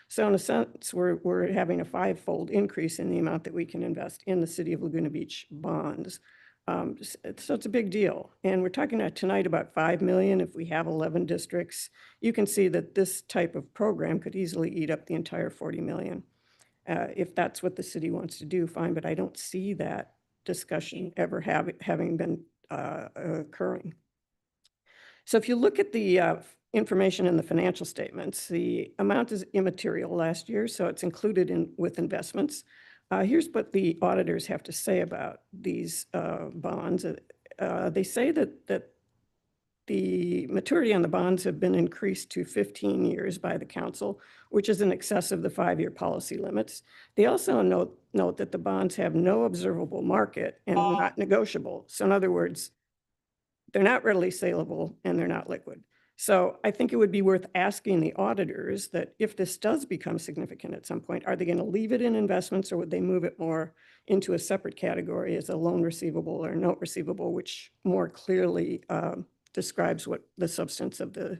So in a sense, we're having a 5-fold increase in the amount that we can invest in the city of Laguna Beach bonds. So it's a big deal. And we're talking tonight about $5 million. If we have 11 districts, you can see that this type of program could easily eat up the entire $40 million. If that's what the city wants to do, fine, but I don't see that discussion ever having been occurring. So if you look at the information in the financial statements, the amount is immaterial last year, so it's included with investments. Here's what the auditors have to say about these bonds. They say that the maturity on the bonds have been increased to 15 years by the council, which is in excess of the 5-year policy limits. They also note that the bonds have no observable market and are not negotiable. So in other words, they're not readily saleable and they're not liquid. So I think it would be worth asking the auditors that if this does become significant at some point, are they going to leave it in investments, or would they move it more into a separate category as a loan receivable or note receivable, which more clearly describes what the substance of the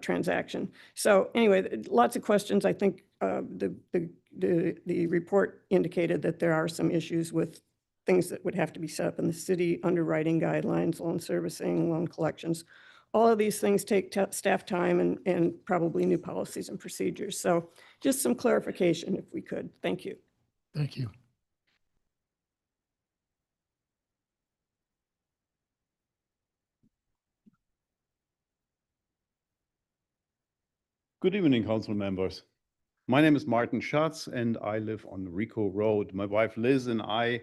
transaction. So anyway, lots of questions. I think the report indicated that there are some issues with things that would have to be set up in the city: underwriting guidelines, loan servicing, loan collections, all of these things take staff time and probably new policies and procedures. So just some clarification if we could. Thank you. Thank you. Good evening, council members. My name is Martin Schatz and I live on Rico Road. My wife Liz and I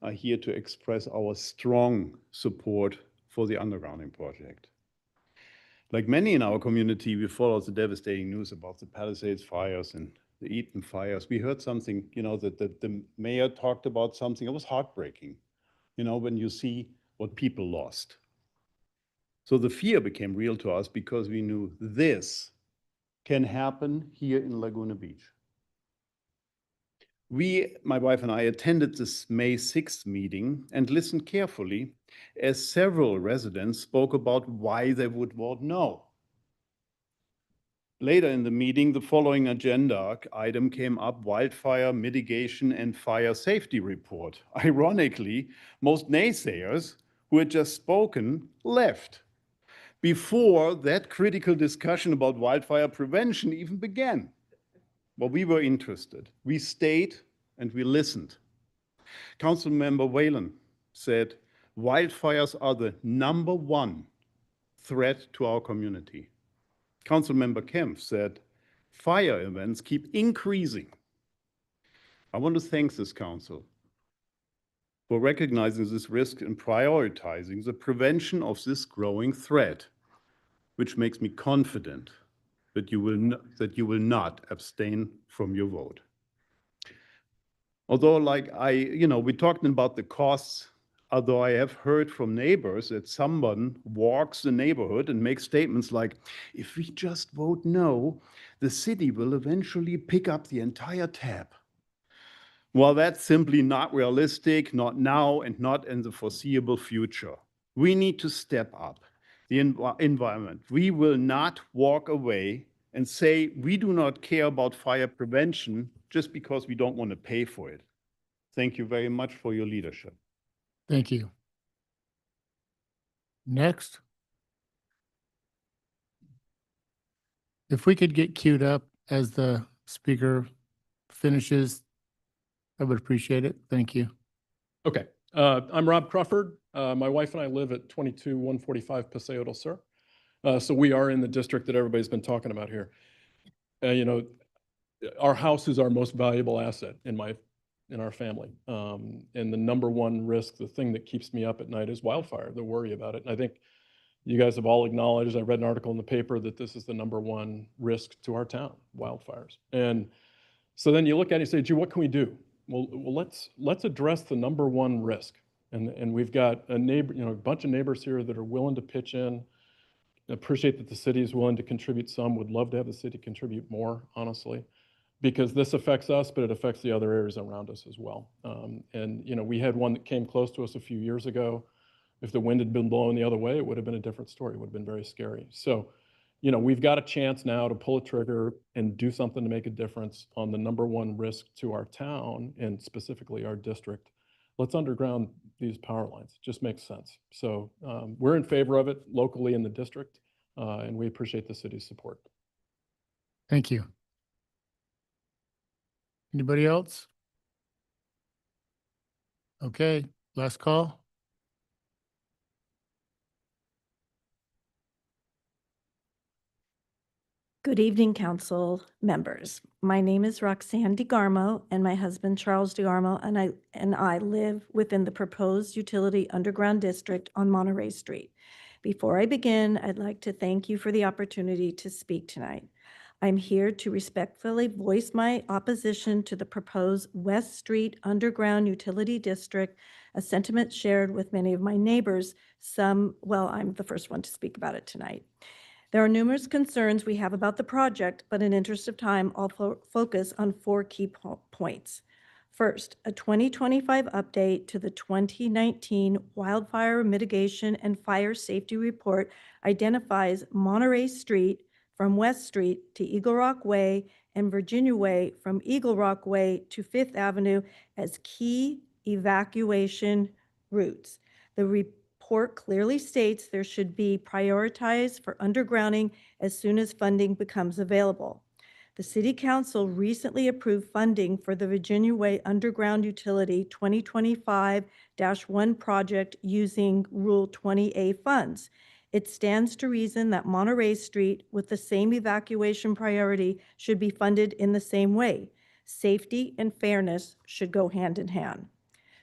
are here to express our strong support for the undergrounding project. Like many in our community, we followed the devastating news about the Palisades fires and the Eaton fires. We heard something, that the mayor talked about something. It was heartbreaking, when you see what people lost. So the fear became real to us because we knew this can happen here in Laguna Beach. My wife and I, attended this May 6th meeting and listened carefully as several residents spoke about why they would vote no. Later in the meeting, the following agenda item came up: wildfire mitigation and fire safety report. Ironically, most naysayers who had just spoken left before that critical discussion about wildfire prevention even began. But we were interested. We stayed and we listened. Councilmember Whalen said, wildfires are the #1 threat to our community. Councilmember Kempf said, fire events keep increasing. I want to thank this council for recognizing this risk and prioritizing the prevention of this growing threat, which makes me confident that you will not abstain from your vote. Although, we're talking about the costs, although I have heard from neighbors that someone walks the neighborhood and makes statements like, if we just vote no, the city will eventually pick up the entire tab. Well, that's simply not realistic, not now and not in the foreseeable future. We need to step up the environment. We will not walk away and say we do not care about fire prevention just because we don't want to pay for it. Thank you very much for your leadership. Thank you. Next. If we could get queued up as the speaker finishes, I would appreciate it. Thank you. Okay, I'm Rob Crawford. My wife and I live at 22145 Paseo del Sur. So we are in the district that everybody's been talking about here. Our house is our most valuable asset in our family. And the #1 risk, the thing that keeps me up at night, is wildfire, the worry about it. And I think you guys have all acknowledged, I read an article in the paper that this is the #1 risk to our town, wildfires. And so then you look at it and say, gee, what can we do? Well, let's address the #1 risk. And we've got a bunch of neighbors here that are willing to pitch in. I appreciate that the city is willing to contribute some. Would love to have the city contribute more, honestly, because this affects us, but it affects the other areas around us as well. We had one that came close to us a few years ago. If the wind had been blowing the other way, it would have been a different story. It would have been very scary. So, we've got a chance now to pull a trigger and do something to make a difference on the #1 risk to our town and specifically our district. Let's underground these power lines. It just makes sense. So we're in favor of it locally in the district, and we appreciate the city's support. Thank you. Anybody else? Okay, last call. Good evening, council members. My name is Roxanne DeGarmo, and my husband Charles DeGarmo and I live within the proposed utility underground district on Monterey Street. Before I begin, I'd like to thank you for the opportunity to speak tonight. I'm here to respectfully voice my opposition to the proposed West Street Underground Utility District, a sentiment shared with many of my neighbors. I'm the first one to speak about it tonight. There are numerous concerns we have about the project, but in interest of time, I'll focus on 4 key points. First, a 2025 update to the 2019 Wildfire Mitigation and Fire Safety Report identifies Monterey Street from West Street to Eagle Rock Way and Virginia Way from Eagle Rock Way to Fifth Avenue as key evacuation routes. The report report clearly states there should be prioritized for undergrounding as soon as funding becomes available. The City Council recently approved funding for the Virginia Way Underground Utility 2025-1 project using Rule 20A funds. It stands to reason that Monterey Street, with the same evacuation priority, should be funded in the same way. Safety and fairness should go hand in hand.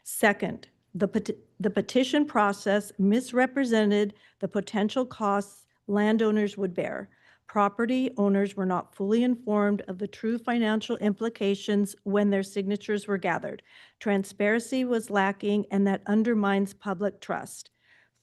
Second, the petition process misrepresented the potential costs landowners would bear. Property owners were not fully informed of the true financial implications when their signatures were gathered. Transparency was lacking, and that undermines public trust.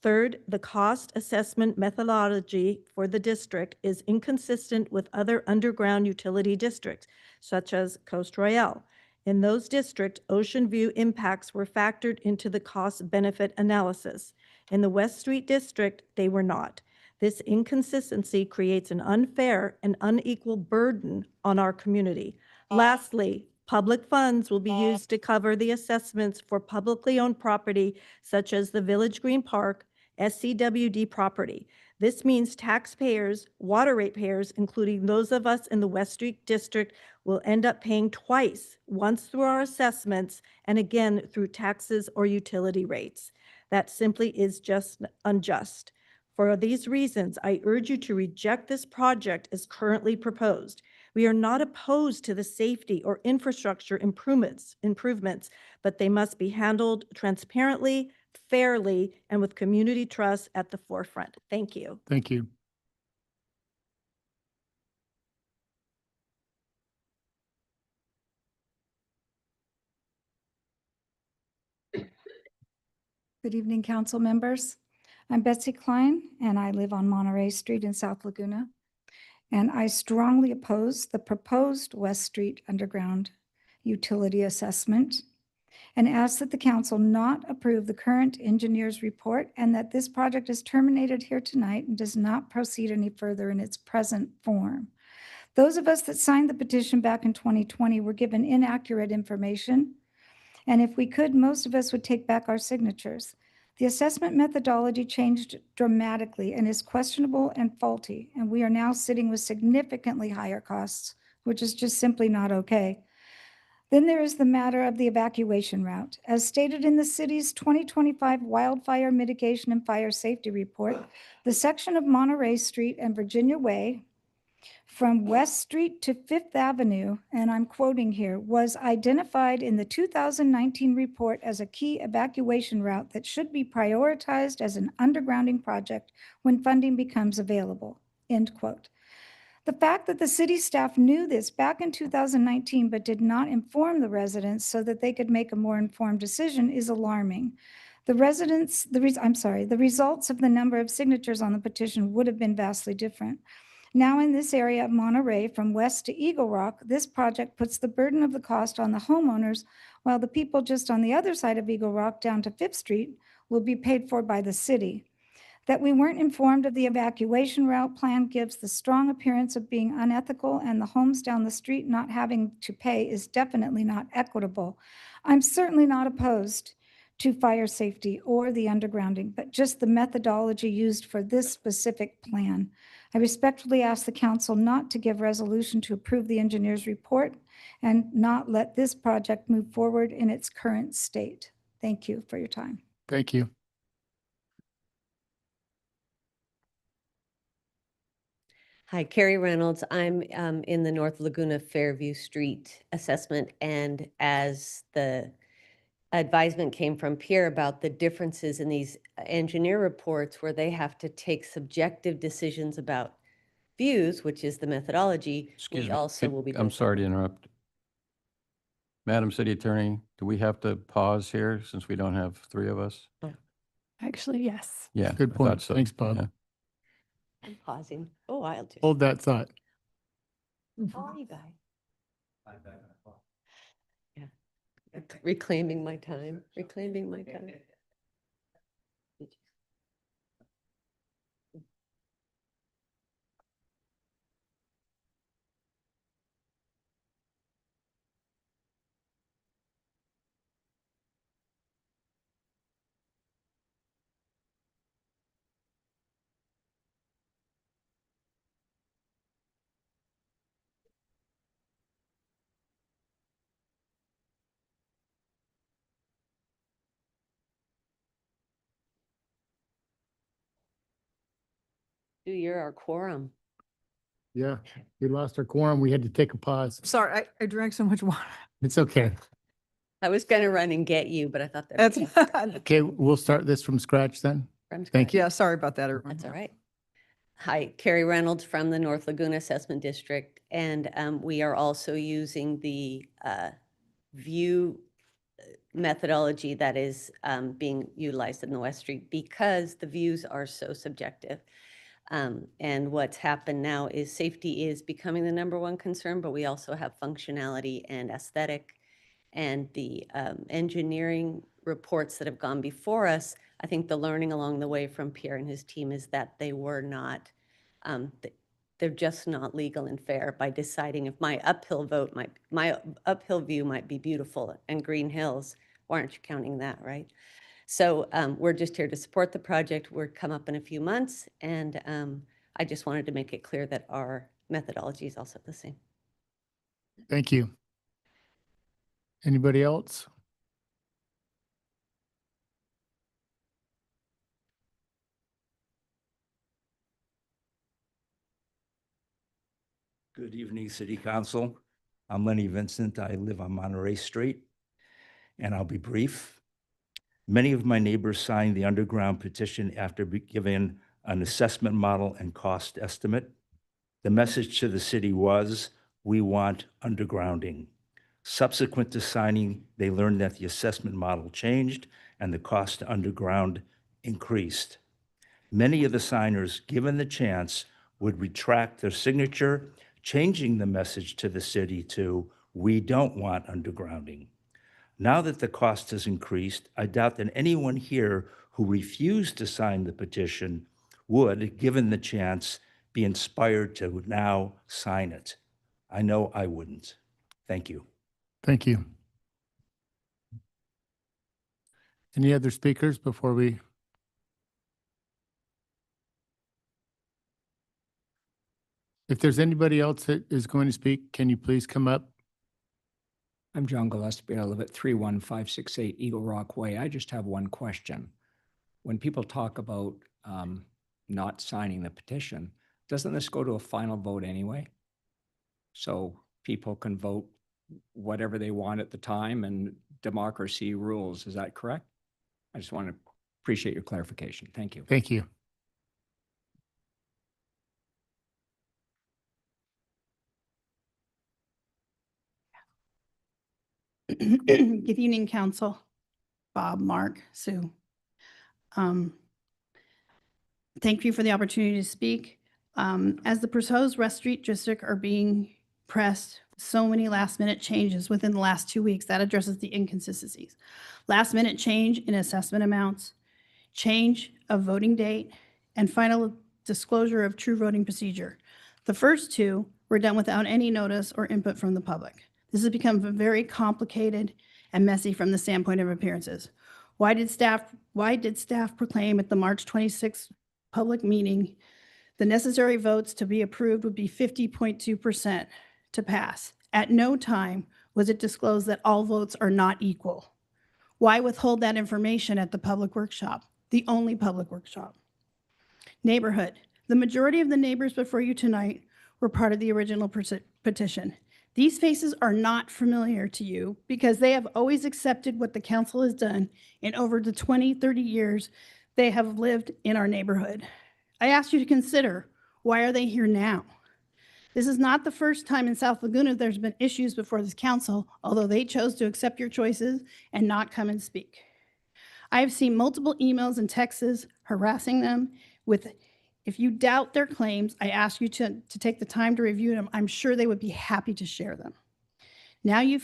Third, the cost assessment methodology for the district is inconsistent with other underground utility districts, such as Coast Royale. In those districts, ocean view impacts were factored into the cost-benefit analysis. In the West Street District, they were not. This inconsistency creates an unfair and unequal burden on our community. Lastly, public funds will be used to cover the assessments for publicly owned property such as the Village Green Park, SCWD property. This means taxpayers, water ratepayers, including those of us in the West Street District, will end up paying twice, once through our assessments and again through taxes or utility rates. That simply is just unjust. For these reasons, I urge you to reject this project as currently proposed. We are not opposed to the safety or infrastructure improvements, but they must be handled transparently, fairly, and with community trust at the forefront. Thank you. Thank you. Good evening, council members. I'm Betsy Klein, and I live on Monterey Street in South Laguna. And I strongly oppose the proposed West Street Underground Utility Assessment and ask that the council not approve the current engineer's report and that this project is terminated here tonight and does not proceed any further in its present form. Those of us that signed the petition back in 2020 were given inaccurate information. And if we could, most of us would take back our signatures. The assessment methodology changed dramatically and is questionable and faulty, and we are now sitting with significantly higher costs, which is just simply not okay. Then there is the matter of the evacuation route. As stated in the city's 2025 Wildfire Mitigation and Fire Safety Report, the section of Monterey Street and Virginia Way from West Street to Fifth Avenue, and I'm quoting here, was identified in the 2019 report as a key evacuation route that should be prioritized as an undergrounding project when funding becomes available, end quote. The fact that the city staff knew this back in 2019 but did not inform the residents so that they could make a more informed decision is alarming. The results of the number of signatures on the petition would have been vastly different. Now in this area of Monterey, from west to Eagle Rock, this project puts the burden of the cost on the homeowners, while the people just on the other side of Eagle Rock down to Fifth Street will be paid for by the city. That we weren't informed of the evacuation route plan gives the strong appearance of being unethical, and the homes down the street not having to pay is definitely not equitable. I'm certainly not opposed to fire safety or the undergrounding, but just the methodology used for this specific plan. I respectfully ask the council not to give resolution to approve the engineer's report and not let this project move forward in its current state. Thank you for your time. Thank you. Hi, Carrie Reynolds. I'm in the North Laguna Fairview Street assessment, and as the advisement came from Pierre about the differences in these engineer reports where they have to take subjective decisions about views, which is the methodology, Excuse we me. also will be. I'm sorry to interrupt. Madam City Attorney, do we have to pause here since we don't have three of us? Actually, yes. Yeah. Good I thought point. so. Thanks, Bob. Yeah. I'm pausing. Oh, I'll just. Hold that thought. Oh, you guys. Yeah. Reclaiming my time, reclaiming my time. You're our quorum. Yeah, we lost our quorum. We had to take a pause. Sorry, I drank so much water. It's okay. I was gonna run and get you, but I thought that. That's, Okay, we'll start this from scratch then. Thank you. yeah, sorry about that, everyone. That's all right. Hi, Carrie Reynolds from the North Laguna Assessment District, and we are also using the view methodology that is being utilized in the West Street because the views are so subjective. And what's happened now is safety is becoming the #1 concern, but we also have functionality and aesthetic. And the engineering reports that have gone before us, I think the learning along the way from Pierre and his team is that they were not, they're just not legal and fair by deciding if my uphill view might be beautiful and Green Hills, why aren't you counting that, right? So we're just here to support the project. We're come up in a few months, and I just wanted to make it clear that our methodology is also the same. Thank you. Anybody else? Good evening, City Council. I'm Lenny Vincent. I live on Monterey Street, and I'll be brief. Many of my neighbors signed the underground petition after giving an assessment model and cost estimate. The message to the city was, we want undergrounding. Subsequent to signing, they learned that the assessment model changed and the cost to underground increased. Many of the signers, given the chance, would retract their signature, changing the message to the city to, we don't want undergrounding. Now that the cost has increased, I doubt that anyone here who refused to sign the petition would, given the chance, be inspired to now sign it. I know I wouldn't. Thank you. Thank you. Any other speakers before we? If there's anybody else that is going to speak, can you please come up? I'm John Gillespie. I live at 31568 Eagle Rock Way. I just have one question. When people talk about not signing the petition, doesn't this go to a final vote anyway? So people can vote whatever they want at the time and democracy rules. Is that correct? I just want to appreciate your clarification. Thank you. Thank you. Good evening, Council. Bob, Mark, Sue. Thank you for the opportunity to speak. As the proposed West Street District are being pressed, so many last-minute changes within the last 2 weeks, that addresses the inconsistencies. Last-minute change in assessment amounts, change of voting date, and final disclosure of true voting procedure. The first two were done without any notice or input from the public. This has become very complicated and messy from the standpoint of appearances. Why did staff proclaim at the March 26th public meeting the necessary votes to be approved would be 50.2% to pass? At no time was it disclosed that all votes are not equal. Why withhold that information at the public workshop, the only public workshop? Neighborhood. The majority of the neighbors before you tonight were part of the original petition. These faces are not familiar to you because they have always accepted what the council has done in over the 20, 30 years they have lived in our neighborhood. I ask you to consider, why are they here now? This is not the first time in South Laguna there's been issues before this council, although they chose to accept your choices and not come and speak. I have seen multiple emails and texts harassing them with, if you doubt their claims, I ask you to take the time to review them. I'm sure they would be happy to share them. Now you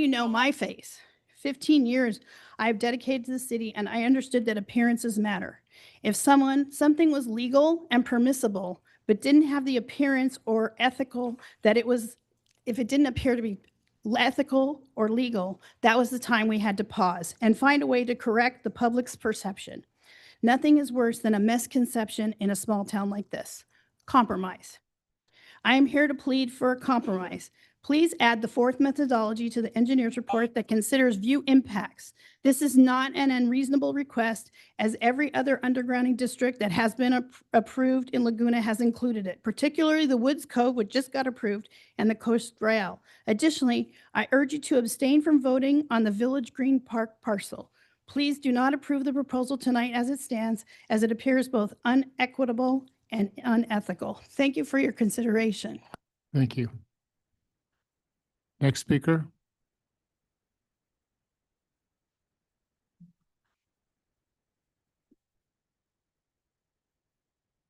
know my face. 15 years I have dedicated to the city, and I understood that appearances matter. If something was legal and permissible, but didn't have the appearance or ethical that it was, if it didn't appear to be ethical or legal, that was the time we had to pause and find a way to correct the public's perception. Nothing is worse than a misconception in a small town like this. Compromise. I am here to plead for a compromise. Please add the fourth methodology to the engineer's report that considers view impacts. This is not an unreasonable request, as every other undergrounding district that has been approved in Laguna has included it, particularly the Woods Cove, which just got approved, and the Coast Rail. Additionally, I urge you to abstain from voting on the Village Green Park parcel. Please do not approve the proposal tonight as it stands, as it appears both unequitable and unethical. Thank you for your consideration. Thank you. Next speaker.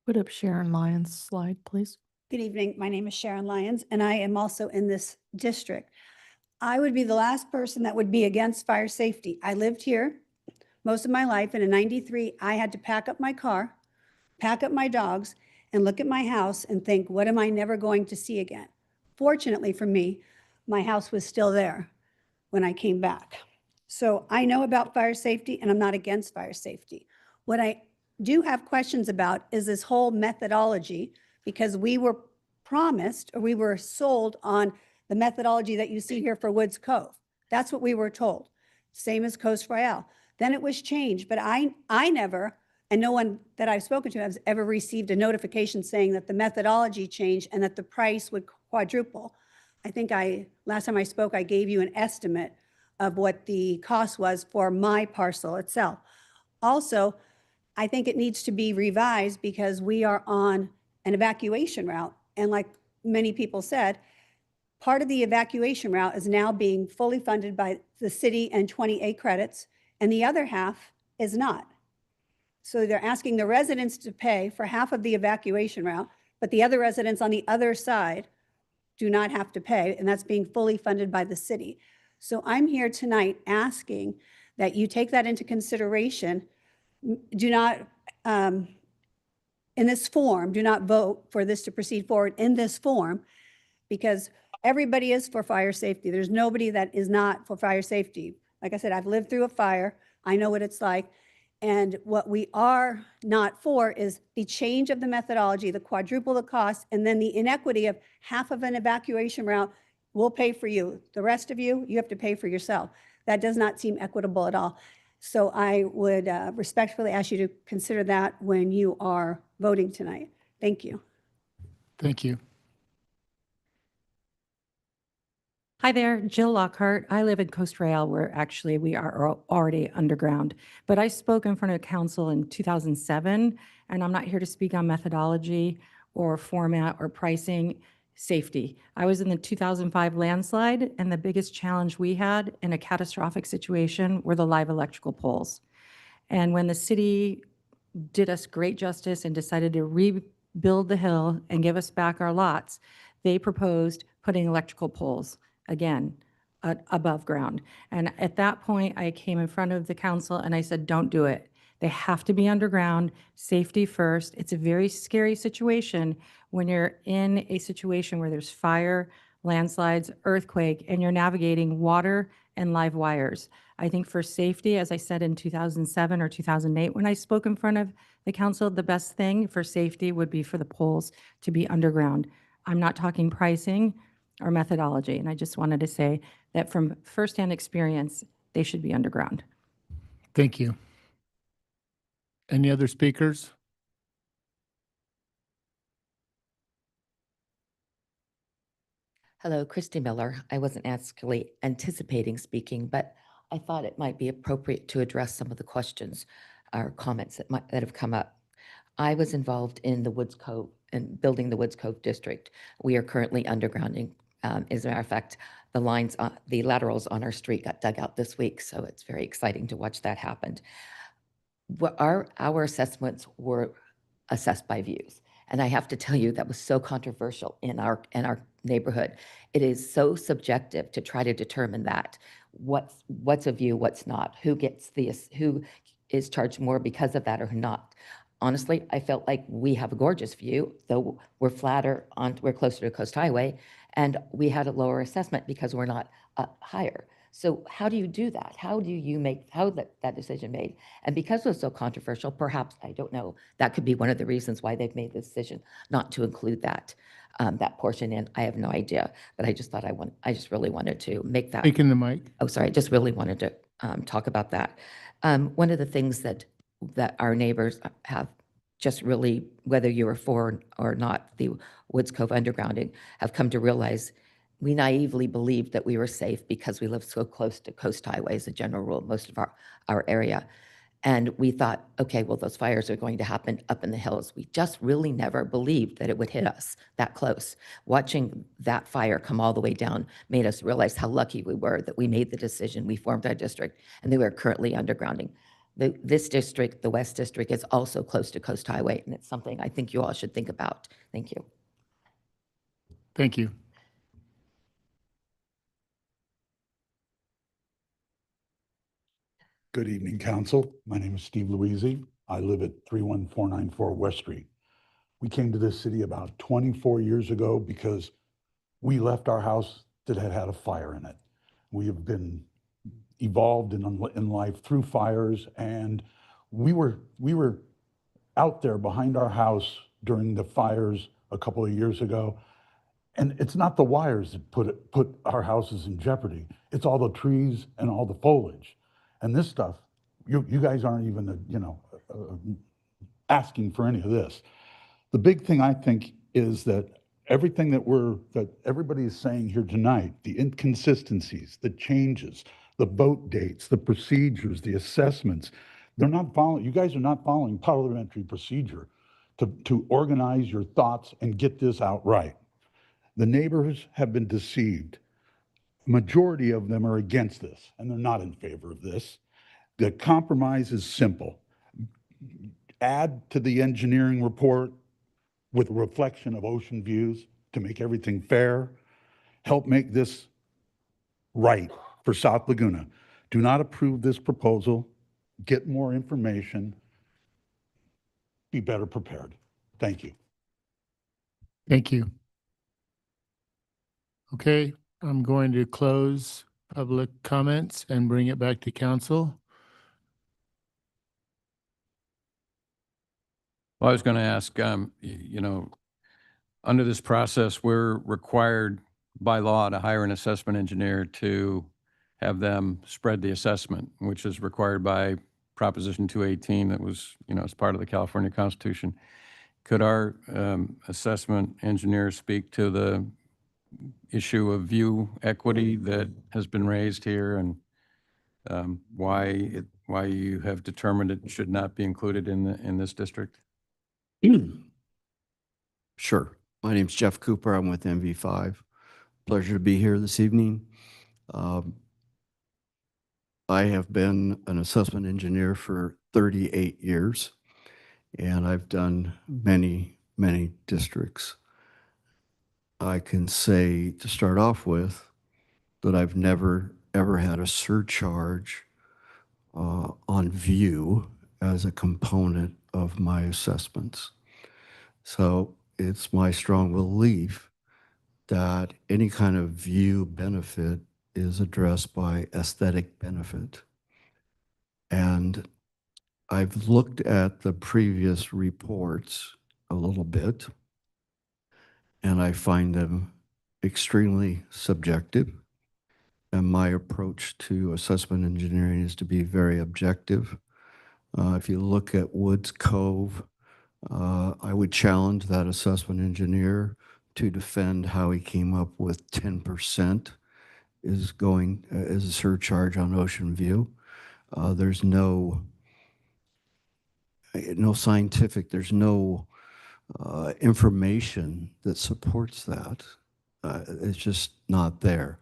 Put up Sharon Lyons' slide, please. Good evening. My name is Sharon Lyons, and I am also in this district. I would be the last person that would be against fire safety. I lived here most of my life, and in '93, I had to pack up my car, pack up my dogs, and look at my house and think, what am I never going to see again? Fortunately for me, my house was still there when I came back. So I know about fire safety, and I'm not against fire safety. What I do have questions about is this whole methodology, because we were promised, or we were sold on the methodology that you see here for Woods Cove. That's what we were told. Same as Coast Royale. Then it was changed, but I never, and no one that I've spoken to has ever received a notification saying that the methodology changed and that the price would quadruple. I think last time I spoke, I gave you an estimate of what the cost was for my parcel itself. Also, I think it needs to be revised because we are on an evacuation route. And like many people said, part of the evacuation route is now being fully funded by the city and 28 credits, and the other half is not. So they're asking the residents to pay for half of the evacuation route, but the other residents on the other side do not have to pay, and that's being fully funded by the city. So I'm here tonight asking that you take that into consideration. Do not, in this form, do not vote for this to proceed forward in this form, because everybody is for fire safety. There's nobody that is not for fire safety. Like I said, I've lived through a fire. I know what it's like. And what we are not for is the change of the methodology, the quadruple the cost, and then the inequity of half of an evacuation route will pay for you. The rest of you, you have to pay for yourself. That does not seem equitable at all. So I would respectfully ask you to consider that when you are voting tonight. Thank you. Thank you. Hi there, Jill Lockhart. I live in Coast Rail, where actually we are already underground. But I spoke in front of council in 2007, and I'm not here to speak on methodology or format or pricing. Safety. I was in the 2005 landslide, and the biggest challenge we had in a catastrophic situation were the live electrical poles. And when the city did us great justice and decided to rebuild the hill and give us back our lots, they proposed putting electrical poles, again, above ground. And at that point, I came in front of the council and I said, don't do it. They have to be underground, safety first. It's a very scary situation when you're in a situation where there's fire, landslides, earthquake, and you're navigating water and live wires. I think for safety, as I said in 2007 or 2008, when I spoke in front of the council, the best thing for safety would be for the poles to be underground. I'm not talking pricing or methodology, and I just wanted to say that from firsthand experience, they should be underground. Thank you. Any other speakers? Hello, Christy Miller. I wasn't actually anticipating speaking, but I thought it might be appropriate to address some of the questions or comments that have come up. I was involved in the Woods Cove and building the Woods Cove district. We are currently undergrounding. As a matter of fact, the laterals on our street got dug out this week, so it's very exciting to watch that happen. Our assessments were assessed by views. And I have to tell you, that was so controversial in our neighborhood. It is so subjective to try to determine that what's a view, what's not, who is charged more because of that or not. Honestly, I felt like we have a gorgeous view, though we're closer to Coast Highway, and we had a lower assessment because we're not higher. So how do you do that? How do you make, how that decision made? And because it was so controversial, perhaps, I don't know, that could be one of the reasons why they've made the decision not to include that, that portion in. I have no idea, but I just thought I just really wanted to make that. Speak in the mic. Oh, sorry, I just really wanted to talk about that. One of the things that our neighbors have just really, whether you are for or not the Woods Cove undergrounding, have come to realize we naively believed that we were safe because we live so close to coast highways, a general rule, most of our area. And we thought, okay, well, those fires are going to happen up in the hills. We just really never believed that it would hit us that close. Watching that fire come all the way down made us realize how lucky we were that we made the decision, we formed our district, and they were currently undergrounding. This district, the West District, is also close to Coast Highway, and it's something I think you all should think about. Thank you. Thank you. Good evening, Council. My name is Steve Louisi. I live at 31494 West Street. We came to this city about 24 years ago because we left our house that had had a fire in it. We have been evolved in life through fires, and we were out there behind our house during the fires a couple of years ago. And it's not the wires that put our houses in jeopardy. It's all the trees and all the foliage. And this stuff, you guys aren't even, asking for any of this. The big thing I think is that everything that everybody is saying here tonight, the inconsistencies, the changes, the vote dates, the procedures, the assessments, they're not following, you guys are not following parliamentary procedure to organize your thoughts and get this out right. The neighbors have been deceived. Majority of them are against this, and they're not in favor of this. The compromise is simple. Add to the engineering report with a reflection of ocean views to make everything fair. Help make this right for South Laguna. Do not approve this proposal. Get more information. Be better prepared. Thank you. Thank you. Okay, I'm going to close public comments and bring it back to council. Well, I was going to ask, under this process, we're required by law to hire an assessment engineer to have them spread the assessment, which is required by Proposition 218 that was, as part of the California Constitution. Could our assessment engineer speak to the issue of view equity that has been raised here, and why you have determined it should not be included in this district? Sure. My name's Jeff Cooper. I'm with MV5. Pleasure to be here this evening. I have been an assessment engineer for 38 years, and I've done many, many districts. I can say, to start off with, that I've never, ever had a surcharge on view as a component of my assessments. So it's my strong belief that any kind of view benefit is addressed by aesthetic benefit. And I've looked at the previous reports a little bit, and I find them extremely subjective. And my approach to assessment engineering is to be very objective. If you look at Woods Cove, I would challenge that assessment engineer to defend how he came up with 10% is going as a surcharge on Ocean View. There's no scientific, there's no information that supports that. It's just not there.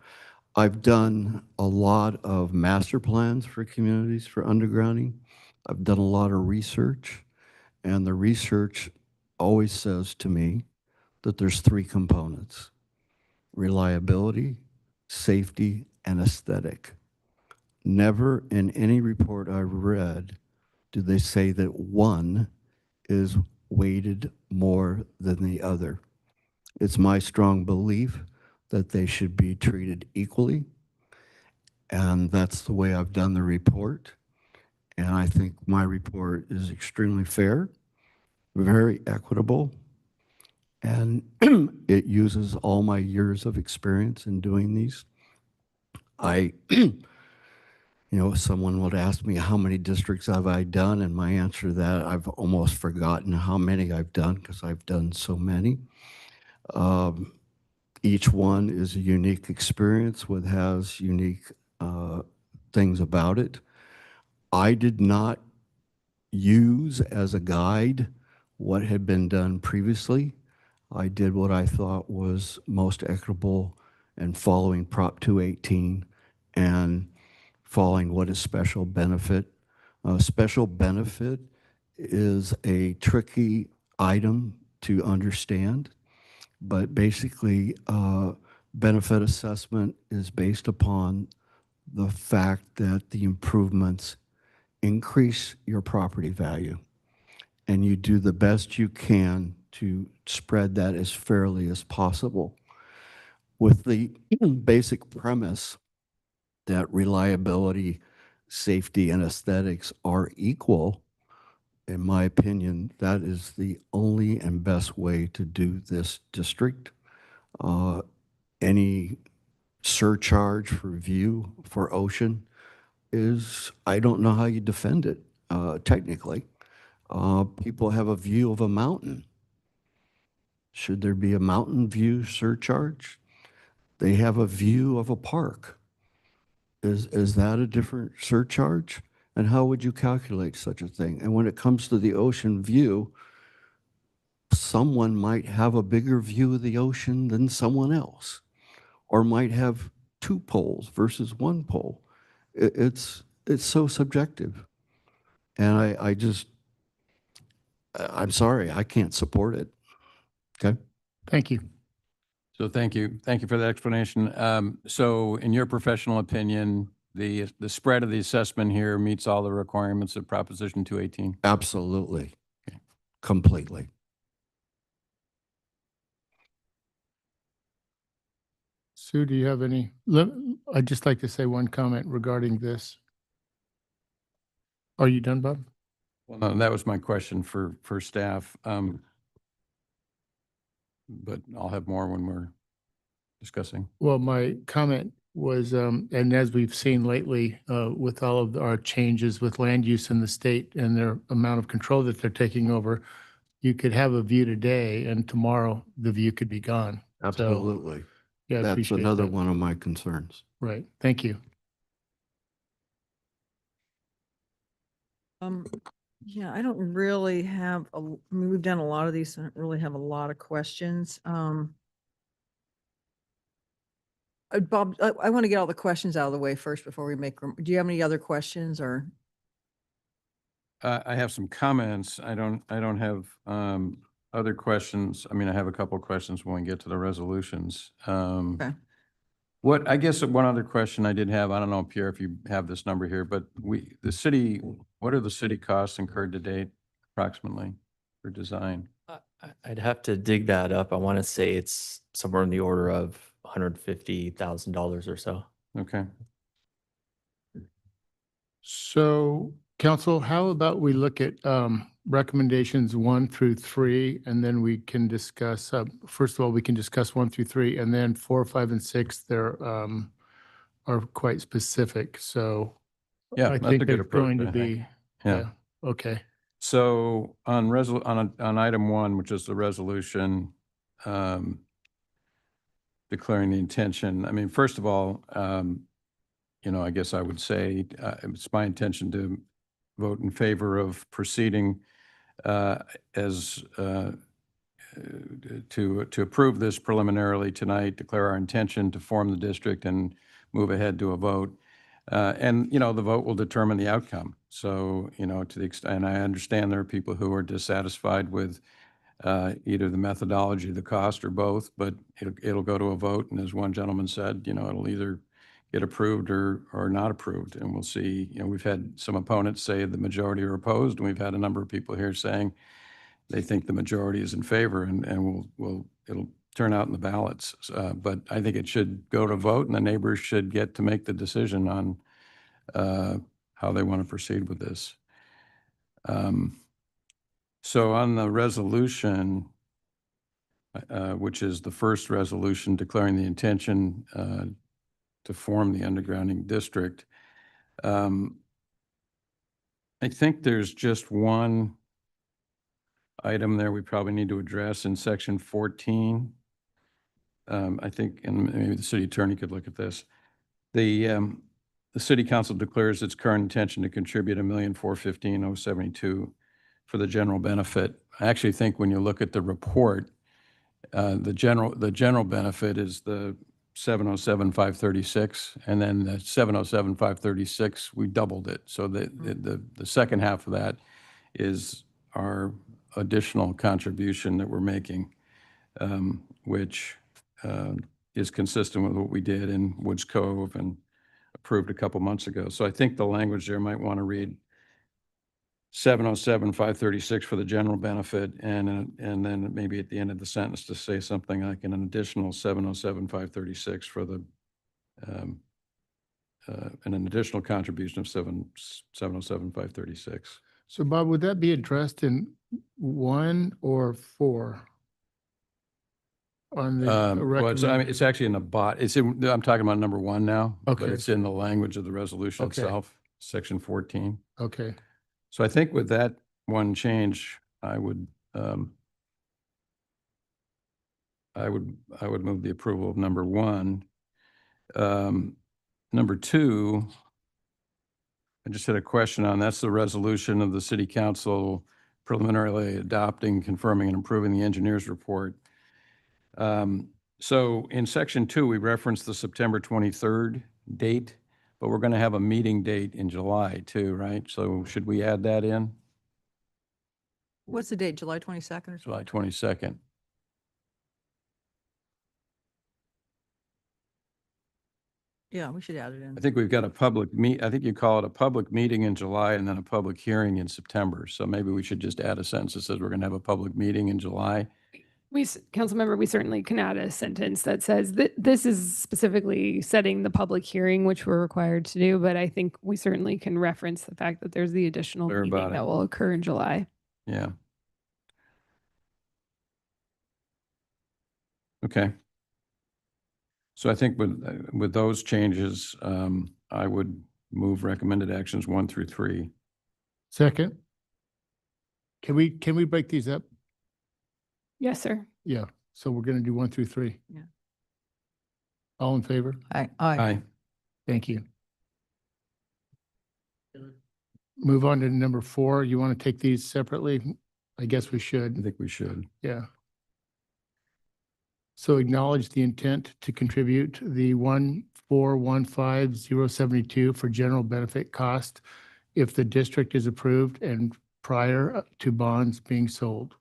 I've done a lot of master plans for communities for undergrounding. I've done a lot of research, and the research always says to me that there's three components: reliability, safety, and aesthetic. Never in any report I've read do they say that one is weighted more than the other. It's my strong belief that they should be treated equally. And that's the way I've done the report. And I think my report is extremely fair, very equitable, and it uses all my years of experience in doing these. Someone would ask me how many districts have I done, and my answer to that, I've almost forgotten how many I've done because I've done so many. Each one is a unique experience has unique things about it. I did not use as a guide what had been done previously. I did what I thought was most equitable and following Prop 218 and following what is special benefit. Special benefit is a tricky item to understand, but basically benefit assessment is based upon the fact that the improvements increase your property value, and you do the best you can to spread that as fairly as possible with the basic premise that reliability, safety, and aesthetics are equal. In my opinion, that is the only and best way to do this district. Any surcharge for view for ocean is, I don't know how you defend it technically. People have a view of a mountain. Should there be a mountain view surcharge? They have a view of a park. Is that a different surcharge? And how would you calculate such a thing? And when it comes to the ocean view, someone might have a bigger view of the ocean than someone else, or might have 2 poles versus 1 pole. It's so subjective. And I'm sorry, I can't support it. Okay. Thank you. So thank you. Thank you for that explanation. So in your professional opinion, the spread of the assessment here meets all the requirements of Proposition 218? Absolutely. Completely. Sue, do you have any? I'd just like to say one comment regarding this. Are you done, Bob? Well, no, that was my question for staff. But I'll have more when we're discussing. Well, my comment was, and as we've seen lately, with all of our changes with land use in the state and their amount of control that they're taking over, you could have a view today and tomorrow the view could be gone. So, Absolutely. yeah, I That's appreciate another that. one of my concerns. Right. Thank you. Yeah, I don't really have, I mean, we've done a lot of these, so I don't really have a lot of questions. Bob, I want to get all the questions out of the way first before we make, do you have any other questions or? I have some comments. I don't have other questions. I mean, I have a couple of questions when we get to the resolutions. Okay. I guess one other question I did have, I don't know, Pierre, if you have this number here, but what are the city costs incurred to date approximately for design? I'd have to dig that up. I want to say it's somewhere in the order of $150,000 or so. Okay. So, council, how about we look at recommendations 1 through 3, and then we can discuss, first of all, we can discuss 1 through 3, and then 4, 5, and 6, they're are quite specific. So Yeah, I that's a think good they're approach, going to I be, think. Yeah. okay. So on item 1, which is the resolution declaring the intention, I mean, first of all, I guess I would say it's my intention to vote in favor of proceeding as to approve this preliminarily tonight, declare our intention to form the district and move ahead to a vote. And the vote will determine the outcome. So, to the extent, and I understand there are people who are dissatisfied with either the methodology, the cost, or both, but it'll go to a vote. And as one gentleman said, it'll either get approved or not approved. And we'll see. We've had some opponents say the majority are opposed, and we've had a number of people here saying they think the majority is in favor, and it'll turnout in the ballots. But I think it should go to vote, and the neighbors should get to make the decision on how they want to proceed with this. So on the resolution, which is the first resolution declaring the intention to form the undergrounding district, I think there's just one item there we probably need to address in section 14. I think, and maybe the city attorney could look at this. The city council declares its current intention to contribute $1,415,072 for the general benefit. I actually think when you look at the report, the general benefit is the 707,536, and then the 707,536, we doubled it. So the second half of that is our additional contribution that we're making, which is consistent with what we did in Woods Cove and approved a couple months ago. So I think the language there might want to read 707,536 for the general benefit, and then maybe at the end of the sentence to say something like an additional 707,536 for the and an additional contribution of 707,536. So Bob, would that be addressed in 1 or 4? On the Well, it's actually in the I'm talking about number 1 now. Okay. But it's in the language of the resolution Okay. itself, section 14. Okay. So I think with that one change, I would move the approval of number 1. Number 2, I just had a question on, that's the resolution of the city council preliminarily adopting, confirming, and approving the engineer's report. So in section 2, we referenced the September 23rd date, but we're going to have a meeting date in July too, right? So should we add that in? What's the date, July 22nd or something? July 22nd. Yeah, we should add it in. I think we've got a I think you call it a public meeting in July and then a public hearing in September. So maybe we should just add a sentence that says we're going to have a public meeting in July. Councilmember, we certainly can add a sentence that says that this is specifically setting the public hearing, which we're required to do, but I think we certainly can reference the fact that there's the additional Clear meeting about it. that will occur in July. Yeah. Okay. So I think with those changes, I would move recommended actions 1 through 3. Second. Can we break these up? Yes, sir. Yeah. So we're going to do 1 through 3. Yeah. All in favor? Aye. Aye. Thank you. Move on to number 4. You want to take these separately? I guess we I should. think we should. Yeah. So acknowledge the intent to contribute the 1415072 for general benefit cost if the district is approved and prior to bonds being sold.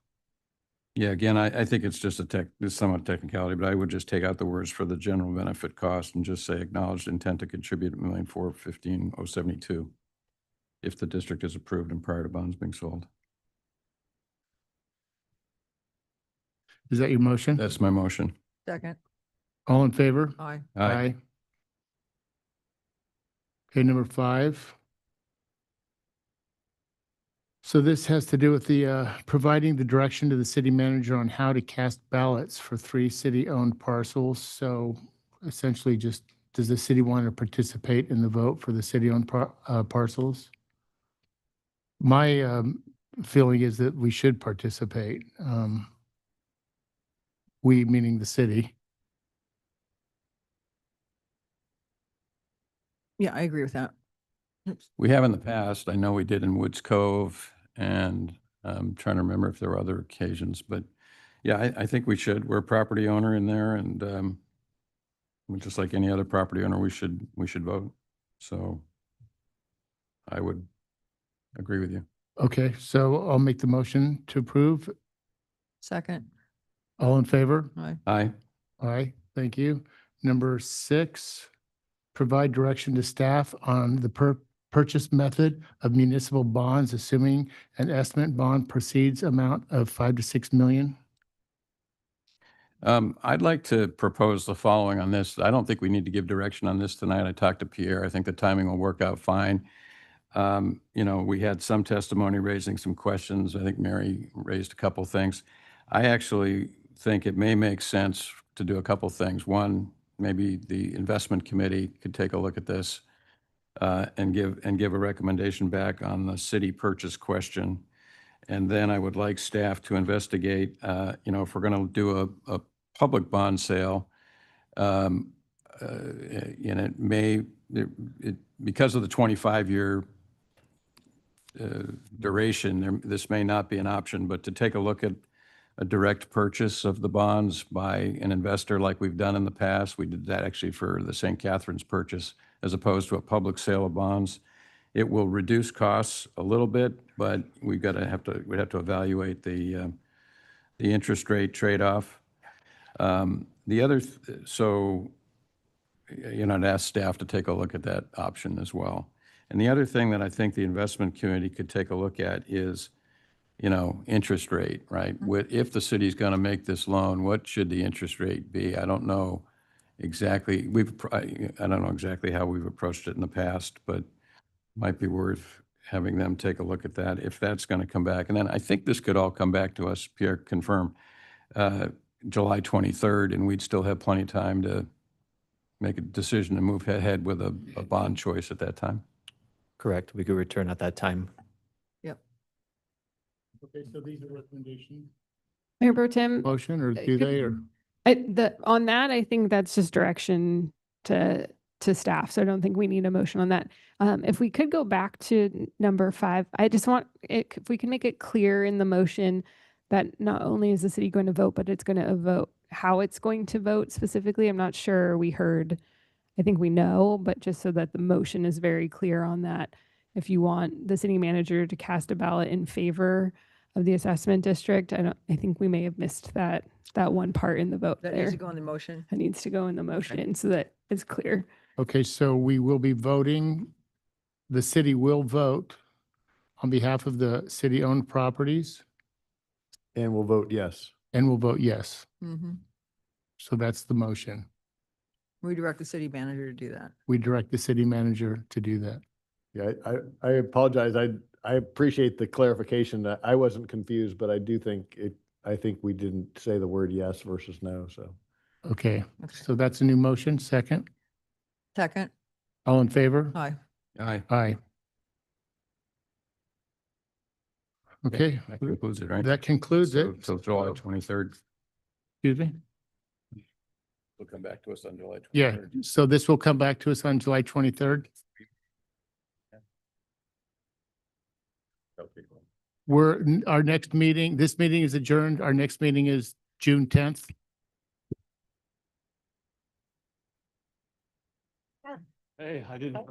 Yeah, again, I think it's just it's somewhat technicality, but I would just take out the words for the general benefit cost and just say acknowledged intent to contribute $1,415,072 if the district is approved and prior to bonds being sold. Is that your motion? That's my motion. Second. All in favor? Aye. Aye. Okay, number 5. So this has to do with the providing the direction to the city manager on how to cast ballots for 3 city-owned parcels. So essentially just, does the city want to participate in the vote for the city-owned parcels? My feeling is that we should participate. We meaning the city. Yeah, I agree with that. We have in the past, I know we did in Woods Cove, and I'm trying to remember if there were other occasions, but yeah, I think we should. We're a property owner in there, and just like any other property owner, we should vote. So I would agree with you. Okay, so I'll make the motion to approve. Second. All in favor? Aye. Aye. Aye, thank you. Number 6, provide direction to staff on the purchase method of municipal bonds, assuming an estimate bond proceeds amount of 5 to 6 million. I'd like to propose the following on this. I don't think we need to give direction on this tonight. I talked to Pierre. I think the timing will work out fine. You know, we had some testimony raising some questions. I think Mary raised a couple things. I actually think it may make sense to do a couple things. One, maybe the investment committee could take a look at this and give a recommendation back on the city purchase question. And then I would like staff to investigate, you know, if we're going to do a public bond sale, and it may, because of the 25-year duration, this may not be an option, but to take a look at a direct purchase of the bonds by an investor like we've done in the past. We did that actually for the St. Catharines purchase, as opposed to a public sale of bonds. It will reduce costs a little bit, but we'd have to evaluate the interest rate trade-off. The other, so, you know, I'd ask staff to take a look at that option as well. And the other thing that I think the investment community could take a look at is, you know, interest rate, right? If the city's going to make this loan, what should the interest rate be? I don't know exactly. I don't know exactly how we've approached it in the past, but might be worth having them take a look at that if that's going to come back. And then I think this could all come back to us, Pierre, confirm, July 23rd, and we'd still have plenty of time to make a decision to move ahead with a bond choice at that time. Correct. We could return at that time. Yep. Okay, so these are recommendations. Mayor Pro Tem. Motion, or do they, or? On that, I think that's just direction to staff. So I don't think we need a motion on that. If we could go back to number 5, I just want it, if we can make it clear in the motion that not only is the city going to vote, but it's going to vote how it's going to vote specifically. I'm not sure we heard, I think we know, but just so that the motion is very clear on that. If you want the city manager to cast a ballot in favor of the assessment district, I think we may have missed that one part in the vote That there. needs to go in the motion. It needs to go in the motion so that it's clear. Okay, so we will be voting, the city will vote on behalf of the city-owned properties, And we'll vote yes. and we'll vote yes. Mm-hmm. So that's the motion. We direct the city manager to do that. We direct the city manager to do that. Yeah, I apologize. I appreciate the clarification. That I wasn't confused, but I do think I think we didn't say the word yes versus no, so. Okay, so that's a new motion. Second, Second. all in favor? Aye. Aye. Aye. Okay, That concludes it, right? that concludes it. So July 23rd. Excuse me? Will come back to us on July 23rd. Yeah, so this will come back to us on July 23rd. Our next meeting, this meeting is adjourned. Our next meeting is June 10th. Hey, I didn't.